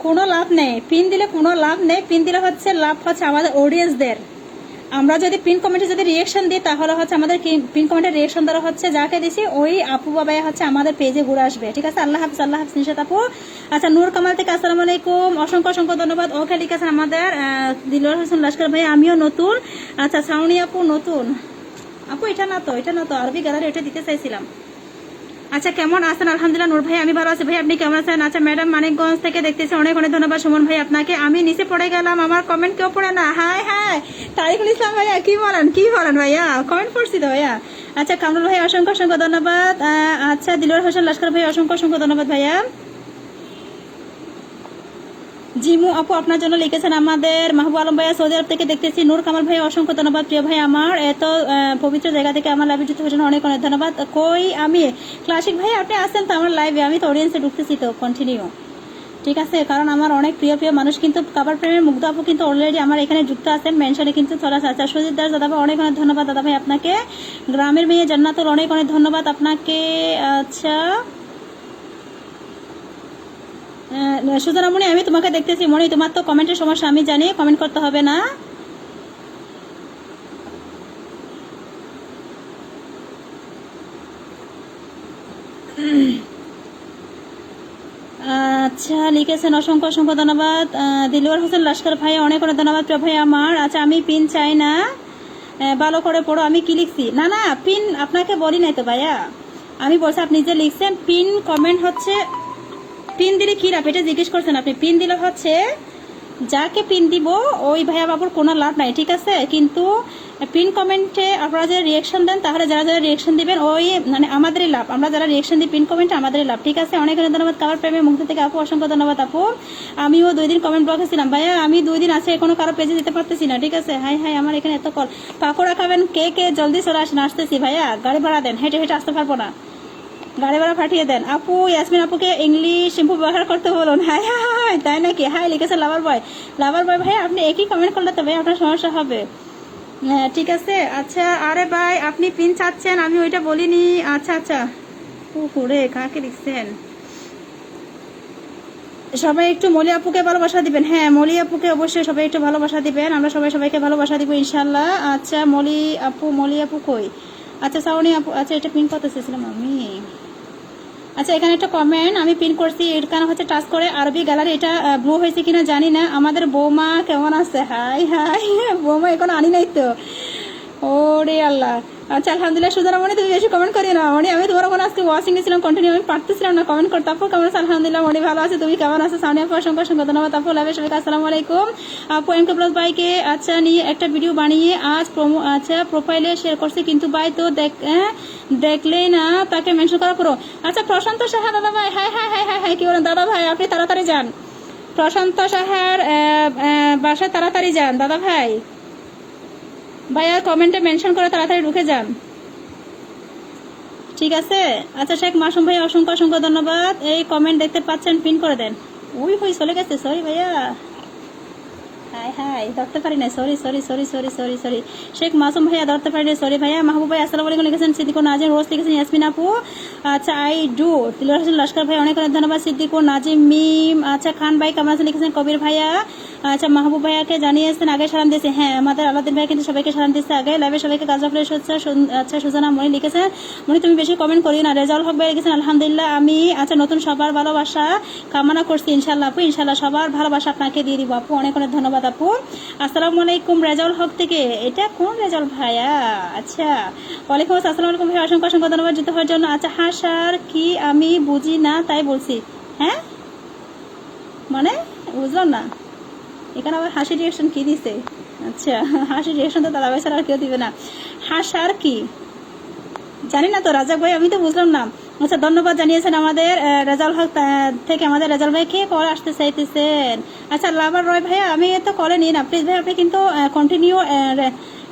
কোনো লাভ নেই পিন দিলে, কোনো লাভ নেই। পিন দিলে হচ্ছে লাভ হচ্ছে আমাদের অডিয়েন্সদের। আমরা যদি পিন কমেন্টে যদি রিয়েকশন দিই তাহলে হচ্ছে আমাদের পিন কমেন্টের রিয়েকশন দ্বারা হচ্ছে যাকে দিছি ওই আপু বাবাই হচ্ছে আমাদের পেজে ঘুরে আসবে, ঠিক আছে? আল্লাহ হাফিজ, আল্লাহ হাফিজ নিশাত আপু। আচ্ছা নূর কামাল থেকে আসসালামু আলাইকুম, অসংখ্য অসংখ্য ধন্যবাদ। ওকে ঠিক আছে আমাদের দিলওয়ার হোসেন লস্কর ভাই, আমিও নতুন। আচ্ছা সাউনি আপু নতুন আপু, এটা না তো আরবি গ্যালারি, এটা দিতে চাইছিলাম। আচ্ছা কেমন আছেন? আলহামদুলিল্লাহ নূর ভাই আমি ভালো আছি ভাই, আপনি কেমন আছেন? আচ্ছা ম্যাডাম মানিকগঞ্জ থেকে দেখতেছি, অনেক অনেক ধন্যবাদ সুমন ভাই আপনাকে। আমি নিচে পড়ে গেলাম, আমার কমেন্ট কেউ পড়ে না। হাই হাই তারিকুল ইসলাম ভাইয়া, কি বলেন ভাইয়া, কমেন্ট পড়ছি তো ভাইয়া। আচ্ছা কামরুল ভাই অসংখ্য অসংখ্য ধন্যবাদ। আচ্ছা দিলওয়ার হোসেন লস্কর ভাই অসংখ্য অসংখ্য ধন্যবাদ ভাইয়া। জিমু আপু আপনার জন্য লিখেছেন আমাদের মাহবুব আলম ভাইয়া সৌদি আরব থেকে দেখতেছি। নূর কামাল ভাই অসংখ্য ধন্যবাদ প্রিয় ভাই আমার, এত পবিত্র জায়গা থেকে আমার লাইভে যুক্ত হয়েছেন, অনেক অনেক ধন্যবাদ। কই আমি ক্লাসিক ভাই আপনি আসেন তো আমার লাইভে? আমি তো অডিয়েন্সে ঢুকতেছি তো কন্টিনিউ, ঠিক আছে? কারণ আমার অনেক প্রিয় প্রিয় মানুষ কিন্তু কাবার প্রেমের মুগ্ধ আপু কিন্তু অলরেডি আমার এখানে যুক্ত আছেন, মেনশনে কিন্তু চলে আসে। আচ্ছা সুজিত দাস দাদা ভাই অনেক অনেক ধন্যবাদ দাদা ভাই আপনাকে। গ্রামের মেয়ে জান্নাতুল অনেক অনেক ধন্যবাদ আপনাকে। আচ্ছা সুজানামণি আমি তোমাকে দেখতেছি, মনে তোমার তো কমেন্টের সমস্যা আমি জানি, কমেন্ট করতে হবে না। আচ্ছা লিখেছেন অসংখ্য অসংখ্য ধন্যবাদ। দিলওয়ার হোসেন লস্কর ভাই অনেক অনেক ধন্যবাদ প্রিয় ভাই আমার। আচ্ছা আমি পিন চাই না, ভালো করে পড়ো। আমি কি লিখছি? না না পিন আপনাকে বলি নাই তো ভাইয়া, আমি বলছি আপনি যে লিখছেন পিন কমেন্ট হচ্ছে পিন দিলে কি লাভ এটা জিজ্ঞেস করছেন আপনি। পিন দিলে হচ্ছে যাকে পিন দিব ওই ভাইয়া বাবুর কোনো লাভ নাই, ঠিক আছে? কিন্তু পিন কমেন্টে আপনারা যে রিয়েকশন দেন, তাহলে যারা যারা রিয়েকশন দিবেন ওই মানে আমাদেরই লাভ, আমরা যারা রিয়েকশন দিই পিন কমেন্টে আমাদেরই লাভ, ঠিক আছে? অনেক অনেক ধন্যবাদ কারোর প্রেমে মুগ্ধ থেকে আপু, অসংখ্য ধন্যবাদ আপু। আমিও 2 দিন কমেন্ট ব্লকে ছিলাম ভাইয়া, আমি 2 দিন আছে এখনো কারো পেজে দিতে পারতেছি না, ঠিক আছে? হাই হাই, আমার এখানে এত কল। পাকোড়া খাবেন কে কে? জলদি চলে আসেন, আসতেছি ভাইয়া। গাড়ি ভাড়া দেন, হেঁটে হেঁটে আসতে পারবো না, গাড়ি ভাড়া পাঠিয়ে দেন। আপু ইয়াসমিন আপুকে ইংলিশ শ্যাম্পু ব্যবহার করতে বলুন। হাই হাই, তাই নাকি? হাই লিখেছে লাভার বয়। লাভার বয় ভাই আপনি একই কমেন্ট করলে তো ভাই আপনার সমস্যা হবে। হ্যাঁ ঠিক আছে। আচ্ছা আরে ভাই আপনি পিন চাচ্ছেন, আমি ওইটা বলিনি। আচ্ছা আচ্ছা, রে কাকে লিখছেন? সবাই একটু মলি আপুকে ভালোবাসা দিবেন। হ্যাঁ মলি আপুকে অবশ্যই সবাই একটু ভালোবাসা দিবেন, আমরা সবাই সবাইকে ভালোবাসা দিব ইনশাল্লাহ। আচ্ছা মলি আপু কই? আচ্ছা সাউনি আপু, আচ্ছা এটা পিন করতে চেয়েছিলাম আমি। আচ্ছা এখানে একটা কমেন্ট আমি পিন করছি, এর কারণ হচ্ছে টাচ করে আরবি গ্যালারি, এটা ব্লু হয়েছে কিনা জানি না। আমাদের বৌমা কেমন আছে? হাই হাই, বৌমা এখন আনি নাই তো, ওরে আল্লাহ। আচ্ছা আলহামদুলিল্লাহ। সুজানা মনে তুমি বেশি কমেন্ট করি না মনে, আমি তোমার ওখানে আজকে ওয়াশিং নিয়েছিলাম কন্টিনিউ, আমি পারতেছিলাম না কমেন্ট করতে। আপু কেমন আছে? আলহামদুলিল্লাহ মনে ভালো আছে, তুমি কেমন আছো? সামনে আপু অসংখ্য অসংখ্য ধন্যবাদ আপু। লাভে সবাইকে আসসালামু আলাইকুম। আপু এমকে প্লাস বাইকে আচ্ছা নিয়ে একটা ভিডিও বানিয়ে আজ আচ্ছা প্রোফাইলে শেয়ার করছে, কিন্তু ভাই তো দেখলেই না তাকে মেনশন করা পুরো। আচ্ছা প্রশান্ত সাহা দাদা ভাই, high high high high high, কি বলেন দাদা ভাই? আপনি তাড়াতাড়ি যান, প্রশান্ত সাহার বাসায় তাড়াতাড়ি যান দাদা ভাই। ভাইয়া কমেন্টে মেনশন করে তাড়াতাড়ি ঢুকে যান, ঠিক আছে? আচ্ছা শেখ মাসুম ভাই অসংখ্য অসংখ্য ধন্যবাদ। এই কমেন্ট দেখতে পাচ্ছেন, পিন করে দেন। উই হই চলে গেছে, সরি ভাইয়া। হাই হাই, ধরতে পারি না, sorry sorry sorry sorry sorry sorry. Sheikh Masum ভাইয়া ধরতে পারি না, সরি ভাইয়া। মাহবুব ভাই আসসালামু আলাইকুম লিখেছেন, সিদ্দিকুর নাজিম রোজ লিখেছেন, ইয়াসমিন আপু আচ্ছা আই ডু, তিলোর হোসেন লস্কর ভাই অনেক অনেক ধন্যবাদ। সিদ্দিকুর নাজিম মিম আচ্ছা খান ভাই কেমন আছেন লিখেছেন, কবির ভাইয়া আচ্ছা মাহবুব ভাইয়াকে জানিয়েছেন আগে সালাম দিয়েছে। হ্যাঁ আমাদের আলাদিন ভাই কিন্তু সবাইকে সালাম দিচ্ছে আগে, লাইভে সবাইকে গাজা ফ্রেশ হচ্ছে। আচ্ছা সুজানা মনি লিখেছেন, মনি তুমি বেশি কমেন্ট করি না। রেজাউল হক ভাই লিখেছেন আলহামদুলিল্লাহ আমি আচ্ছা নতুন সবার ভালোবাসা কামনা করছি ইনশাল্লাহ আপু, ইনশাল্লাহ সবার ভালোবাসা আপনাকে দিয়ে দিব আপু, অনেক অনেক ধন্যবাদ আপু। আসসালামু আলাইকুম রেজাউল হক থেকে, এটা কোন রেজাউল ভাইয়া? আচ্ছা ওয়ালাইকুম আসসালামু আলাইকুম ভাই, অসংখ্য অসংখ্য ধন্যবাদ যুক্ত হওয়ার জন্য। আচ্ছা হাসার কি আমি বুঝি না তাই বলছি। হ্যাঁ মানে বুঝলাম না, এখানে আবার হাসি রিয়েকশন কি দিছে? আচ্ছা হাসি রিয়েকশন তো দাদা ভাই ছাড়া আর কেউ দিবে না। হাসার কি জানি না তো রাজাক ভাই, আমি তো বুঝলাম না। আচ্ছা ধন্যবাদ জানিয়েছেন আমাদের রেজাউল হক থেকে, আমাদের রেজাউল ভাই কে কল আসতে চাইতেছেন? আচ্ছা লাভার রয় ভাইয়া আমি তো কলে নিই না প্লিজ ভাই, আপনি কিন্তু কন্টিনিউ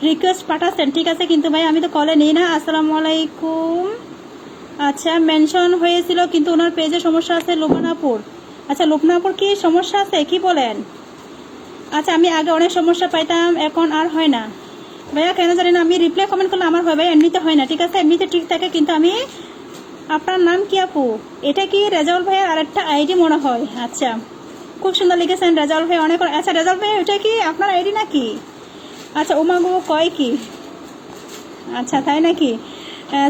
রিকোয়েস্ট পাঠাচ্ছেন, ঠিক আছে? কিন্তু ভাই আমি তো কলে নিই না। আসসালামু আলাইকুম। আচ্ছা মেনশন হয়েছিল কিন্তু ওনার পেজে সমস্যা আছে লোকনাপুর। আচ্ছা লোকনাপুর কি সমস্যা আছে কি বলেন? আচ্ছা আমি আগে অনেক সমস্যা পাইতাম, এখন আর হয় না ভাইয়া, কেন জানি না। আমি রিপ্লাই কমেন্ট করলে আমার হয় ভাই, এমনিতে হয় না, ঠিক আছে? এমনিতে ঠিক থাকে কিন্তু আমি। আপনার নাম কি আপু? এটা কি রেজাউল ভাইয়ের আরেকটা আইডি মনে হয়। আচ্ছা খুব সুন্দর লিখেছেন রেজাউল ভাই, অনেক। আচ্ছা রেজাউল ভাই ওইটা কি আপনার আইডি নাকি? আচ্ছা উমাগো কয় কি? আচ্ছা তাই নাকি?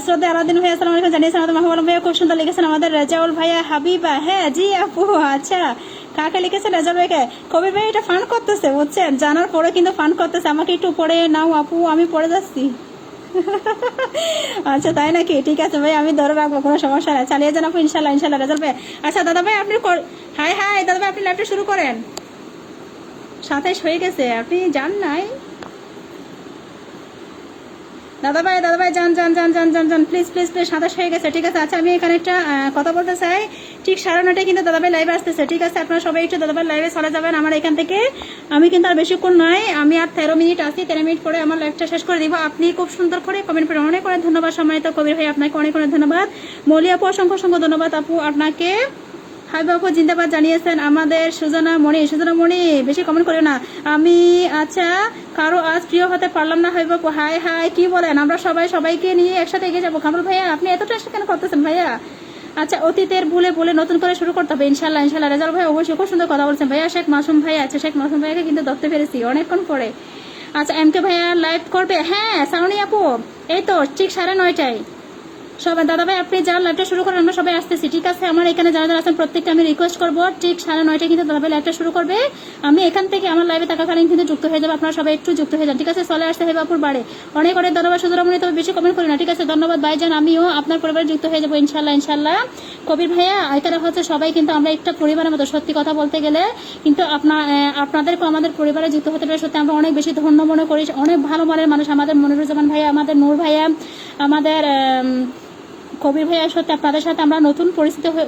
শ্রদ্ধা আলাদিন ভাই আসসালামু আলাইকুম জানিয়েছেন আমাদের মাহবুব আলম ভাইয়া, খুব সুন্দর লিখেছেন আমাদের রেজাউল ভাইয়া হাবিবা। হ্যাঁ জি আপু। আচ্ছা কাকে লিখেছেন? রেজাউল ভাইকে। কবির ভাই এটা ফান করতেছে বুঝছেন, জানার পরে কিন্তু ফান করতেছে, আমাকে একটু পড়ে নাও আপু আমি পড়ে যাচ্ছি। আচ্ছা তাই নাকি? ঠিক আছে ভাই আমি ধরে রাখবো, কোনো সমস্যা নাই, চালিয়ে যান আপু ইনশাল্লাহ ইনশাল্লাহ রেজাউল ভাই। আচ্ছা দাদা ভাই আপনি হাই হাই দাদা ভাই আপনি লাইভটা শুরু করেন, 27 হয়ে গেছে আপনি যান নাই দাদা ভাই যান যান যান যান যান যান প্লিজ প্লিজ প্লিজ, 27 হয়ে গেছে, ঠিক আছে? আচ্ছা আমি এখানে একটা কথা বলতে চাই, ঠিক 9:30 কিন্তু দাদা ভাই লাইভে আসতেছে, ঠিক আছে? আপনারা সবাই একটু দাদা ভাই লাইভে চলে যাবেন আমার এখান থেকে। আমি কিন্তু আর বেশিক্ষণ নয়, আমি আর 13 মিনিট আছি, 13 মিনিট পরে আমার লাইভটা শেষ করে দিব। আপনি খুব সুন্দর করে কমেন্ট করে অনেক অনেক ধন্যবাদ সম্মানিত কবির ভাই, আপনাকে অনেক অনেক ধন্যবাদ। মলি আপু অসংখ্য অসংখ্য ধন্যবাদ আপু আপনাকে। হাই বাবু জিন্দাবাদ জানিয়েছেন আমাদের সুজনা মণি বেশি কমেন্ট করিও না। আমি আচ্ছা কারো আজ প্রিয় হতে পারলাম না। হাই বাবু হাই হাই, কি বলেন? আমরা সবাই সবাইকে নিয়ে একসাথে এগিয়ে যাবো। কামরুল ভাইয়া আপনি এত টেনশন কেন করতেছেন ভাইয়া? আচ্ছা অতীতের ভুলে বলে নতুন করে শুরু করতে হবে ইনশাল্লাহ ইনশাল্লাহ। রেজাউল ভাই অবশ্যই খুব সুন্দর কথা বলছেন ভাইয়া। শেখ মাসুম ভাই আছে, শেখ মাসুম ভাইয়াকে কিন্তু ধরতে পেরেছি অনেকক্ষণ পরে। আচ্ছা এমকে ভাইয়া লাইভ করবে? হ্যাঁ সাউনি আপু এই তো ঠিক 9:30 সবাই দাদাভাই আপনি যার লাইভটা শুরু করেন, আমরা সবাই আসতেছি, ঠিক আছে? আমার এখানে যারা যারা আছেন প্রত্যেকটা আমি রিকোয়েস্ট করবো, ঠিক 9:30 কিন্তু দাদাভাই লাইভটা শুরু করবে। আমি এখান থেকে আমার লাইভে থাকাকালীন কিন্তু যুক্ত হয়ে যাবে, আপনারা সবাই একটু যুক্ত হয়ে যান, ঠিক আছে? চলে আসতে হবে আপুর বাড়ি। অনেক অনেক ধন্যবাদ সুধরামণি, তবে বেশি কমেন্ট করি না, ঠিক আছে? ধন্যবাদ ভাইজান, আমিও আপনার পরিবারে যুক্ত হয়ে যাবো ইনশাল্লাহ ইনশাল্লাহ। কবির ভাইয়া এখানে হচ্ছে সবাই কিন্তু আমরা একটা পরিবারের মতো, সত্যি কথা বলতে গেলে কিন্তু আপনাদেরকে আমাদের পরিবারে যুক্ত হতে পারে সত্যি আমরা অনেক বেশি ধন্য মনে করি। অনেক ভালো মনের মানুষ আমাদের মনিরুজ্জামান ভাইয়া, আমাদের নূর ভাইয়া, আমাদের কবির ভাইয়া, সত্যি আপনাদের সাথে আমরা নতুন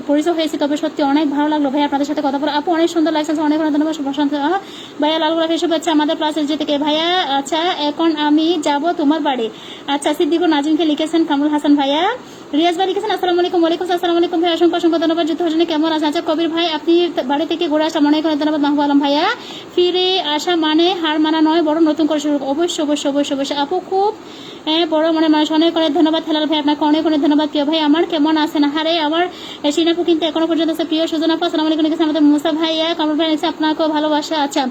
পরিচয় হয়েছি, তবে সত্যি অনেক ভালো লাগলো ভাইয়া আপনাদের সাথে কথা বলে। আপু অনেক সুন্দর লাগছে, অনেক অনেক ধন্যবাদ বসন্ত ভাইয়া। লাল গোলাপ এসব হচ্ছে আমাদের প্লাস এলজি থেকে ভাইয়া। আচ্ছা এখন আমি যাব তোমার বাড়ি। আচ্ছা সিদ্দিকুর নাজিমকে লিখেছেন কামরুল হাসান ভাইয়া। রিয়াজ ভাই লিখেছেন আসসালামু আলাইকুম। ওয়ালাইকুম আসসালামু আলাইকুম ভাই, অসংখ্য অসংখ্য ধন্যবাদ। যুদ্ধ হজনে কেমন আছেন? আচ্ছা কবির ভাই আপনি বাড়ি থেকে ঘুরে আসা অনেক অনেক ধন্যবাদ। মাহবুব আলম ভাইয়া ফিরে আসা মানে হার মানা নয়, বড় নতুন করে শুরু। অবশ্যই অবশ্যই অবশ্যই অবশ্যই আপু, খুব বড় মনে মানুষ, অনেক অনেক ধন্যবাদ। হেলাল ভাই আপনাকে অনেক অনেক ধন্যবাদ। প্রিয় ভাই আমার কেমন আছেন? হারে আমার সিনাপু কিন্তু এখনো পর্যন্ত আছে। প্রিয় সুজন আপু আসসালামু আলাইকুম লিখেছে আমাদের মুসা ভাইয়া। কামরুল ভাই লিখেছে আপনাকেও ভালোবাসা। আচ্ছা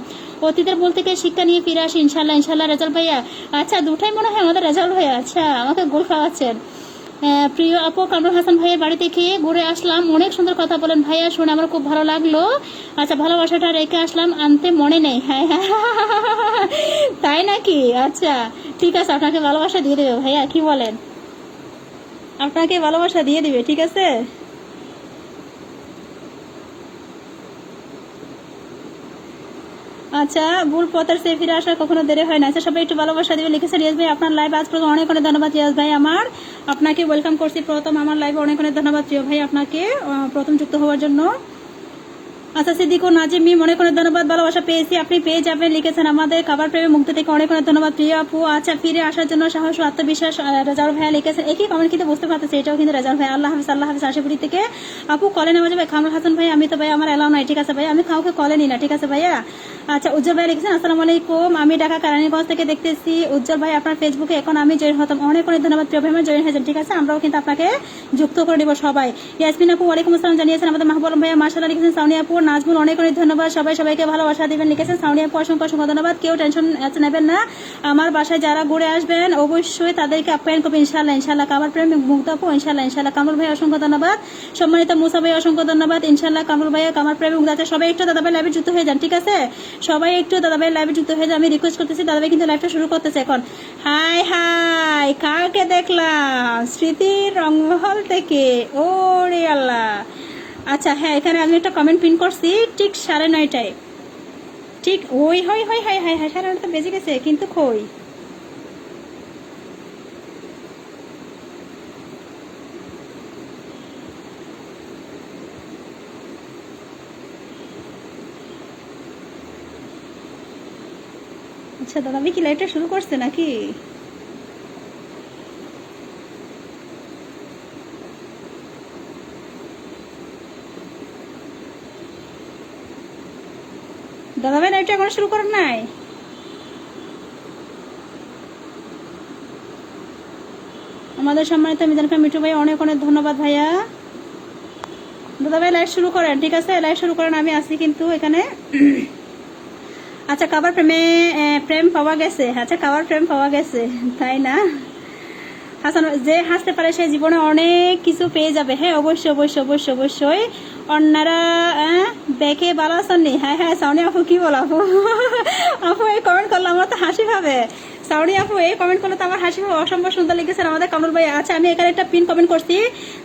অতীতের ভুল থেকে শিক্ষা নিয়ে ফিরে আসি ইনশাল্লাহ ইনশাল্লাহ। রেজাল্ট ভাইয়া আচ্ছা দুটাই মনে হয় আমাদের রেজাল্ট ভাইয়া। আচ্ছা আমাকে গোল খাওয়াচ্ছেন। প্রিয় আপু কামরুল হাসান ভাইয়ের বাড়ি থেকে ঘুরে আসলাম, অনেক সুন্দর কথা বলেন ভাইয়া, শুনে আমার খুব ভালো লাগলো। আচ্ছা ভালোবাসাটা রেখে আসলাম, আনতে মনে নেই। হ্যাঁ হ্যাঁ তাই নাকি? আচ্ছা ঠিক আছে, আপনাকে ভালোবাসা দিয়ে দেবে ভাইয়া, কি বলেন? আপনাকে ভালোবাসা দিয়ে দিবে, ঠিক আছে? আচ্ছা ভুল পথের সে ফিরে আসার কখনো দেরি হয় না। আচ্ছা সবাই একটু ভালোবাসা দিবে লিখেছে রিয়াজ ভাই। আপনার লাইভ আজ পর্যন্ত অনেক অনেক ধন্যবাদ রিয়াজ ভাই আমার, আপনাকে ওয়েলকাম করছি প্রথম আমার লাইভে। অনেক অনেক ধন্যবাদ প্রিয় ভাই আপনাকে প্রথম যুক্ত হওয়ার জন্য। আচ্ছা সিদ্দিকুর নাজিম মিম অনেক অনেক ধন্যবাদ, ভালোবাসা পেয়েছি, আপনি পেয়ে যাবেন লিখেছেন আমাদের খাবার প্রেমে মুক্তি থেকে অনেক অনেক ধন্যবাদ প্রিয় আপু। আচ্ছা ফিরে আসার জন্য সাহস ও আত্মবিশ্বাস রেজাউল ভাইয়া লিখেছেন, একই কমেন্ট কিন্তু বুঝতে পারতেছি এটাও কিন্তু রেজাউল ভাই। আল্লাহ হাফিজ আল্লাহ হাফিজ আশিপুরি থেকে। আপু কলে নেওয়া যাবে? কামরুল হাসান ভাই আমি তো ভাই আমার এলাও নাই, ঠিক আছে ভাই, আমি কাউকে কলে নিই না, ঠিক আছে ভাইয়া। আচ্ছা উজ্জ্বল ভাই লিখেছেন আসসালামু আলাইকুম, আমি ঢাকা কারানীগঞ্জ থেকে দেখতেছি। উজ্জ্বল ভাই আপনার ফেসবুকে এখন আমি জয়েন হতাম, অনেক অনেক ধন্যবাদ প্রিয় ভাই আমার জয়েন হয়েছেন, ঠিক আছে? আমরাও কিন্তু আপনাকে যুক্ত করে দিব সবাই। ইয়াসমিন আপু ওয়ালাইকুম আসসালাম জানিয়েছেন আমাদের মাহবুব আলম ভাইয়া। মাশাআল্লাহ লিখেছেন সাউনি আপু, নাজমুল অনেক অনেক ধন্যবাদ। সবাই সবাইকে ভালোবাসা দিবেন লিখেছেন সাউনি আপু, অসংখ্য অসংখ্য ধন্যবাদ। কেউ টেনশন নেবেন না, আমার বাসায় যারা ঘুরে আসবেন অবশ্যই তাদেরকে আপ্যায়ন করবেন ইনশাআল্লাহ ইনশাআল্লাহ। কাবার প্রেম মুগ্ধ আপু ইনশাআল্লাহ ইনশাআল্লাহ। কামরুল ভাই অসংখ্য ধন্যবাদ। সম্মানিত মুসা ভাই অসংখ্য ধন্যবাদ ইনশাআল্লাহ। কামরুল ভাই কামার প্রেম মুগ্ধ আছে, সবাই একটু দাদাভাই লাইভে যুক্ত হয়ে যান, ঠিক আছে? সবাই একটু দাদাভাই লাইভে যুক্ত হয়ে যান, আমি রিকোয়েস্ট করতেছি। দাদাভাই কিন্তু লাইভটা শুরু করতেছে এখন। হাই হাই কাকে দেখলাম? স্মৃতির রংমহল থেকে, ও রে আল্লাহ। আচ্ছা হ্যাঁ এখানে আমি একটা কমেন্ট পিন করছি ঠিক 9:30টায়, ঠিক ওই হয় হয় হয় হয় হ্যাঁ 9:30 তো বেজে গেছে কিন্তু কই। আচ্ছা দাদাভাই কি লাইভটা শুরু করছে নাকি? দাদাভাই লাইভটা এখনো শুরু করেন নাই? আমাদের সম্মানিত মিজান খান মিঠু ভাই অনেক অনেক ধন্যবাদ ভাইয়া। দাদাভাই লাইভ শুরু করেন, ঠিক আছে? লাইভ শুরু করেন, আমি আছি কিন্তু এখানে। আচ্ছা কাবার প্রেমে প্রেম পাওয়া গেছে? আচ্ছা কাবার প্রেম পাওয়া গেছে তাই না? হাসান যে হাসতে পারে সে জীবনে অনেক কিছু পেয়ে যাবে। হ্যাঁ অবশ্যই অবশ্যই অবশ্যই অবশ্যই। অন্যরা দেখে ভালো আছেননি? হ্যাঁ হ্যাঁ সাউনি আপু কি বলো আপু? আপু এই কমেন্ট করলে আমার তো হাসি পাবে। সাউনি আপু এই কমেন্ট করলে তো আমার হাসি পাবে, অসম্ভব সুন্দর লিখেছেন আমাদের কামরুল ভাই। আচ্ছা আমি এখানে একটা পিন কমেন্ট করছি,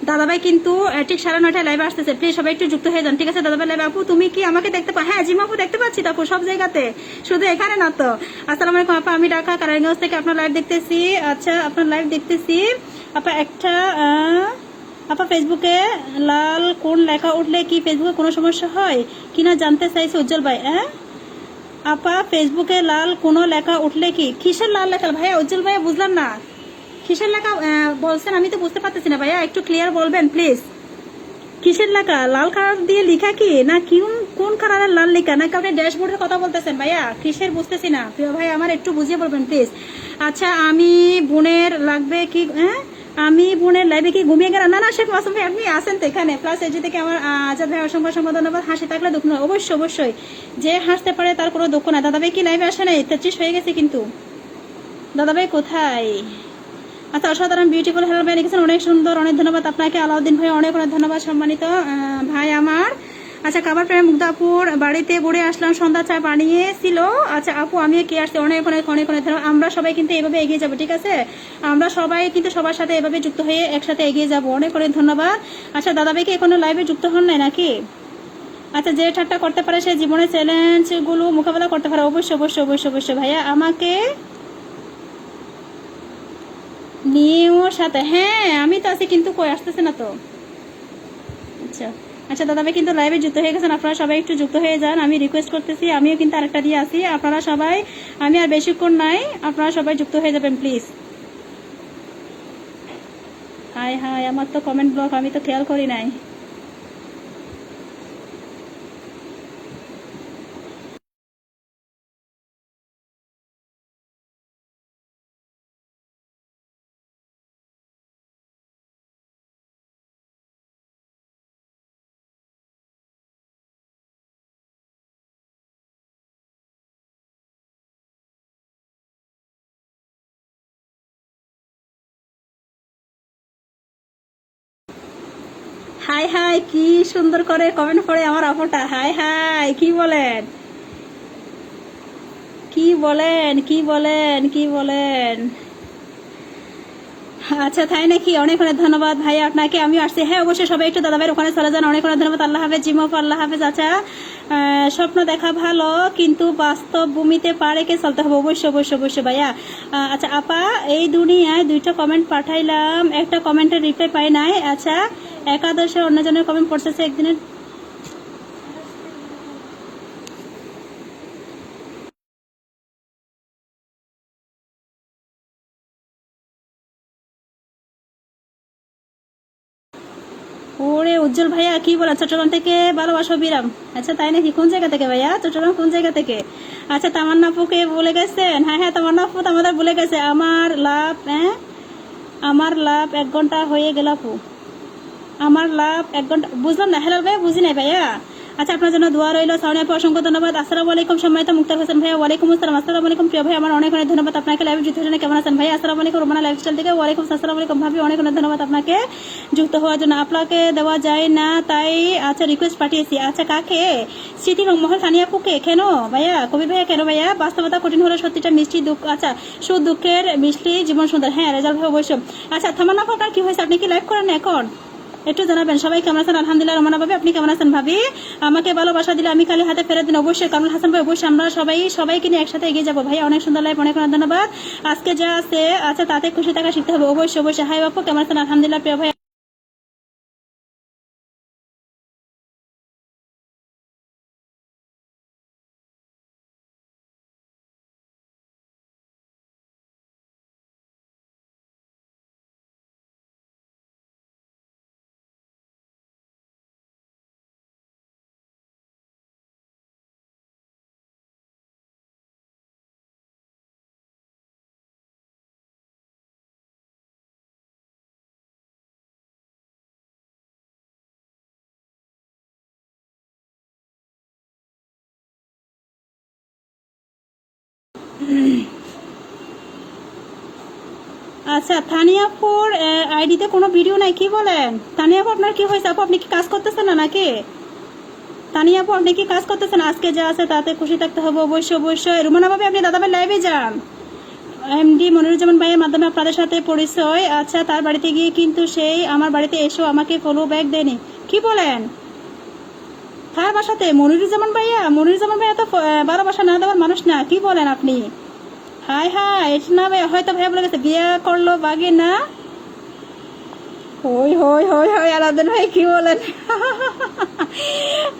দাদাভাই কিন্তু ঠিক 9:30টায় লাইভে আসতেছে, প্লিজ সবাই একটু যুক্ত হয়ে যান, ঠিক আছে? দাদাভাই লাইভ। আপু তুমি কি আমাকে দেখতে পাও? হ্যাঁ জিমা আপু দেখতে পাচ্ছি, আপু সব জায়গাতে, শুধু এখানে না তো। আসসালামু আলাইকুম আপা, আমি ঢাকা কারানীগঞ্জ থেকে আপনার লাইভ দেখতেছি। আচ্ছা আপনার লাইভ দেখতেছি আপা। একটা আপা ফেসবুকে লাল কোন লেখা উঠলে কি ফেসবুকে কোনো সমস্যা হয় কিনা জানতে চাইছি উজ্জ্বল ভাই। আপা ফেসবুকে লাল কোনো লেখা উঠলে কি? কিসের লাল লেখা ভাইয়া? উজ্জ্বল ভাইয়া বুঝলাম না কিসের লেখা বলছেন, আমি তো বুঝতে পারতেছি না ভাইয়া, একটু ক্লিয়ার বলবেন প্লিজ। কিসের লেখা? লাল কালার দিয়ে লেখা কি না কোন কালারের লাল লেখা, নাকি আপনি ড্যাশবোর্ডের কথা বলতেছেন ভাইয়া? কিসের বুঝতেছি না প্রিয় ভাই আমার, একটু বুঝিয়ে বলবেন প্লিজ। আচ্ছা আমি বোনের লাগবে কি? আমি বোনের লাইভে কি ঘুমিয়ে গেলাম? না না শেখ মাসুম ভাই আপনি আসেন তো এখানে প্লাস এজি থেকে। আমার আজাদ ভাই অসংখ্য অসংখ্য ধন্যবাদ। হাসি থাকলে দুঃখ নয়, অবশ্যই অবশ্যই, যে হাসতে পারে তার কোনো দুঃখ না। দাদাভাই কি লাইভে আসে নাই? 33 হয়ে গেছে কিন্তু। দাদাভাই কোথায়? আচ্ছা অসাধারণ বিউটিফুল হেলো ভাই লিখেছেন, অনেক সুন্দর, অনেক ধন্যবাদ আপনাকে। আলাউদ্দিন ভাই অনেক অনেক ধন্যবাদ সম্মানিত ভাই আমার। আচ্ছা খাবার প্রেমে মুগ্ধাপুর বাড়িতে ঘুরে আসলাম, সন্ধ্যা চা বানিয়েছিল। আচ্ছা আপু আমিও কি আসছি, অনেক অনেক অনেক অনেক ধন্যবাদ। আমরা সবাই কিন্তু এভাবে এগিয়ে যাবো, ঠিক আছে? আমরা সবাই কিন্তু সবার সাথে এভাবে যুক্ত হয়ে একসাথে এগিয়ে যাবো, অনেক অনেক ধন্যবাদ। আচ্ছা দাদা ভাই কি এখনো লাইভে যুক্ত হন নাই নাকি? আচ্ছা যে ঠাট্টা করতে পারে সে জীবনের চ্যালেঞ্জগুলো মোকাবেলা করতে পারে, অবশ্যই অবশ্যই অবশ্যই অবশ্যই ভাইয়া আমাকে নিয়ে ওর সাথে। হ্যাঁ আমি তো আছি, কিন্তু কই আসতেছে না তো। আচ্ছা আচ্ছা দাদা ভাই কিন্তু লাইভে যুক্ত হয়ে গেছেন, আপনারা সবাই একটু যুক্ত হয়ে যান, আমি রিকোয়েস্ট করতেছি। আমিও কিন্তু আরেকটা দিয়ে আসি, আপনারা সবাই, আমি আর বেশিক্ষণ নাই, আপনারা সবাই যুক্ত হয়ে যাবেন প্লিজ। হাই হাই আমার তো কমেন্ট ব্লক, আমি তো খেয়াল করি নাই। হাই হাই কি সুন্দর করে কমেন্ট করে আমার আপুটা, হাই হাই কি বলেন কি বলেন কি বলেন কি বলেন। আচ্ছা তাই নাকি, অনেক অনেক ধন্যবাদ ভাই আপনাকে, আমিও আসছি। হ্যাঁ অবশ্যই সবাই একটু দাদা ভাইয়ের ওখানে চলে যান, অনেক অনেক ধন্যবাদ। আল্লাহ হাফেজ জিমপ, আল্লাহ হাফেজ। আচ্ছা স্বপ্ন দেখা ভালো কিন্তু বাস্তব ভূমিতে পারে কে চলতে হবে, অবশ্যই অবশ্যই অবশ্যই ভাইয়া। আচ্ছা আপা এই দুনিয়ায় দুইটা কমেন্ট পাঠাইলাম, একটা কমেন্টের রিপ্লাই পাই নাই। আচ্ছা একাদশে অন্যজনের কমেন্ট পড়তেছে একদিনের। ওরে উজ্জ্বল ভাইয়া কি বলেন, চট্টগ্রাম থেকে ভালোবাসো বিরাম। আচ্ছা তাই নাকি, কোন জায়গা থেকে ভাইয়া, চট্টগ্রাম কোন জায়গা থেকে? আচ্ছা তামান্না আপুকে বলে গেছেন? হ্যাঁ হ্যাঁ তামান্না আপু তো আমাদের বলে গেছে। আমার লাভ, হ্যাঁ আমার লাভ 1 ঘন্টা হয়ে গেল আপু, আমার লাভ 1 ঘন্টা, বুঝলাম না হেলাল ভাইয়া, বুঝি নাই ভাইয়া। আচ্ছা আপনার জন্য দোয়া রইল। সাউনি আপু অসংখ্য ধন্যবাদ। আসসালামু আলাইকুম সম্মানিত মুক্তার হোসেন ভাইয়া, ওয়ালাইকুম আসসালাম। আসসালামু আলাইকুম প্রিয় ভাই আমার, অনেক অনেক ধন্যবাদ আপনাকে লাইভে যুক্ত হওয়ার জন্য। কেমন আছেন ভাই? আসসালামু আলাইকুম রোমানা লাইফস্টাইল থেকে, ওয়ালাইকুম আসসালামু আলাইকুম ভাবি, অনেক অনেক ধন্যবাদ আপনাকে যুক্ত হওয়ার জন্য। আপনাকে দেওয়া যায় না তাই আচ্ছা রিকোয়েস্ট পাঠিয়েছি। আচ্ছা কাকে? স্মৃতি মহল সানিয়া আপুকে। কেন ভাইয়া, কবি ভাইয়া কেন ভাইয়া? বাস্তবতা কঠিন হলে সত্যিটা মিষ্টি, দুঃখ আচ্ছা সুখ দুঃখের মিষ্টি জীবন সুন্দর। হ্যাঁ রেজাল্ট ভাই অবশ্যই। আচ্ছা থামান্না আপু আপনার কি হয়েছে, আপনি কি লাইভ করেন এখন? একটু জানাবেন। সবাই কেমন আছেন? আলহামদুলিল্লাহ রহমানা ভাবি, আপনি কেমন আছেন ভাবি? আমাকে ভালোবাসা দিলে আমি খালি হাতে ফেরত দিন, অবশ্যই কামরুল হাসান ভাই অবশ্যই। আমরা সবাইকে নিয়ে একসাথে এগিয়ে যাবো ভাই, অনেক সুন্দর লাইফ, অনেক অনেক ধন্যবাদ। আজকে যা আছে আচ্ছা তাতে খুশি থাকা শিখতে হবে, অবশ্যই অবশ্যই। হাই বাপু কেমন আছেন? আলহামদুলিল্লাহ প্রিয় ভাই। আচ্ছা তানিয়াপুর আইডিতে কোনো ভিডিও নাই, কি বলেন? তানিয়াপু আপনার কি হয়েছে আপু, আপনি কি কাজ করতেছেন না নাকি? তানিয়াপু আপনি কি কাজ করতেছেন? আজকে যা আছে তাতে খুশি থাকতে হবে, অবশ্যই অবশ্যই। রুমানা ভাবি আপনি দাদা ভাই লাইভে যান। এমডি মনিরুজ্জামান ভাইয়ের মাধ্যমে আপনাদের সাথে পরিচয়। আচ্ছা তার বাড়িতে গিয়ে কিন্তু সেই আমার বাড়িতে এসেও আমাকে ফলো ব্যাক দেয়নি, কি বলেন? তার বাসাতে মনিরুজ্জামান ভাইয়া? মনিরুজ্জামান ভাইয়া তো ভালোবাসা না দেওয়ার মানুষ না, কি বলেন আপনি? হাই হাই এটা না ভাই, হয়তো ভাইয়া বলে গেছে বিয়ে করলো বাগে না। হই হই হই হই আলাদা ভাই কি বলেন?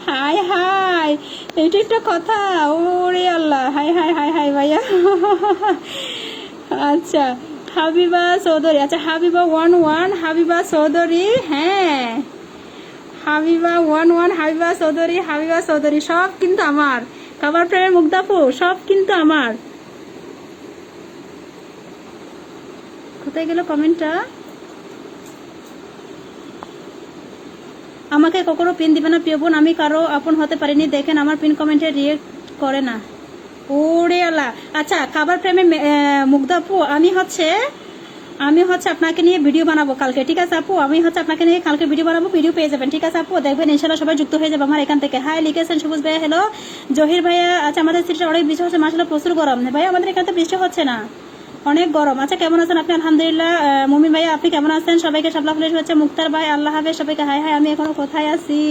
হাই হাই এটা একটা কথা, ওরে আল্লাহ, হাই হাই হাই হাই ভাইয়া। আচ্ছা হাবিবা চৌধুরী, আচ্ছা হাবিবা 11 হাবিবা চৌধুরী, হ্যাঁ হাবিবা 11 হাবিবা চৌধুরী, হাবিবা চৌধুরী সব কিন্তু আমার। খাবার প্রেমের মুগ্ধাপু সব কিন্তু আমার। কোথায় গেল কমেন্টটা? আমাকে কখনো পিন দিবে না প্রিয় বোন, আমি কারো আপন হতে পারিনি, দেখেন আমার পিন কমেন্টে রিয়েক্ট করে না। ওরে আল্লাহ। আচ্ছা খাবার প্রেমে মুগ্ধাপু আমি হচ্ছে আমি হচ্ছে আপনাকে নিয়ে ভিডিও বানাবো কালকে, ঠিক আছে আপু? আমি হচ্ছে আপনাকে নিয়ে কালকে ভিডিও বানাবো, ভিডিও পেয়ে যাবেন, ঠিক আছে আপু? দেখবেন ইনশাল্লাহ সবাই যুক্ত হয়ে যাবে আমার এখান থেকে। হাই লিখেছেন সবুজ ভাইয়া, হ্যালো জহির ভাইয়া। আচ্ছা আমাদের সিটিতে অনেক বৃষ্টি হচ্ছে, মাসাল্লাহ প্রচুর গরম ভাইয়া, আমাদের এখানে তো বৃষ্টি হচ্ছে না, অনেক গরম। আচ্ছা কেমন আছেন আপনি? আলহামদুলিল্লাহ। মুমিন ভাইয়া আপনি কেমন আছেন? সবাইকে শাপলা ফুলের হচ্ছে। মুক্তার ভাই আল্লাহ হাফেজ সবাইকে। হাই হাই, আমি এখনো কোথায় আছি?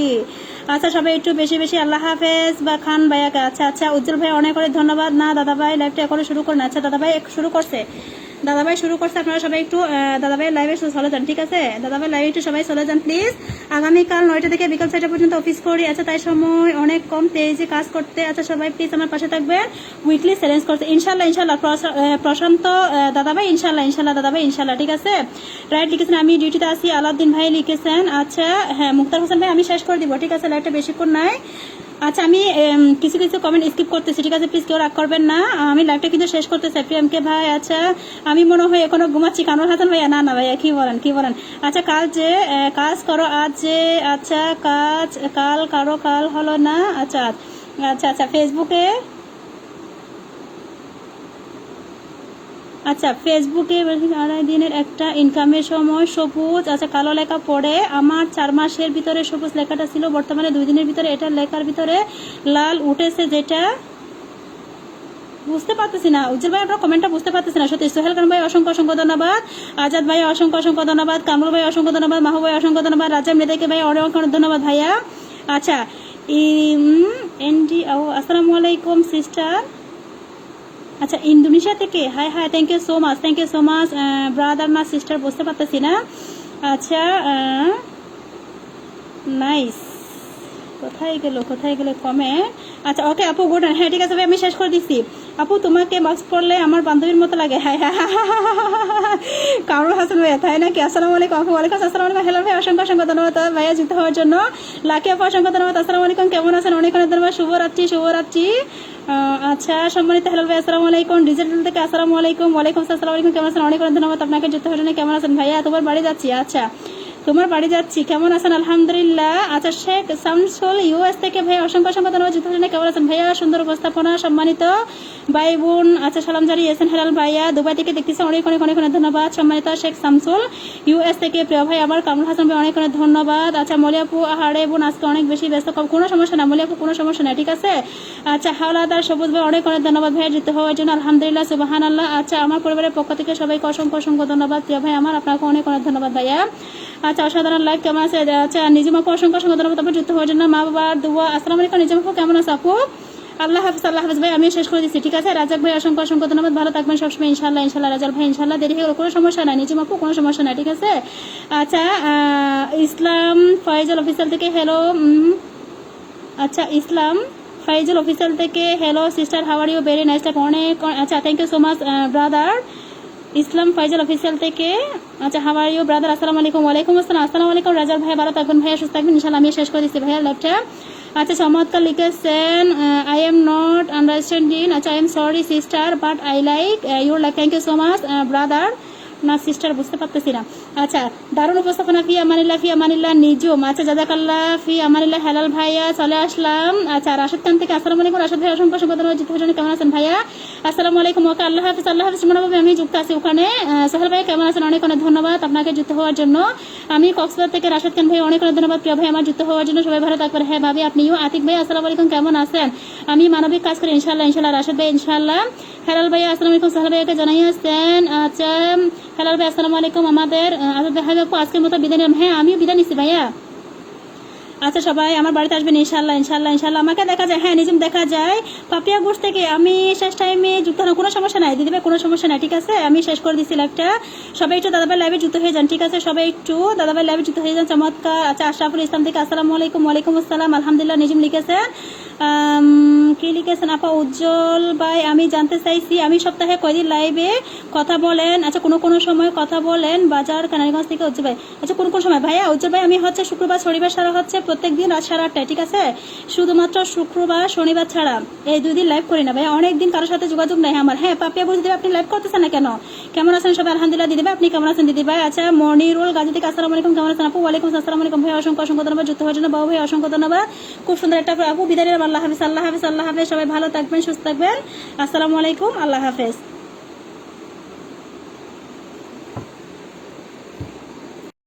আচ্ছা সবাই একটু বেশি বেশি আল্লাহ হাফেজ। বা খান ভাইয়াকে আচ্ছা আচ্ছা। উজ্জ্বল ভাই অনেক অনেক ধন্যবাদ। না দাদা ভাই লাইভটা এখনো শুরু করেন। আচ্ছা দাদা ভাই শুরু করছে, দাদাভাই শুরু করছে, আপনারা সবাই একটু দাদাভাই লাইভে চলে যান, ঠিক আছে? দাদাভাই লাইভে একটু সবাই চলে যান প্লিজ। আগামীকাল 9টা থেকে বিকাল 6টা পর্যন্ত অফিস করি, আচ্ছা তাই সময় অনেক কম, তেজে কাজ করতে। আচ্ছা সবাই প্লিজ আমার পাশে থাকবেন, উইকলি চ্যালেঞ্জ করতে ইনশাল্লাহ ইনশাল্লাহ। প্রশান্ত দাদাভাই ইনশাল্লাহ ইনশাল্লাহ, দাদাভাই ইনশাল্লাহ, ঠিক আছে? রাইট লিখেছেন আমি ডিউটিতে আছি, আলাউদ্দিন ভাই লিখেছেন। আচ্ছা হ্যাঁ মুক্তার হোসেন ভাই আমি শেষ করে দিব, ঠিক আছে? লাইভটা বেশিক্ষণ নাই। আচ্ছা আমি কিছু কিছু কমেন্ট স্কিপ করতেছি, ঠিক আছে? প্লিজ কেউ রাগ করবেন না, আমি লাইভটা কিন্তু শেষ করতেছি। প্রিয়ামকে ভাই আচ্ছা আমি মনে হয় এখনো ঘুমাচ্ছি। কামরুল হাসান ভাইয়া না না ভাইয়া কি বলেন কি বলেন? আচ্ছা কাল যে কাজ করো আজ যে, আচ্ছা কাজ কাল কারো কাল হলো না। আচ্ছা আচ্ছা আচ্ছা ফেসবুকে, আচ্ছা ফেসবুকে আড়াই দিনের একটা ইনকামের সময় সবুজ আচ্ছা কালো লেখা পড়ে আমার 4 মাসের ভিতরে সবুজ লেখাটা ছিল, বর্তমানে 2 দিনের ভিতরে এটা লেখার ভিতরে লাল উঠেছে, যেটা বুঝতে পারতেছি না। উজ্জ্বল ভাই আপনার কমেন্টটা বুঝতে পারতেছি না সত্যি। সোহেল খান ভাই অসংখ্য অসংখ্য ধন্যবাদ, আজাদ ভাই অসংখ্য অসংখ্য ধন্যবাদ, কামরুল ভাই অসংখ্য ধন্যবাদ, মাহু ভাই অসংখ্য ধন্যবাদ, রাজা মৃদাকে ভাই অনেক অনেক ধন্যবাদ ভাইয়া। আচ্ছা এনডি আসসালামু আলাইকুম সিস্টার। আচ্ছা ইন্দোনেশিয়া থেকে, hi hi, thank you so much, thank you so much brother না সিস্টার বুঝতে পারতেছি না। আচ্ছা নাইস, কোথায় গেল কমেন্ট? আচ্ছা ওকে আপু গুড, হ্যাঁ ঠিক আছে ভাই আমি শেষ করে দিচ্ছি। আপু তোমাকে মাস্ক পরলে আমার বান্ধবীর মতো লাগে। হ্যাঁ হ্যাঁ কামরুল হাসান ভাইয়া তাই নাকি? আসসালামু আলাইকুম আপু। ওয়ালাইকুম আসসালাম আলাইকুম। হ্যালো ভাই অসংখ্য অসংখ্য ধন্যবাদ ভাইয়া যুক্ত হওয়ার জন্য। লাকি আপু অসংখ্য ধন্যবাদ। আসসালামু আলাইকুম, কেমন আছেন? অনেক অনেক ধন্যবাদ, শুভরাত্রি শুভরাত্রি। আচ্ছা সম্মানিত হ্যালো ভাই আসসালামু আলাইকুম, ডিজিটাল থেকে আসসালামু আলাইকুম। ওয়ালাইকুম আসসালাম আলাইকুম, কেমন আছেন? অনেক অনেক ধন্যবাদ আপনাকে যুক্ত হওয়ার জন্য। কেমন আছেন ভাইয়া? তোমার বাড়ি যাচ্ছি, আচ্ছা তোমার বাড়ি যাচ্ছি, কেমন আছেন? আলহামদুলিল্লাহ। আচ্ছা শেখ শামসুল ইউএস থেকে ভাই অসংখ্য অসংখ্য ধন্যবাদ যুক্ত হওয়ার জন্য। কেমন আছেন ভাইয়া? সুন্দর উপস্থাপনা, সম্মানিত ভাই বোন আচ্ছা সালাম জানিয়েছেন। হেলাল ভাইয়া দুবাই থেকে দেখতেছেন, অনেক অনেক অনেক অনেক ধন্যবাদ। সম্মানিত শেখ শামসুল ইউএস থেকে প্রিয় ভাই আমার কামরুল হাসান ভাই অনেক অনেক ধন্যবাদ। আচ্ছা মলিয়াপু আহারে বোন আজকে অনেক বেশি ব্যস্ত, কোনো সমস্যা না মলিয়াপু, কোনো সমস্যা না, ঠিক আছে? আচ্ছা হাওলাদার সবুজ ভাই অনেক অনেক ধন্যবাদ ভাইয়া যুক্ত হওয়ার জন্য। আলহামদুলিল্লাহ সুবহানাল্লাহ। আচ্ছা আমার পরিবারের পক্ষ থেকে সবাইকে অসংখ্য অসংখ্য ধন্যবাদ প্রিয় ভাই আমার, আপনাকে অনেক অনেক ধন্যবাদ ভাইয়া। আচ্ছা অসাধারণ লাইভ, কেমন আছে? আচ্ছা নিজম আপু অসংখ্য অসংখ্য ধন্যবাদ আপনার যুক্ত হওয়ার জন্য। মা বাবার দোয়া। আসসালামু আলাইকুম নিজম আপু, কেমন আছে আপু? আল্লাহ হাফিজ, আল্লাহ হাফিজ ভাই, আমি শেষ করে দিচ্ছি, ঠিক আছে? রাজাক ভাই অসংখ্য অসংখ্য ধন্যবাদ, ভালো থাকবেন সবসময় ইনশাল্লাহ ইনশাল্লাহ। রাজাল ভাই ইনশাল্লাহ, দেরি হয়ে গেল কোনো সমস্যা নাই, নিজম আপু কোনো সমস্যা নাই, ঠিক আছে? আচ্ছা ইসলাম ফয়জল অফিসিয়াল থেকে হ্যালো। আচ্ছা ইসলাম ফাইজুল অফিসিয়াল থেকে hello sister, how are you? Very nice type, অনেক আচ্ছা thank you so much brother. Islam Faizal official থেকে আচ্ছা হাউ আর ইউ ব্রাদার? আসসালামু আলাইকুম। ওয়ালাইকুম আসসালাম, আসসালামু আলাইকুম রাজাল ভাই, ভালো থাকবেন ভাইয়া, সুস্থ থাকবেন ইনশাল্লাহ। আমি শেষ করে দিচ্ছি ভাইয়া লাইভটা। আচ্ছা চমৎকার লিখেছেন, আই এম নট আন্ডারস্ট্যান্ডিং, আচ্ছা I am sorry sister but I like your like, thank you so much brother না সিস্টার বুঝতে পারতেছি না। আচ্ছা দারুণ উপস্থাপনা, ফি আমানিল্লাহ নিজুম, আচ্ছা জাজাকাল্লাহ ফি আমানিল্লাহ। হেলাল ভাইয়া চলে আসলাম। আচ্ছা রাশেদ খান থেকে আসসালামু আলাইকুম, রাশেদ ভাই অসংখ্য অসংখ্য ধন্যবাদ যুক্ত হওয়ার জন্য। কেমন আছেন ভাইয়া? আসসালামু আলাইকুম, ওকে আল্লাহ হাফিজ, আল্লাহ হাফিজ মনোভাবে আমি যুক্ত আছি ওখানে। সোহেল ভাই কেমন আছেন? অনেক অনেক ধন্যবাদ আপনাকে যুক্ত হওয়ার জন্য। আমি কক্সবাজার থেকে রাশেদ খান ভাই অনেক অনেক ধন্যবাদ প্রিয় ভাই আমার যুক্ত হওয়ার জন্য। সবাই ভালো থাকবেন। হ্যাঁ ভাবি আপনিও। আতিক ভাই আসসালামু আলাইকুম, কেমন আছেন? আমি মানবিক কাজ করি ইনশাল্লাহ ইনশাল্লাহ। রাশেদ ভাই ইনশাল্লাহ। হেলাল ভাই আসসালামু আলাইকুম, সোহেল ভাইকে জানাই আসছেন। আচ্ছা হেলাল ভাই আসসালামু আলাইকুম, আমাদের আজকের মতো বিদায় নিলাম। হ্যাঁ আমিও বিদায় নিচ্ছি ভাইয়া। আচ্ছা সবাই আমার বাড়িতে আসবেন ইনশাল্লাহ ইনশাল্লাহ ইনশাল্লাহ। আমাকে দেখা যায়, হ্যাঁ নিজম দেখা যায় পাপিয়া গোস থেকে। আমি শেষ টাইমে যুক্ত হলাম, কোনো সমস্যা নাই দিদি ভাই, কোনো সমস্যা নাই, ঠিক আছে? আমি শেষ করে দিচ্ছি লাইভটা। সবাই একটু দাদাভাই লাইভে যুক্ত হয়ে যান, ঠিক আছে? সবাই একটু দাদাভাই লাইভে যুক্ত হয়ে যান, চমৎকার। আচ্ছা আশরাফুল ইসলাম থেকে আসসালামু আলাইকুম। ওয়ালাইকুম আসসালাম, আলহামদুলিল্লাহ। নিজম লিখেছেন কি লিখেছেন আপা? উজ্জ্বল ভাই আমি জানতে চাইছি আমি সপ্তাহে কয়দিন লাইভে কথা বলেন? আচ্ছা কোনো সময় কথা বলেন? বাজার কানারগঞ্জ থেকে উজ্জ্বল ভাই। আচ্ছা কোন সময় ভাইয়া? উজ্জ্বল ভাই আমি হচ্ছে শুক্রবার শনিবার ছাড়া হচ্ছে প্রত্যেক দিন রাত 8:30টায়, ঠিক আছে? শুধুমাত্র শুক্রবার শনিবার ছাড়া এই 2 দিন লাইভ করি না ভাইয়া, অনেক দিন কারোর সাথে যোগাযোগ নেই আমার। হ্যাঁ পাপিয়া বুঝতে আপনি লাইভ করতেছেন না কেন? কেমন আছেন সবাই? আলহামদুলিল্লাহ দিদি ভাই, আপনি কেমন আছেন দিদি ভাই? আচ্ছা মনিরুল গাজী থেকে আসসালামু আলাইকুম, কেমন আছেন আপু? ওয়ালাইকুম আসসালামু আলাইকুম ভাই, অসংখ্য অসংখ্য ধন্যবাদ যুক্ত হওয়ার জন্য। বাবু ভাই অসংখ্য ধন্যবাদ, খুব সুন্দর একটা আপু বিদায়। আল্লাহ হাফিজ, আল্লাহ হাফিজ, আল্লাহ হাফিজ। সবাই ভালো থাকবেন, সুস্থ থাকবেন। আসসালামু আলাইকুম, আল্লাহ হাফেজ।